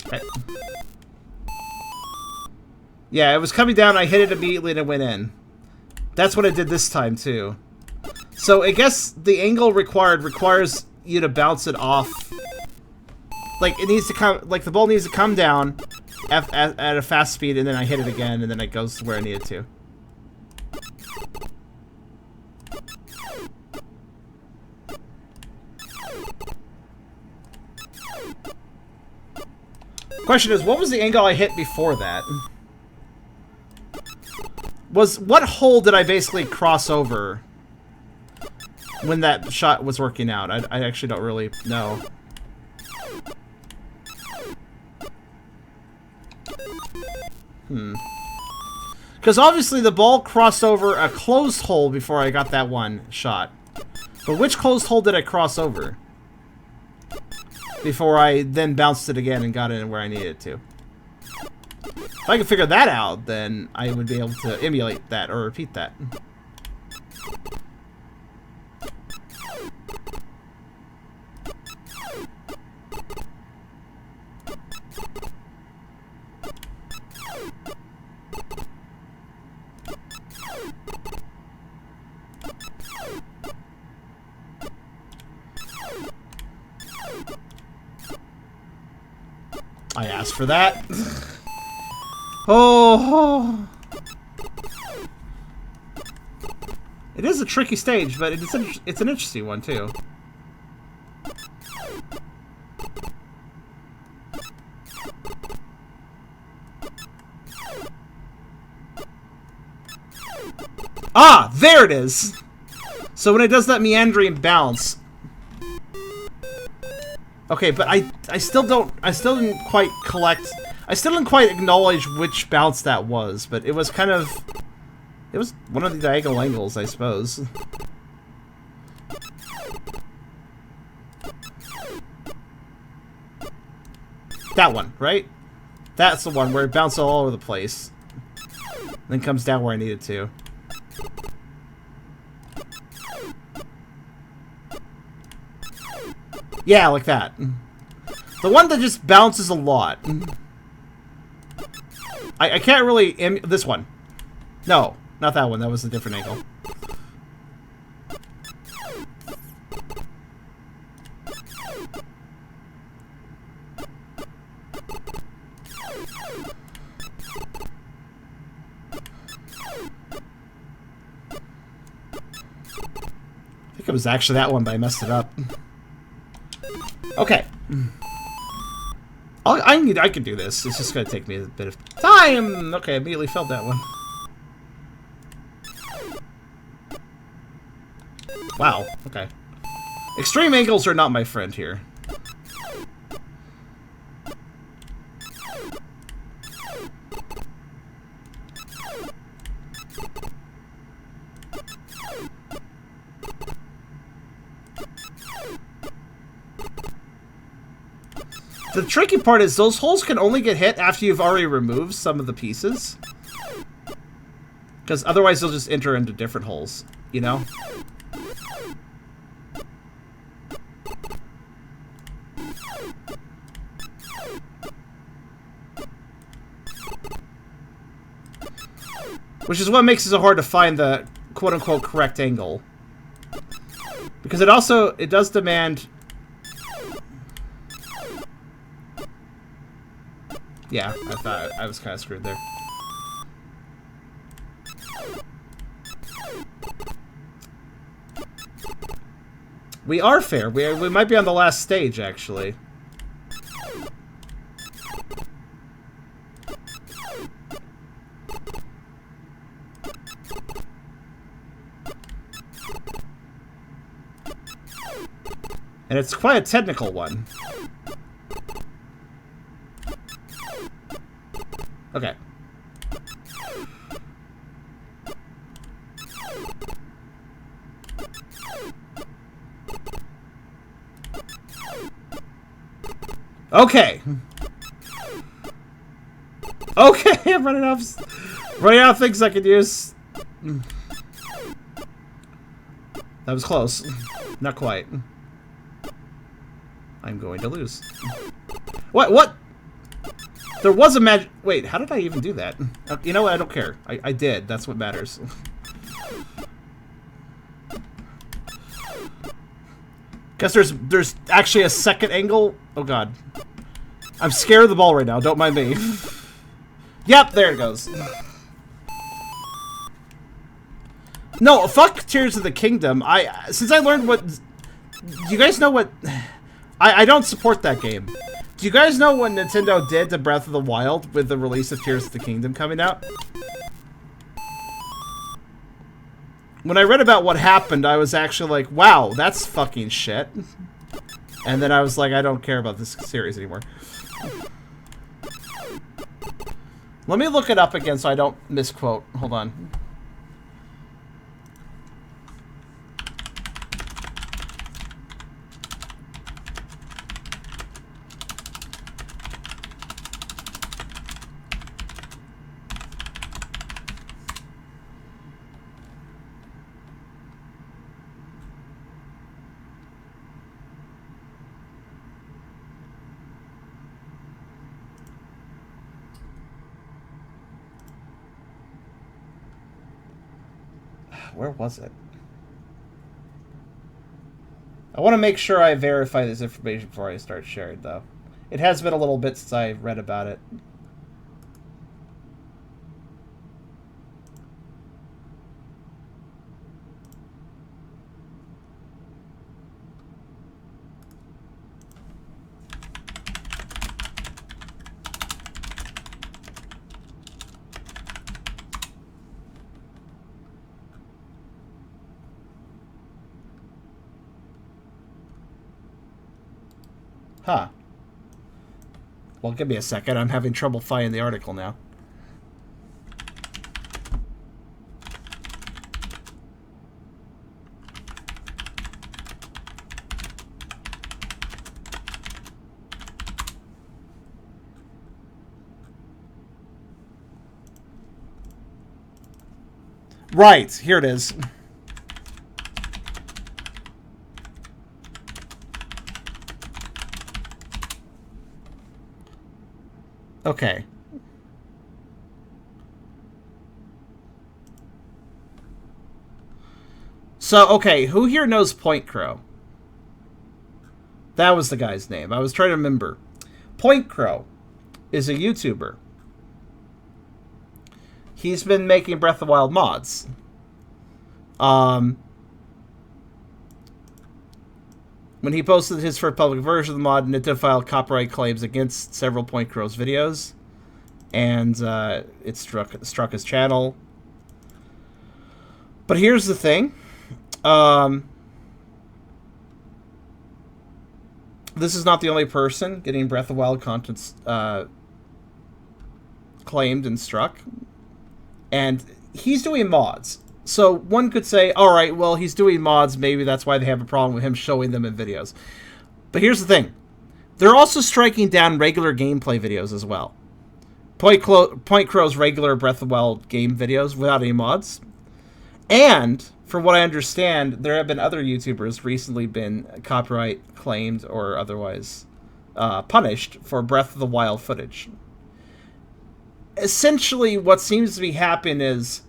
Okay. Yeah, it was coming down, I hit it immediately and it went in. That's what I did this time, too. So, I guess the angle requires you to bounce it off. Like, it needs to come, like, the ball needs to come down at a fast speed, and then I hit it again, and then it goes to where I need it to. Question is, what was the angle I hit before that? What hole did I basically cross over when that shot was working out? I actually don't really know. Because obviously the ball crossed over a closed hole before I got that one shot. But which closed hole did I cross over? Before I then bounced it again and got it where I needed it to. If I could figure that out, then I would be able to emulate that or repeat that. I asked for that. Oh. It is a tricky stage, but it's an interesting one, too. Ah! There it is! So when it does that meandering bounce... Okay, but I still didn't quite collect... I still didn't quite acknowledge which bounce that was, but it was kind of... It was one of the diagonal angles, I suppose. That one, right? That's the one where it bounces all over the place. Then comes down where I need it to. Yeah, like that. The one that just bounces a lot. I can't really... This one. No, not that one. That was a different angle. I think it was actually that one, but I messed it up. Okay. I can do this. It's just gonna take me a bit of time. Okay, I immediately felt that one. Wow. Okay. Extreme angles are not my friend here. The tricky part is those holes can only get hit after you've already removed some of the pieces. Because otherwise they'll just enter into different holes, you know? Which is what makes it so hard to find the quote-unquote correct angle. Because it does demand... Yeah, I thought I was kind of screwed there. We are fair. We might be on the last stage, actually. And it's quite a technical one. Okay. Okay. Okay, I'm running out of things I could use. That was close. Not quite. I'm going to lose. What? There was a magic... Wait, how did I even do that? You know what? I don't care. I did. That's what matters. Guess there's actually a second angle. Oh, God. I'm scared of the ball right now. Don't mind me. Yep, there it goes. No, fuck Tears of the Kingdom. Since I learned what... Do you guys know what... I don't support that game. Do you guys know what Nintendo did to Breath of the Wild with the release of Tears of the Kingdom coming out? When I read about what happened, I was actually like, wow, that's fucking shit. And then I was like, I don't care about this series anymore. Let me look it up again so I don't misquote. Hold on. Where was it? I want to make sure I verify this information before I start sharing, though. It has been a little bit since I read about it. Huh. Well, give me a second. I'm having trouble finding the article now. Right, here it is. Okay. So, okay, who here knows Point Crow? That was the guy's name. I was trying to remember. Point Crow is a YouTuber. He's been making Breath of the Wild mods. When he posted his first public version of the mod, Nintendo filed copyright claims against several Point Crow's videos, and it struck his channel. But here's the thing. This is not the only person getting Breath of the Wild content claimed and struck. And he's doing mods. So one could say, all right, well, he's doing mods. Maybe that's why they have a problem with him showing them in videos. But here's the thing. They're also striking down regular gameplay videos as well. Point Crow's regular Breath of the Wild game videos without any mods. And, from what I understand, there have been other YouTubers recently been copyright claimed or otherwise punished for Breath of the Wild footage. Essentially, what seems to be happening is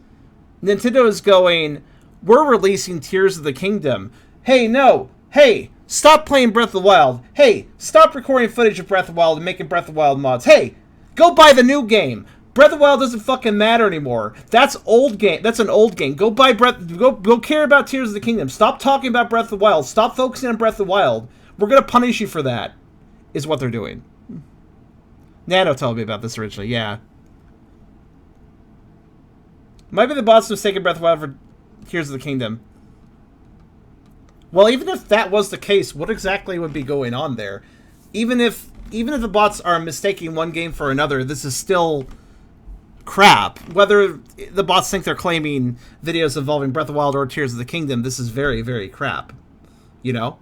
Nintendo is going, we're releasing Tears of the Kingdom. Hey, no. Hey, stop playing Breath of the Wild. Hey, stop recording footage of Breath of the Wild and making Breath of the Wild mods. Hey, go buy the new game. Breath of the Wild doesn't fucking matter anymore. That's old game. That's an old game. Go buy Go care about Tears of the Kingdom. Stop talking about Breath of the Wild. Stop focusing on Breath of the Wild. We're gonna punish you for that. Is what they're doing. Nano told me about this originally. Yeah. Might be the bots mistaken Breath of the Wild for Tears of the Kingdom. Well, even if that was the case, what exactly would be going on there? Even if the bots are mistaking one game for another, this is still crap. Whether the bots think they're claiming videos involving Breath of the Wild or Tears of the Kingdom, this is very, very crap. You know?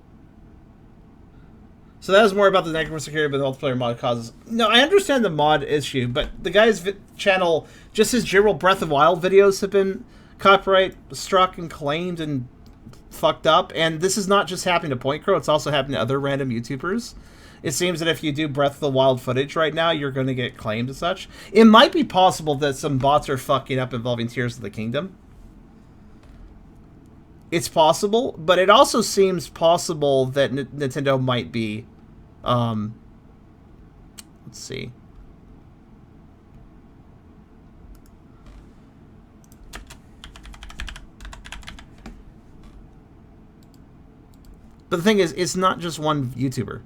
So that is more about the negative security, but the multiplayer mod causes. No, I understand the mod issue, but the guy's channel, just his general Breath of the Wild videos have been copyright struck and claimed and fucked up. And this is not just happening to Point Crow, it's also happening to other random YouTubers. It seems that if you do Breath of the Wild footage right now, you're going to get claimed as such. It might be possible that some bots are fucking up involving Tears of the Kingdom. It's possible, but it also seems possible that Nintendo might be, let's see. But the thing is, it's not just one YouTuber.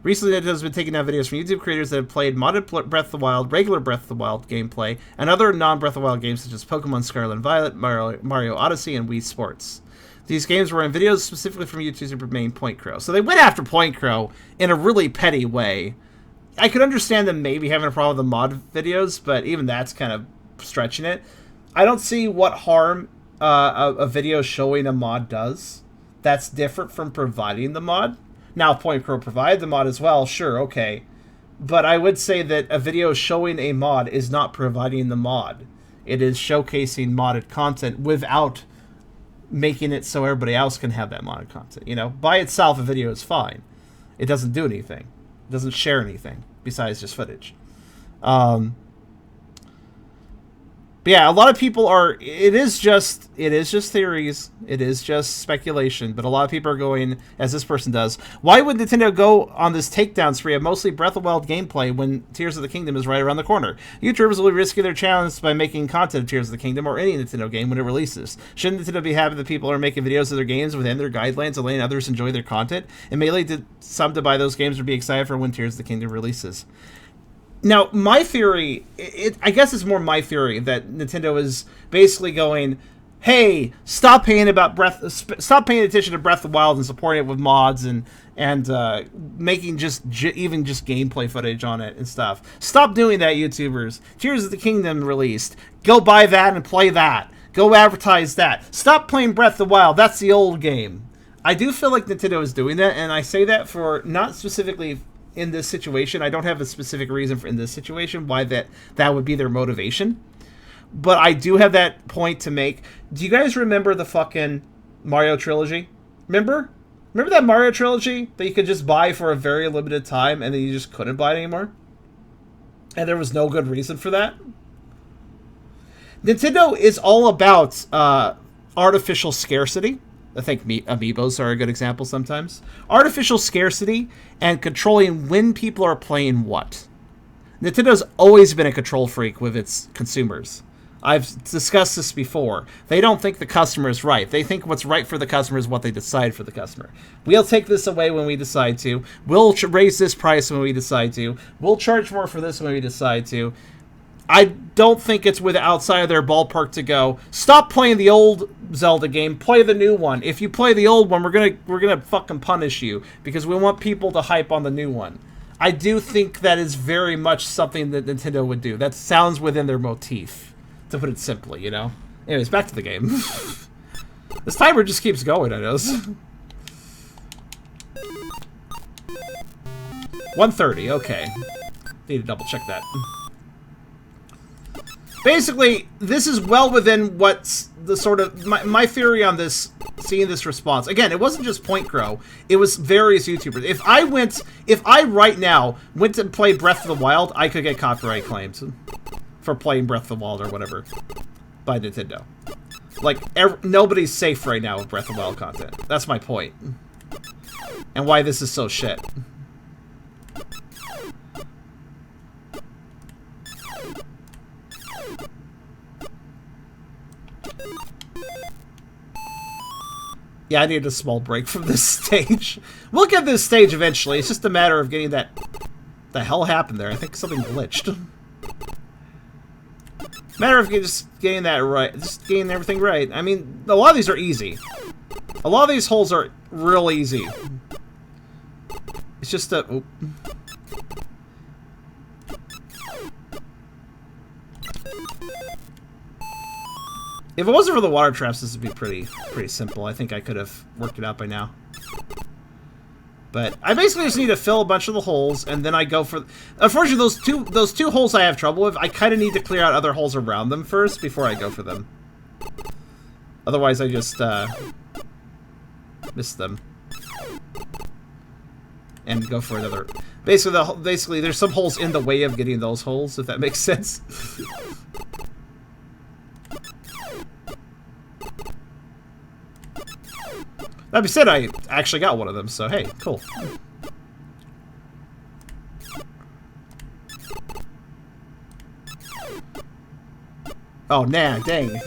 Recently, Nintendo's been taking down videos from YouTube creators that have played modded Breath of the Wild, regular Breath of the Wild gameplay, and other non-Breath of the Wild games such as Pokemon Scarlet and Violet, Mario Odyssey, and Wii Sports. These games were in videos specifically from YouTuber main Point Crow. So they went after Point Crow in a really petty way. I could understand them maybe having a problem with the mod videos, but even that's kind of stretching it. I don't see what harm a video showing a mod does. That's different from providing the mod. Now, if Point Crow provided the mod as well, sure, okay. But I would say that a video showing a mod is not providing the mod. It is showcasing modded content without making it so everybody else can have that modded content. You know, by itself, a video is fine. It doesn't do anything. It doesn't share anything besides just footage. But yeah, a lot of people are. It is just theories. It is just speculation. But a lot of people are going, as this person does. Why would Nintendo go on this takedown spree of mostly Breath of the Wild gameplay when Tears of the Kingdom is right around the corner? YouTubers will be risking their challenge by making content of Tears of the Kingdom or any Nintendo game when it releases. Shouldn't Nintendo be happy that people are making videos of their games within their guidelines and letting others enjoy their content? It may lead to some to buy those games or be excited for when Tears of the Kingdom releases. Now, my theory, I guess it's more my theory that Nintendo is basically going, hey, stop paying attention to Breath of the Wild and supporting it with mods and making even just gameplay footage on it and stuff. Stop doing that, YouTubers. Tears of the Kingdom released. Go buy that and play that. Go advertise that. Stop playing Breath of the Wild. That's the old game. I do feel like Nintendo is doing that, and I say that for not specifically in this situation. I don't have a specific reason for in this situation why that would be their motivation. But I do have that point to make. Do you guys remember the fucking Mario trilogy? Remember that Mario trilogy that you could just buy for a very limited time and then you just couldn't buy it anymore? And there was no good reason for that? Nintendo is all about artificial scarcity. I think amiibos are a good example sometimes. Artificial scarcity and controlling when people are playing what. Nintendo's always been a control freak with its consumers. I've discussed this before. They don't think the customer is right. They think what's right for the customer is what they decide for the customer. We'll take this away when we decide to. We'll raise this price when we decide to. We'll charge more for this when we decide to. I don't think it's outside of their ballpark to go, stop playing the old Zelda game, play the new one. If you play the old one, we're gonna fucking punish you because we want people to hype on the new one. I do think that is very much something that Nintendo would do. That sounds within their motif, to put it simply, you know? Anyways, back to the game. This timer just keeps going, I know. 1:30, okay. Need to double check that. Basically, this is well within what's the sort of my theory on this, seeing this response. Again, it wasn't just Point Crow, it was various YouTubers. If I right now went to play Breath of the Wild, I could get copyright claims for playing Breath of the Wild or whatever by Nintendo. Like, nobody's safe right now with Breath of the Wild content. That's my point. And why this is so shit. Yeah, I need a small break from this stage. We'll get this stage eventually. It's just a matter of getting that... The hell happened there? I think something glitched. Matter of just getting that right. Just getting everything right. I mean, a lot of these are easy. A lot of these holes are real easy. It's just a... Oop. If it wasn't for the water traps, this would be pretty simple. I think I could have worked it out by now. But I basically just need to fill a bunch of the holes, and then I go for... Unfortunately, those two holes I have trouble with, I kind of need to clear out other holes around them first before I go for them. Otherwise, I just miss them. And go for another... Basically, there's some holes in the way of getting those holes, if that makes sense. That being said, I actually got one of them, so hey, cool. Oh, nah, dang.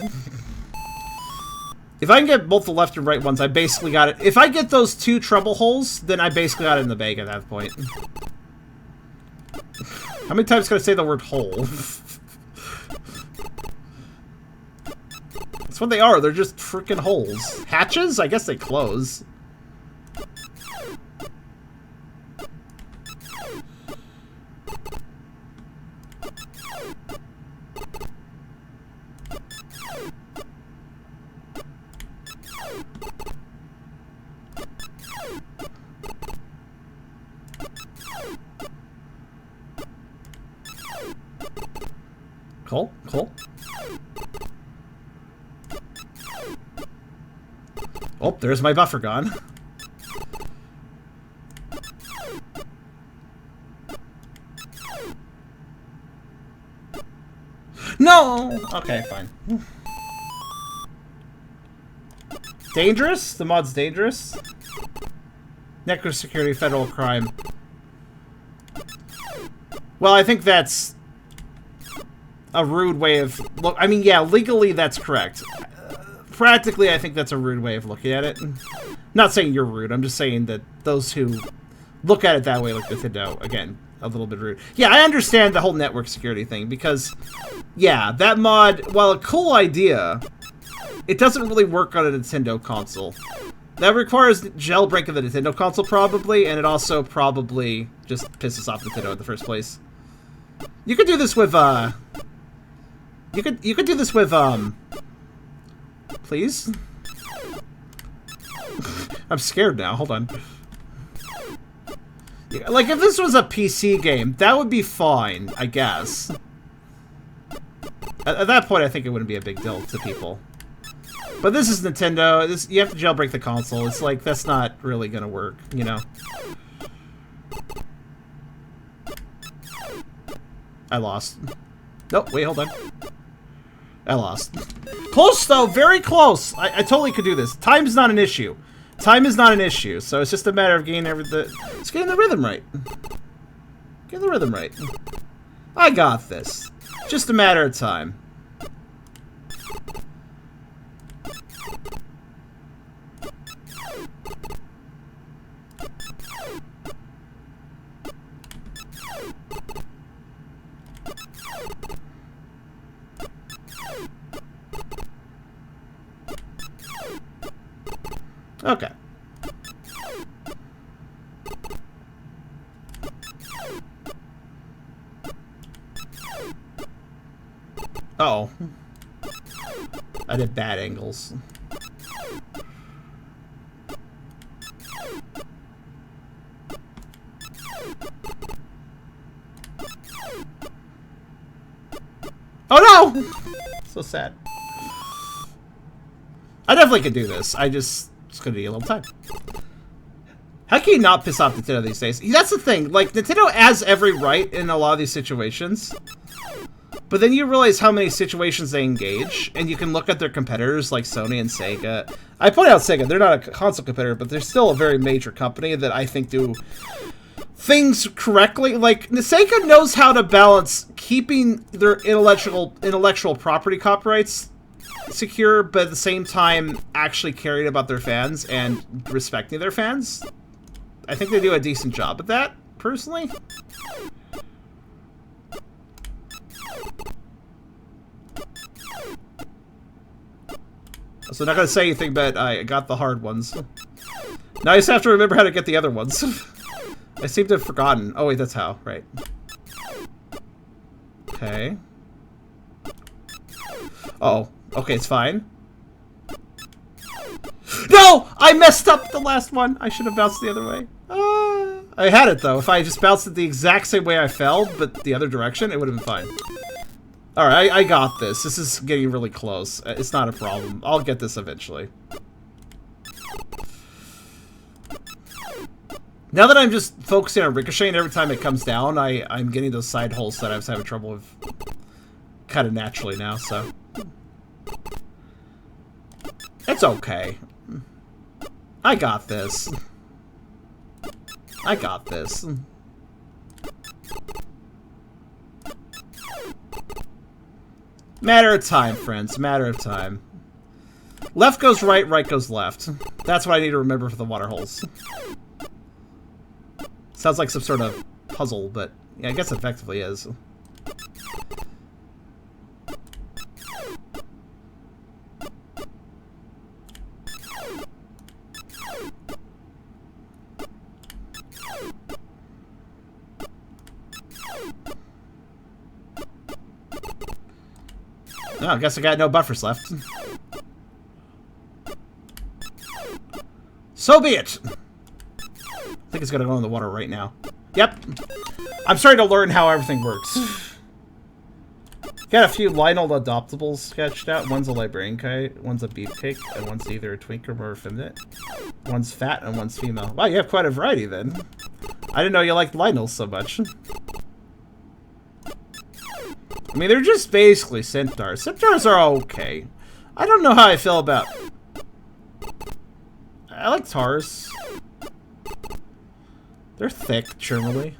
If I can get both the left and right ones, I basically got it. If I get those two trouble holes, then I basically got it in the bag at that point. How many times can I say the word hole? That's what they are. They're just freaking holes. Hatches? I guess they close. Cool, cool. Oh, there's my buffer gone. No! Okay, fine. Dangerous? The mod's dangerous? Network security, federal crime. Well, I think that's a rude way of... Look, I mean, yeah, legally that's correct. Practically, I think that's a rude way of looking at it. Not saying you're rude, I'm just saying that those who look at it that way, like Nintendo, again, a little bit rude. Yeah, I understand the whole network security thing, because, yeah, that mod, while a cool idea, it doesn't really work on a Nintendo console. That requires jailbreak of the Nintendo console, probably, and it also probably just pisses off Nintendo in the first place. You could do this with, You could do this with, Please? I'm scared now, hold on. Yeah, like, if this was a PC game, that would be fine, I guess. At that point, I think it wouldn't be a big deal to people. But this is Nintendo, you have to jailbreak the console. It's like, that's not really gonna work, you know? I lost. Nope, wait, hold on. I lost. Close, though, very close. I totally could do this. Time's not an issue. Time is not an issue, so it's just a matter of getting just getting the rhythm right. Get the rhythm right. I got this. Just a matter of time. Okay. Uh-oh. I did bad angles. Oh no! So sad. I definitely could do this. It's gonna be a little time. How can you not piss off Nintendo these days? That's the thing. Like, Nintendo has every right in a lot of these situations. But then you realize how many situations they engage, and you can look at their competitors like Sony and Sega. I point out Sega, they're not a console competitor, but they're still a very major company that I think do things correctly. Like, Sega knows how to balance keeping their intellectual property copyrights secure, but at the same time actually caring about their fans and respecting their fans. I think they do a decent job at that, personally. So I'm not gonna say anything, but I got the hard ones. Now I just have to remember how to get the other ones. I seem to have forgotten. Oh wait, that's how, right. Okay. Uh-oh. Okay, it's fine. No! I messed up the last one! I should have bounced the other way. I had it, though. If I just bounced it the exact same way I fell, but the other direction, it would have been fine. Alright, I got this. This is getting really close. It's not a problem. I'll get this eventually. Now that I'm just focusing on ricocheting every time it comes down, I'm getting those side holes that I was having trouble with kind of naturally now, so... It's okay. I got this. I got this. Matter of time, friends. Matter of time. Left goes right, right goes left. That's what I need to remember for the water holes. Sounds like some sort of puzzle, but yeah, I guess it effectively is. Oh, I guess I got no buffers left. So be it! I think it's gonna go in the water right now. Yep. I'm starting to learn how everything works. Got a few Lionel adoptables sketched out. One's a librarian kite, one's a beefcake, and one's either a twink or effeminate. One's fat and one's female. Wow, you have quite a variety then. I didn't know you liked Lionels so much. I mean, they're just basically centaurs. Centaurs are okay. I don't know how I feel about... I like Tars. They're thick, generally.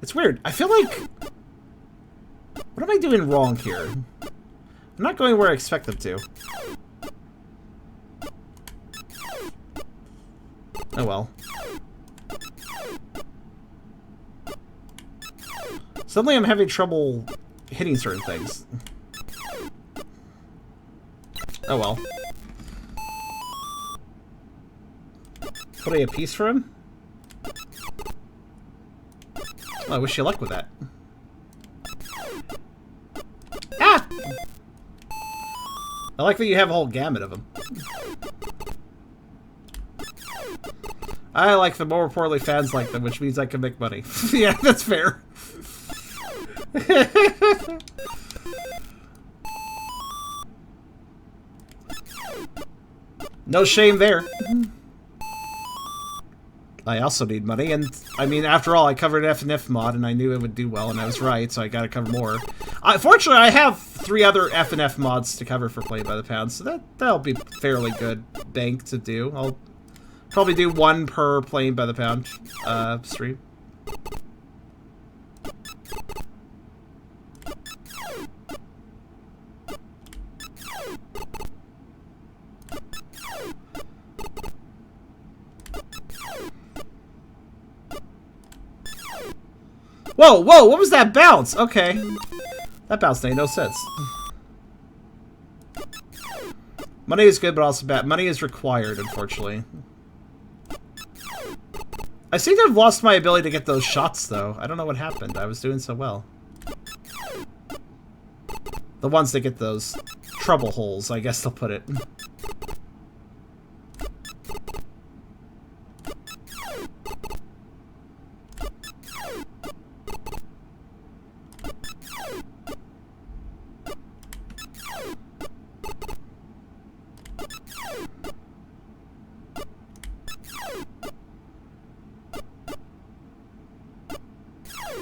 It's weird. I feel like... What am I doing wrong here? I'm not going where I expect them to. Oh well. Suddenly I'm having trouble hitting certain things. Oh well. Put a piece for him? Well, I wish you luck with that. Ah! I like that you have a whole gamut of them. I like them, more poorly fans like them, which means I can make money. Yeah, that's fair. No shame there. I also need money, and I mean, after all, I covered F&F mod, and I knew it would do well, and I was right, so I gotta cover more. Fortunately, I have 3 other F&F mods to cover for Play by the Pound, so that'll be fairly good bank to do. I'll probably do 1 per Playing by the Pound stream. Whoa, whoa, what was that bounce? Okay. That bounce made no sense. Money is good, but also bad. Money is required, unfortunately. I seem to have lost my ability to get those shots, though. I don't know what happened. I was doing so well. The ones that get those trouble holes, I guess they'll put it.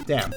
Damn.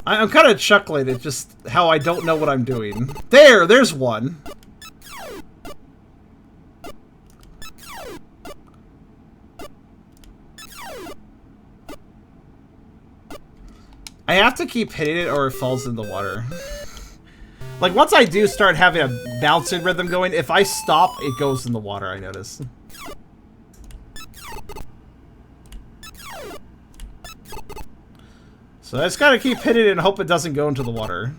I'm kind of chuckling at just how I don't know what I'm doing. There's one. I have to keep hitting it or it falls in the water. Like, once I do start having a bouncing rhythm going, if I stop, it goes in the water, I notice. So I just gotta keep hitting it and hope it doesn't go into the water.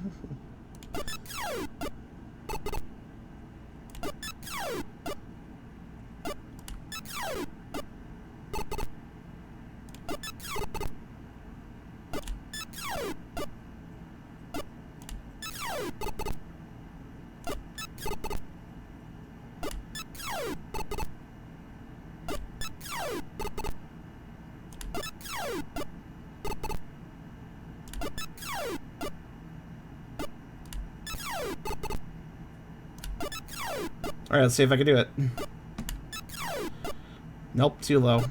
Alright, let's see if I can do it. Nope, too low.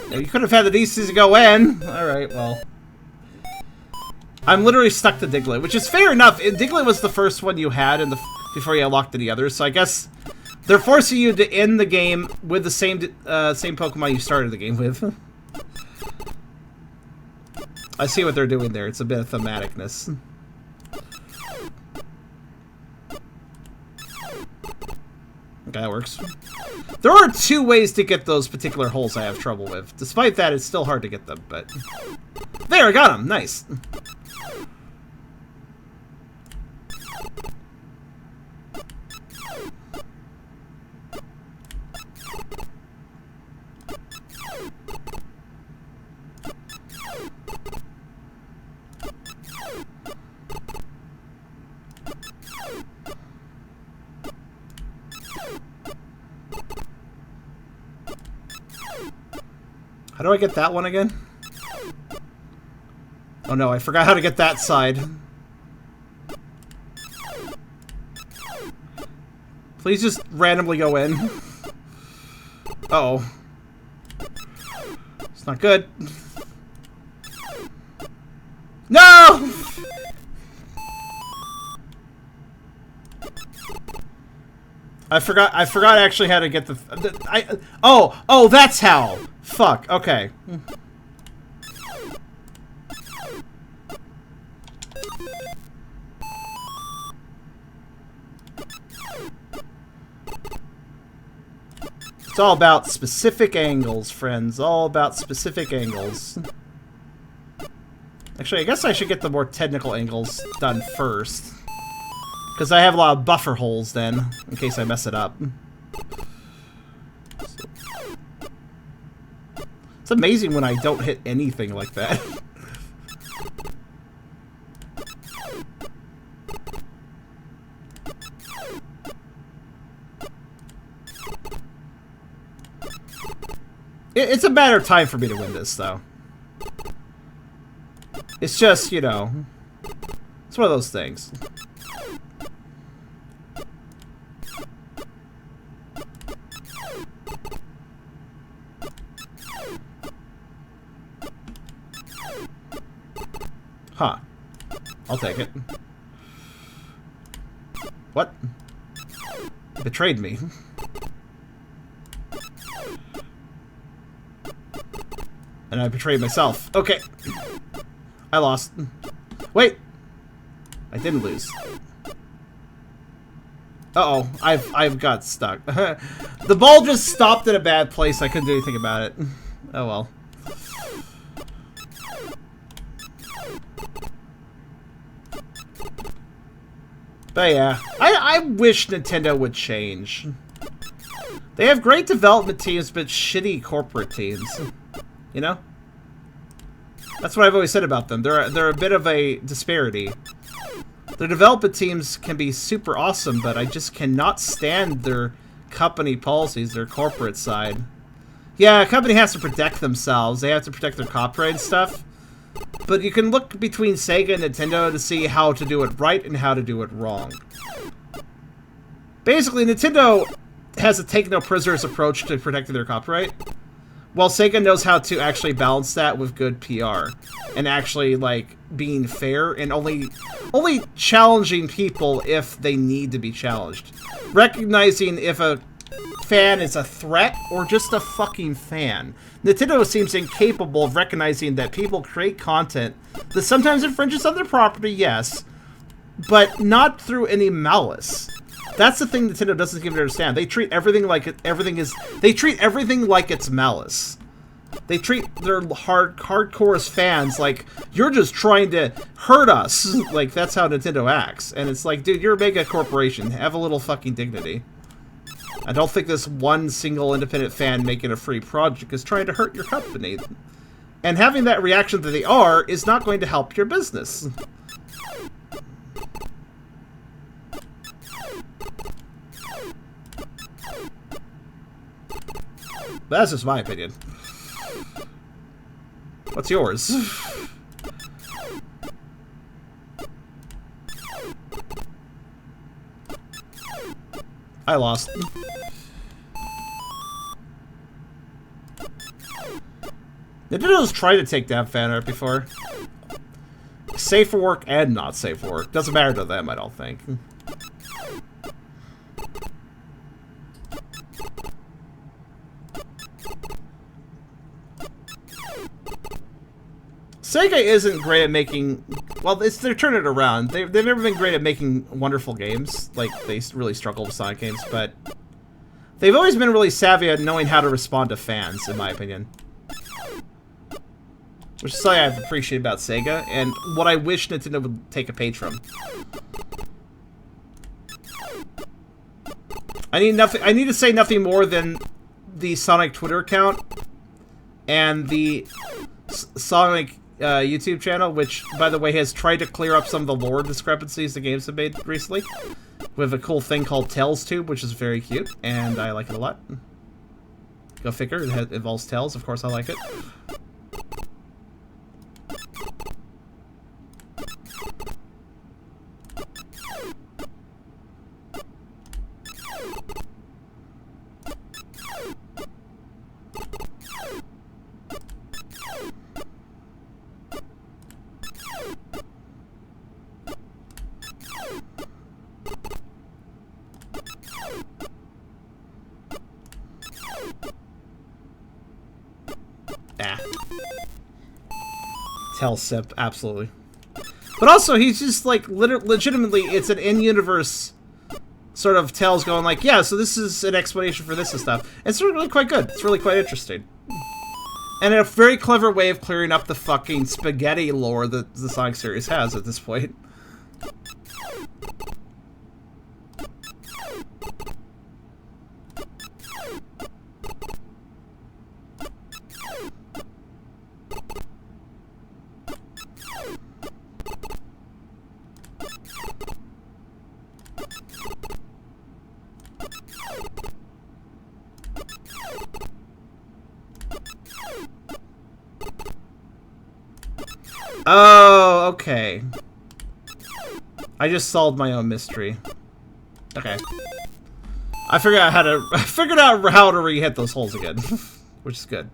Yeah, you could have had the decency to go in. Alright, well. I'm literally stuck to Diglett, which is fair enough. Diglett was the first one you had before you unlocked the others, so I guess they're forcing you to end the game with the same Pokemon you started the game with. I see what they're doing there. It's a bit of thematicness. Okay, that works. There are 2 ways to get those particular holes I have trouble with. Despite that, it's still hard to get them, but... There, I got them! Nice! How do I get that one again? Oh no, I forgot how to get that side. Please just randomly go in. Uh-oh. It's not good. No! I forgot actually how to get the oh, that's how. Fuck, okay. It's all about specific angles, friends. All about specific angles. Actually, I guess I should get the more technical angles done first. Because I have a lot of buffer holes then, in case I mess it up. It's amazing when I don't hit anything like that. It's a matter of time for me to win this, though. It's just, you know, it's one of those things. Huh. I'll take it. What? Betrayed me. And I betrayed myself. Okay. I lost. Wait. I didn't lose. Uh-oh. I've got stuck. The ball just stopped in a bad place. I couldn't do anything about it. Oh well. But yeah, I wish Nintendo would change. They have great development teams, but shitty corporate teams. You know? That's what I've always said about them. They're a bit of a disparity. Their development teams can be super awesome, but I just cannot stand their company policies, their corporate side. Yeah, a company has to protect themselves. They have to protect their copyright and stuff. But you can look between Sega and Nintendo to see how to do it right and how to do it wrong. Basically, Nintendo has a take-no-prisoners approach to protecting their copyright, while Sega knows how to actually balance that with good PR. And actually, like, being fair and only challenging people if they need to be challenged. Recognizing if a fan is a threat or just a fucking fan. Nintendo seems incapable of recognizing that people create content that sometimes infringes on their property, yes, but not through any malice. That's the thing Nintendo doesn't seem to understand. They treat everything like they treat everything like it's malice. They treat their hardcore fans like you're just trying to hurt us. Like that's how Nintendo acts. And it's like, dude, you're a mega corporation. Have a little fucking dignity. I don't think this one single independent fan making a free project is trying to hurt your company. And having that reaction that they are is not going to help your business. But that's just my opinion. What's yours? I lost. Nintendo's tried to take down fan art before. Safe for work and not safe for work. Doesn't matter to them, I don't think. Sega isn't great at making... Well, they're turning it around. They've never been great at making wonderful games. Like, they really struggle with Sonic games, but... They've always been really savvy at knowing how to respond to fans, in my opinion. Which is something I've appreciated about Sega, and what I wish Nintendo would take a page from. I need to say nothing more than the Sonic Twitter account and the Sonic YouTube channel, which, by the way, has tried to clear up some of the lore discrepancies the games have made recently, with a cool thing called Tales Tube, which is very cute, and I like it a lot. Go figure, it involves tails. Of course I like it. Tail sip, absolutely. But also, he's just like, legitimately, it's an in-universe sort of Tails going like, yeah, so this is an explanation for this and stuff. It's really quite good. It's really quite interesting. And a very clever way of clearing up the fucking spaghetti lore that the Sonic series has at this point. Oh, okay. I just solved my own mystery. Okay. I figured out how to re-hit those holes again, which is good.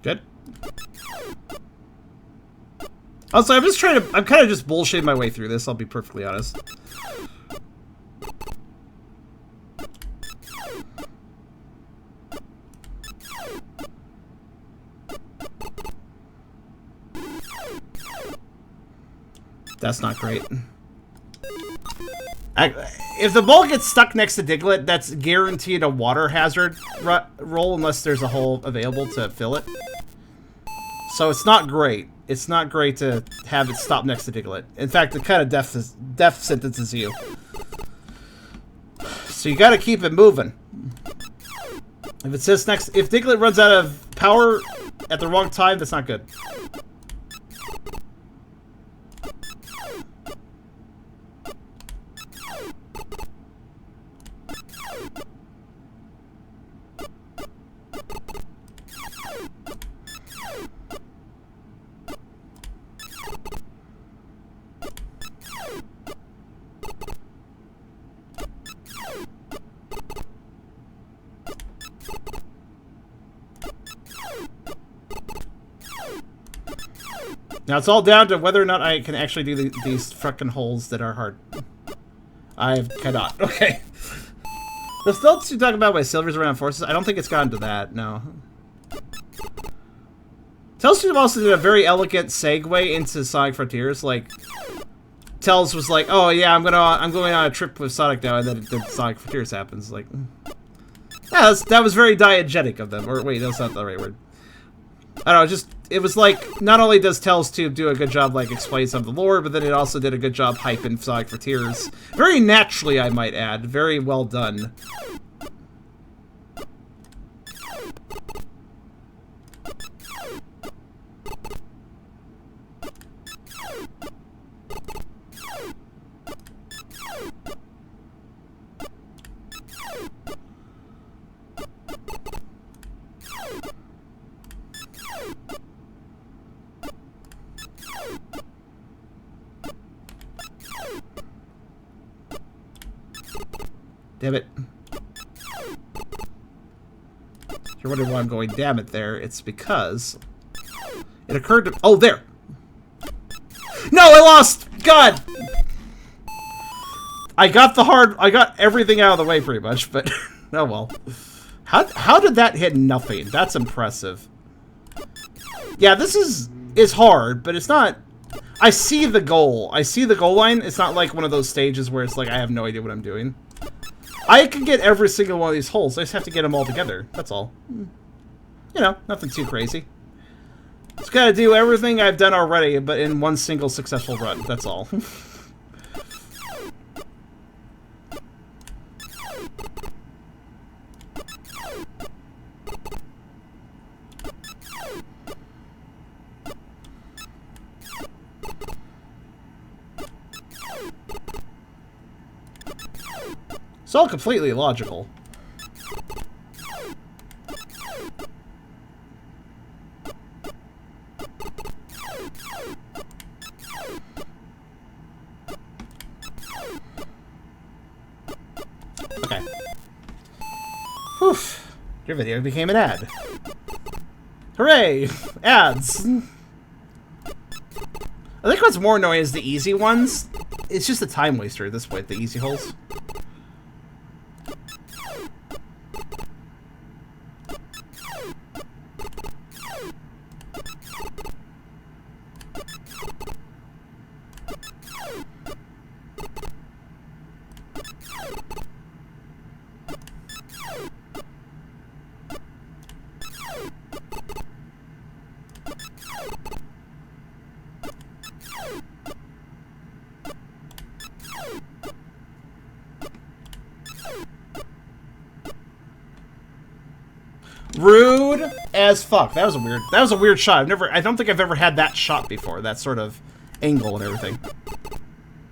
Good. Also, I'm kind of just bullshitting my way through this, I'll be perfectly honest. That's not great. If the ball gets stuck next to Diglett, that's guaranteed a water hazard roll unless there's a hole available to fill it. So it's not great. It's not great to have it stop next to Diglett. In fact, it kind of death sentences you. So you gotta keep it moving. If it says if Diglett runs out of power at the wrong time, that's not good. Now it's all down to whether or not I can actually do these fucking holes that are hard. I cannot. Okay. The stilts you talk about by Silver's around forces, I don't think it's gotten to that, no. Tails also did a very elegant segue into Sonic Frontiers, like Tails was like, oh yeah, I'm going on a trip with Sonic now, and then Sonic Frontiers happens, like yeah, that was very diegetic of them. Or wait, that's not the right word. I don't know, it was like, not only does Tails Tube do a good job, like, explaining some of the lore, but then it also did a good job hyping Sonic Frontiers. Very naturally, I might add. Very well done. Damn it. You're wondering why I'm going damn it there. It's because it occurred to... Oh, there! No, I lost! God! I got everything out of the way pretty much, but oh well. How did that hit nothing? That's impressive. Yeah, this is hard, but it's not... I see the goal. I see the goal line. It's not like one of those stages where it's like I have no idea what I'm doing. I can get every single one of these holes. I just have to get them all together. That's all. You know, nothing too crazy. Just gotta do everything I've done already, but in one single successful run. That's all. It's all completely logical. Okay. Whew. Your video became an ad. Hooray! Ads! I think what's more annoying is the easy ones. It's just a time waster at this point, the easy holes. Rude as fuck. That was a weird shot. I don't think I've ever had that shot before. That sort of angle and everything.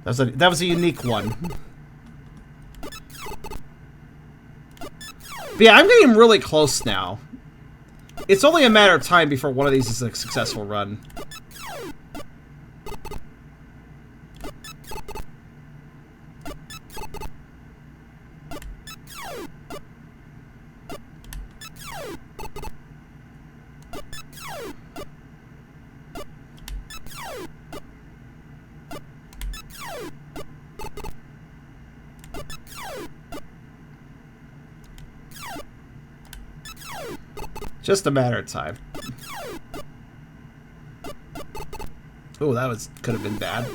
That was a unique one. But yeah, I'm getting really close now. It's only a matter of time before one of these is a successful run. Just a matter of time. Oh, could have been bad.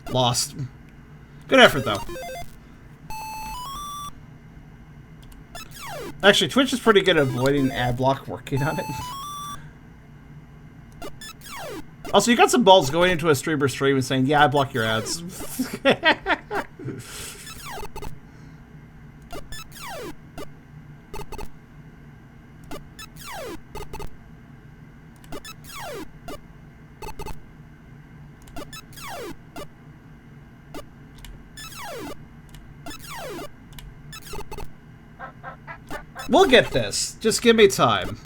Lost. Good effort, though. Actually, Twitch is pretty good at avoiding ad block, working on it. Also, you got some balls going into a streamer stream and saying, yeah, I block your ads. We'll get this. Just give me time.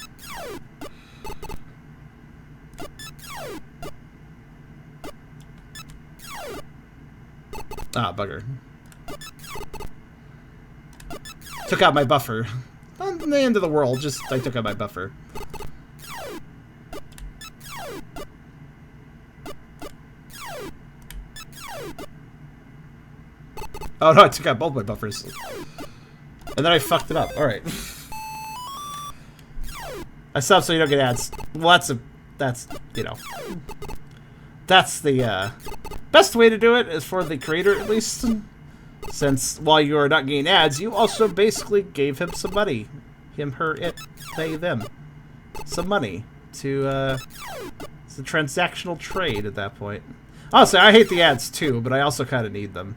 Ah, bugger. Took out my buffer. Not the end of the world, just I took out my buffer. Oh no, I took out both my buffers. And then I fucked it up. Alright. I stopped so you don't get ads. Well, that's, you know. That's the, best way to do it, is for the creator, at least. Since, while you are not getting ads, you also basically gave him some money. Him, her, it, they, them. Some money to, it's a transactional trade at that point. Honestly, I hate the ads too, but I also kind of need them.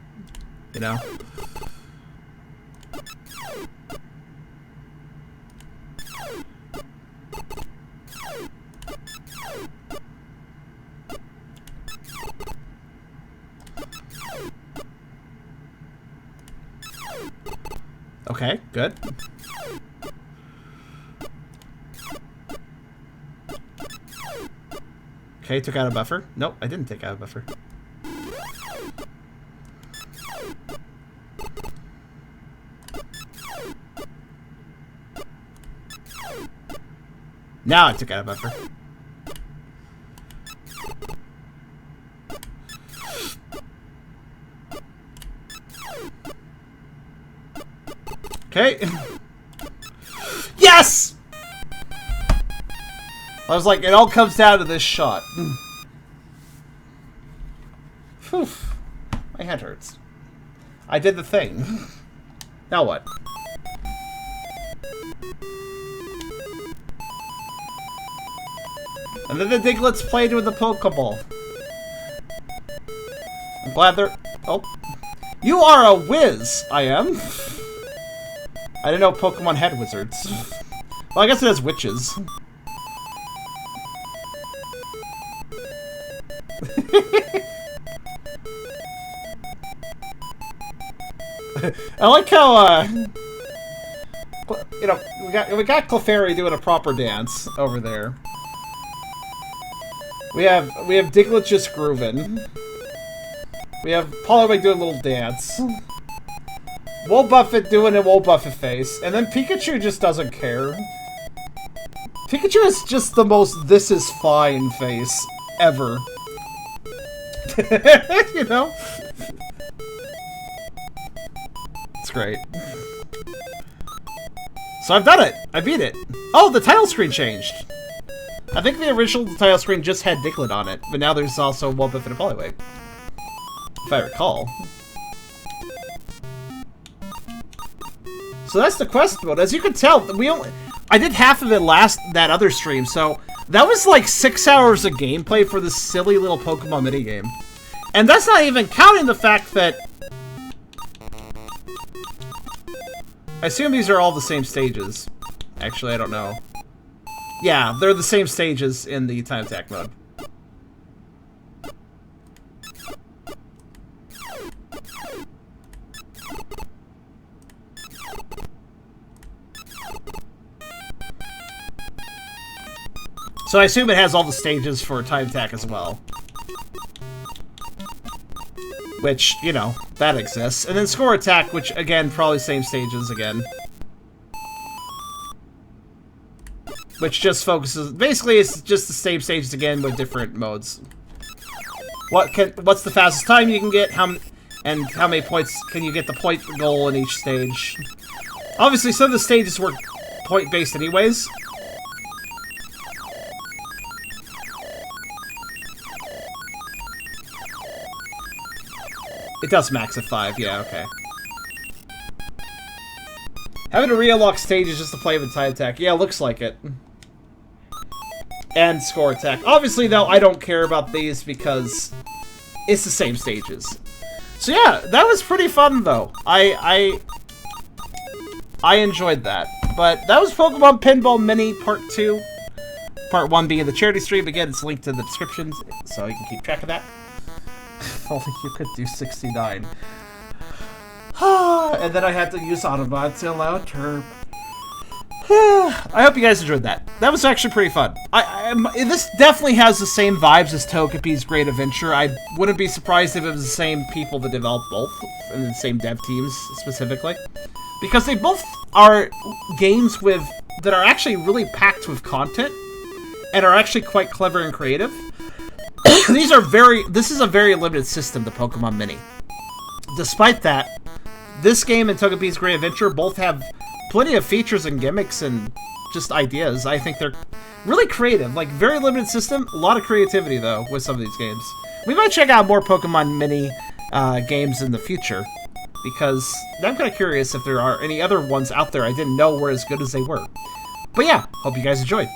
You know? Okay, good. Okay, took out a buffer. Nope, I didn't take out a buffer. Now I took out a buffer. Okay. Yes! I was like, it all comes down to this shot. Phew. My head hurts. I did the thing. Now what? And then the Diglets played with the Pokeball. I'm glad they're... Oh. You are a whiz! I am. I didn't know Pokemon had wizards. Well, I guess it has witches. I like how, you know, we got Clefairy doing a proper dance over there. We have Diglett just grooving. We have Poliwag doing a little dance. Wobuffet doing a Wobuffet face. And then Pikachu just doesn't care. Pikachu is just the most "this is fine" face ever. You know? It's great. So I've done it! I beat it! Oh, the title screen changed! I think the original title screen just had Diglett on it, but now there's also Wobuffet and Poliwag. If I recall. So that's the quest mode. As you can tell, I did half of it that other stream, so that was like 6 hours of gameplay for this silly little Pokemon minigame. And that's not even counting the fact that... I assume these are all the same stages. Actually, I don't know. Yeah, they're the same stages in the time attack mode. So I assume it has all the stages for time attack as well. Which, you know, that exists. And then score attack, which, again, probably same stages again. Which just focuses... Basically, it's just the same stages again with different modes. What's the fastest time you can get? How many points can you get the point goal in each stage? Obviously, some of the stages were point-based anyways. It does max at 5, yeah, okay. Having to re-unlock stages just to play with time attack. Yeah, looks like it. And score attack. Obviously, though, I don't care about these because it's the same stages. So yeah, that was pretty fun, though. I enjoyed that. But that was Pokemon Pinball Mini Part 2. Part 1 being the charity stream. Again, it's linked in the description, so you can keep track of that. If only you could do 69. And then I had to use Autobot to allow Terp. I hope you guys enjoyed that. That was actually pretty fun. This definitely has the same vibes as Togepi's Great Adventure. I wouldn't be surprised if it was the same people that developed both, and the same dev teams specifically. Because they both are games that are actually really packed with content, and are actually quite clever and creative. This is a very limited system, the Pokemon Mini. Despite that, this game and Togepi's Great Adventure both have plenty of features and gimmicks and just ideas. I think they're really creative. Like, very limited system, a lot of creativity, though, with some of these games. We might check out more Pokemon Mini games in the future, because I'm kind of curious if there are any other ones out there I didn't know were as good as they were. But yeah, hope you guys enjoyed.